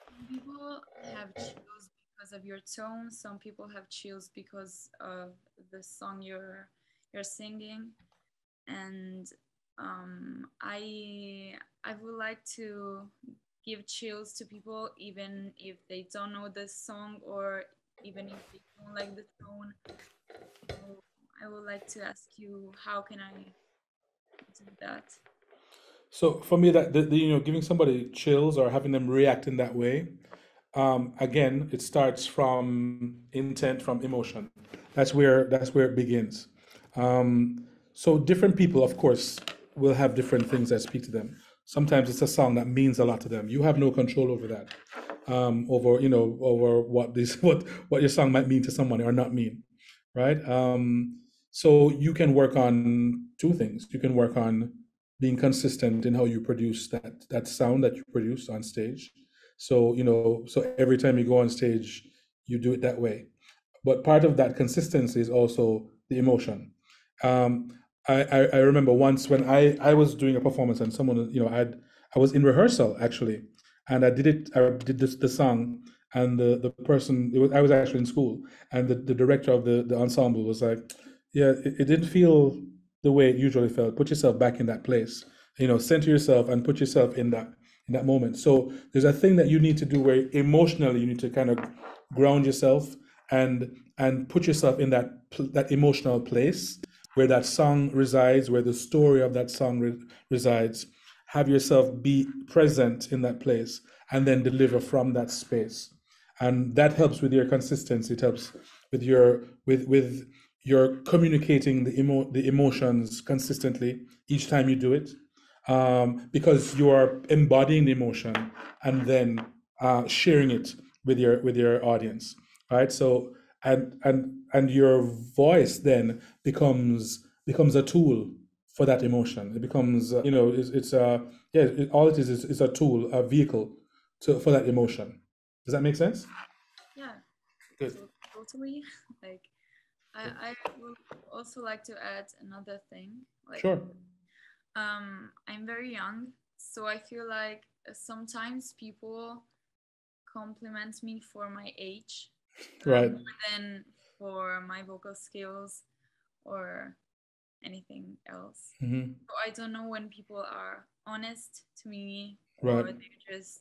Some people have chills because of your tone. Some people have chills because of the song you're singing. And I would like to give chills to people even if they don't know the song or even if they don't like the tone. So I would like to ask you, how can I do that? So for me, that giving somebody chills or having them react in that way, again, it starts from intent, from emotion. That's where it begins. So different people, of course, will have different things that speak to them. Sometimes it's a song that means a lot to them. You have no control over that, over what your song might mean to someone or not mean, right? So you can work on two things. You can work on being consistent in how you produce that sound that you produce on stage. So so every time you go on stage, you do it that way. But part of that consistency is also the emotion. I remember once when I was doing a performance and someone, I was in rehearsal actually, and I did the song, and the person, I was actually in school, and the director of the ensemble was like, yeah, it didn't feel the way it usually felt. Put yourself back in that place, center yourself and put yourself in that moment. So there's a thing that you need to do where emotionally you need to kind of ground yourself and put yourself in that emotional place where that song resides, where the story of that song resides. Have yourself be present in that place and then deliver from that space. And that helps with your consistency. It helps with your communicating the emotions consistently each time you do it, because you are embodying the emotion and then sharing it with your audience, right? So and your voice then becomes a tool for that emotion. It becomes all it is a tool, a vehicle for that emotion. Does that make sense? Yeah. Good. Totally. Like I would also like to add another thing. Like, Sure. I'm very young, so I feel like sometimes people compliment me for my age, Right. more than for my vocal skills or anything else. Mm-hmm. So I don't know when people are honest to me, or Right. they're just,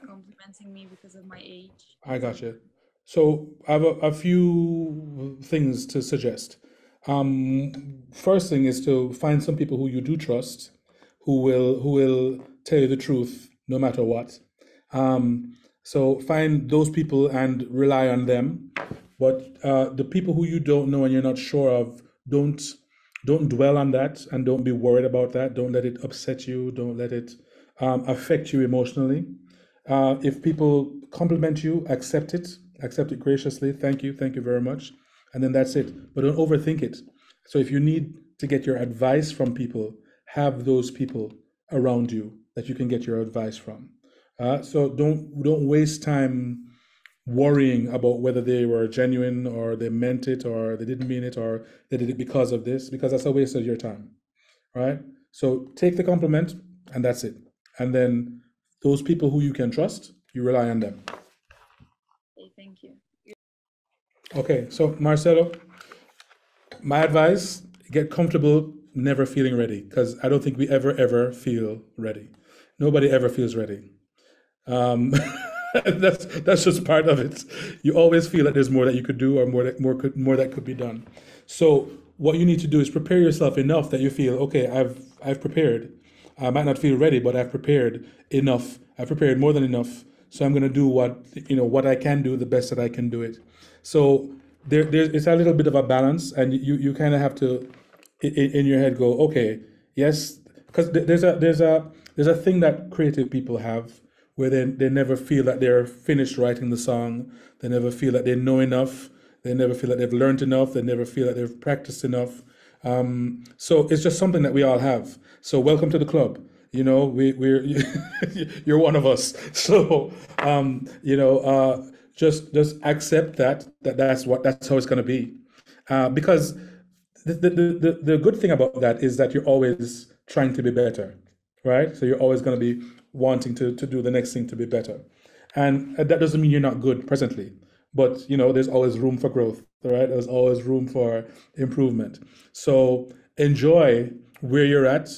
complimenting me because of my age. I got you. So I have a few things to suggest. First thing is to find some people who you do trust, who will tell you the truth no matter what. So find those people and rely on them. But the people who you don't know and you're not sure of, don't dwell on that and don't be worried about that. Don't let it upset you. Don't let it affect you emotionally. If people compliment you, accept it graciously. Thank you very much, and then that's it. But don't overthink it. So if you need to get your advice from people, have those people around you that you can get your advice from. So don't waste time worrying about whether they were genuine or they meant it or they didn't mean it or they did it because of this, because that's a waste of your time, right? So take the compliment and that's it. And then those people who you can trust, you rely on them. Okay, thank you. Okay, so Marcelo, my advice, get comfortable never feeling ready, because I don't think we ever feel ready. Nobody ever feels ready. That's just part of it. You always feel that there's more that you could do or more that could be done. So what you need to do is prepare yourself enough that you feel, okay, I've prepared. I might not feel ready, but I've prepared enough. I've prepared more than enough. So I'm going to do what I can do the best that I can do it. So it's a little bit of a balance, and you kind of have to in your head go, okay, yes, because there's a thing that creative people have where they never feel that they're finished writing the song. They never feel that they know enough. They never feel that they've learned enough. They never feel that they've practiced enough. So it's just something that we all have. So welcome to the club. We're you're one of us. So just accept that's how it's going to be, because the good thing about that is that you're always trying to be better, right? So you're always going to be wanting to do the next thing to be better, and that doesn't mean you're not good presently, but there's always room for growth, right? There's always room for improvement. So enjoy where you're at.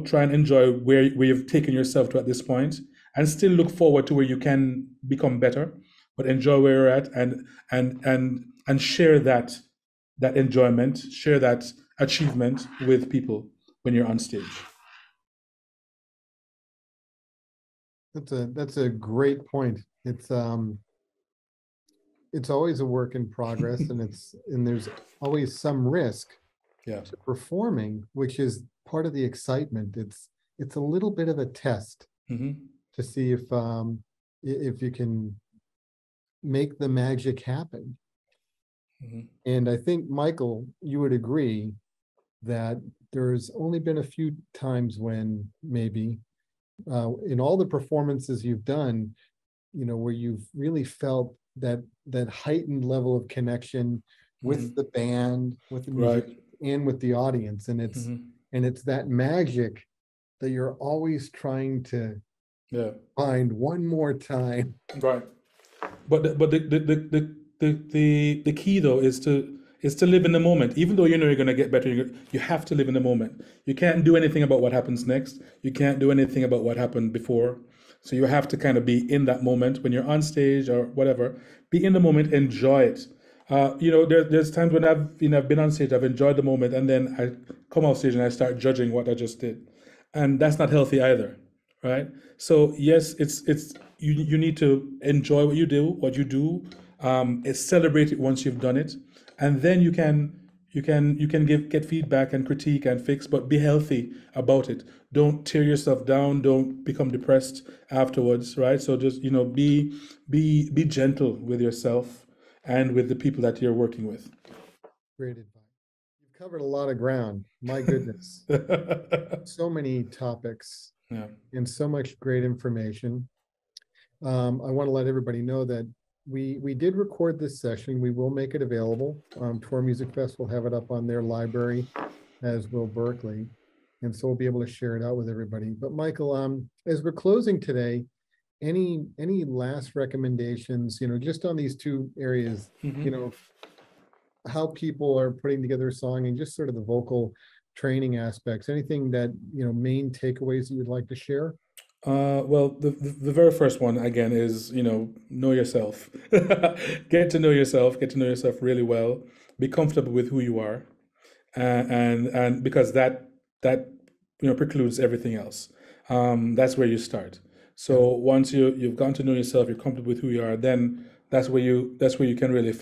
Try and enjoy where you've taken yourself to at this point, and still look forward to where you can become better. But enjoy where you're at, and share that enjoyment, share that achievement with people when you're on stage. That's a great point. It's always a work in progress, and there's always some risk to performing, which is part of the excitement. It's a little bit of a test to see if you can make the magic happen. And I think, Michael, you would agree that there's only been a few times when maybe in all the performances you've done, where you've really felt that heightened level of connection with the band, with the music, and with the audience. And it's that magic that you're always trying to Yeah. Find one more time. Right. But the key though is to live in the moment. Even though you know you're going to get better, you have to live in the moment. You can't do anything about what happens next. You can't do anything about what happened before. So you have to kind of be in that moment when you're on stage or whatever. Be in the moment, enjoy it. There's times when I've been on stage, I've enjoyed the moment, and then I come off stage and I start judging what I just did, and that's not healthy either, right? So yes, it's you need to enjoy what you do, celebrate it once you've done it, and then you can get feedback and critique and fix, but be healthy about it. Don't tear yourself down. Don't become depressed afterwards, right? So just be gentle with yourself and with the people that you're working with. Great advice. You've covered a lot of ground. My goodness. So many topics. Yeah. And so much great information. I want to let everybody know that we did record this session. We will make it available. Tour Music Fest will have it up on their library, as will Berklee. And so we'll be able to share it out with everybody. But Michael, as we're closing today, any last recommendations, just on these two areas, how people are putting together a song and just sort of the vocal training aspects, anything that, main takeaways that you'd like to share? Well, the very first one again is, know yourself. Get to know yourself really well. Be comfortable with who you are, and because that precludes everything else. That's where you start. So once you've gotten to know yourself, you're comfortable with who you are, then that's where you can really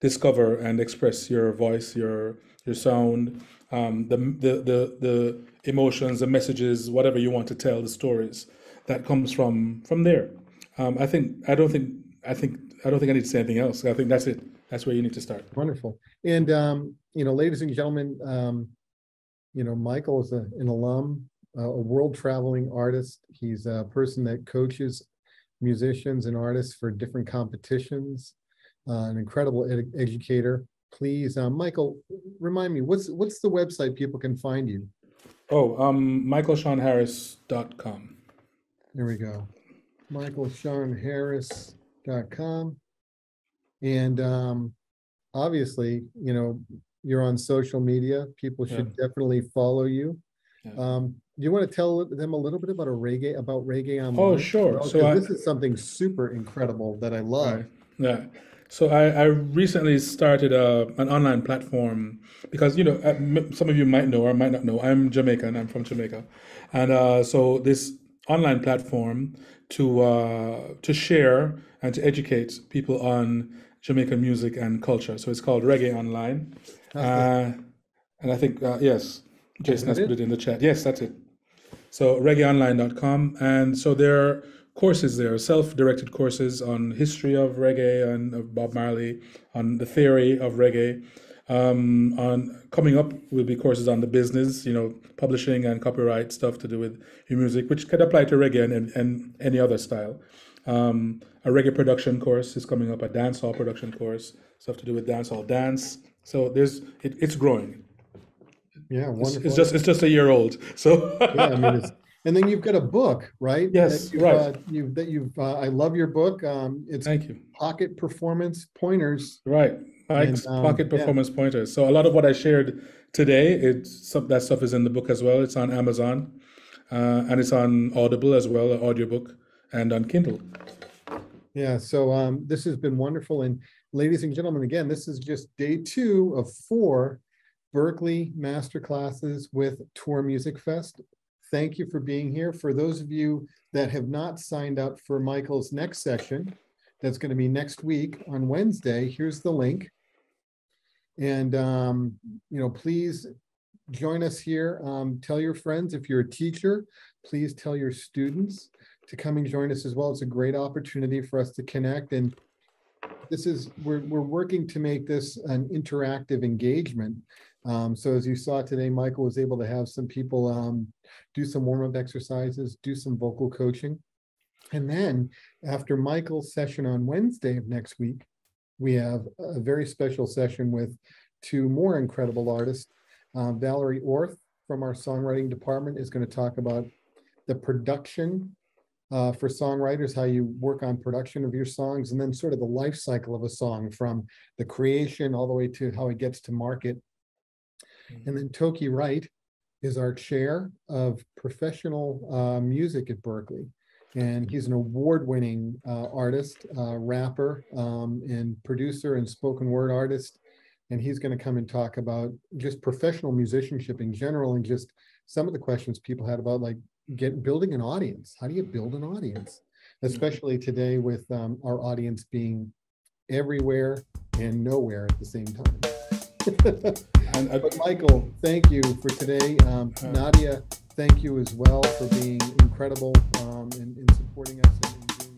discover and express your voice, your sound, the emotions, the messages, whatever you want to tell, the stories that comes from there. I don't think I need to say anything else. I think that's it. That's where you need to start. Wonderful. And ladies and gentlemen, Michael is an alum, a world traveling artist. He's a person that coaches musicians and artists for different competitions, an incredible educator. Please, Michael, remind me, what's the website people can find you? michaelshawnharris.com. There we go. michaelshawnharris.com. And obviously, you're on social media. People should definitely follow you. Yeah. Do you want to tell them a little bit about reggae online? Oh, sure. Well, So this is something super incredible that I love. Right. Yeah. So I recently started an online platform because, some of you might know or might not know, I'm Jamaican, I'm from Jamaica. And so this online platform to share and to educate people on Jamaican music and culture. So it's called Reggae Online. And I think, yes, Jason has put it in the chat. Yes, that's it. So reggaeonline.com. And so there are courses there, self-directed courses on history of reggae and of Bob Marley, on the theory of reggae. On coming up will be courses on the business, publishing and copyright stuff to do with your music, which could apply to reggae and any other style. A reggae production course is coming up, a dancehall production course, stuff to do with dancehall dance. So it's growing. Yeah, wonderful. It's just a year old. So yeah, and then you've got a book, right? Yes, right. I love your book. It's Thank you. Pocket Performance Pointers. Right. Pocket Performance Pointers. So a lot of what I shared today, that stuff is in the book as well. It's on Amazon, and it's on Audible as well, an audiobook, and on Kindle. Yeah. So this has been wonderful. And ladies and gentlemen, again, this is just day 2 of 4 Berklee Masterclasses with Tour Music Fest. Thank you for being here. For those of you that have not signed up for Michael's next session, that's going to be next week on Wednesday, here's the link. And, please join us here. Tell your friends. If you're a teacher, please tell your students to come and join us as well. It's a great opportunity for us to connect. And we're working to make this an interactive engagement. So as you saw today, Michael was able to have some people do some warm-up exercises, do some vocal coaching. And then after Michael's session on Wednesday of next week, we have a very special session with 2 more incredible artists. Valerie Orth from our songwriting department is going to talk about the production for songwriters, how you work on production of your songs, and then sort of the life cycle of a song from the creation all the way to how it gets to market. And then Toki Wright is our chair of professional music at Berklee. And he's an award-winning artist, rapper, and producer and spoken word artist. And he's going to come and talk about just professional musicianship in general, and just some of the questions people had about like building an audience. How do you build an audience? Especially today with our audience being everywhere and nowhere at the same time. But Michael, thank you for today. Nadia, thank you as well for being incredible in supporting us and doing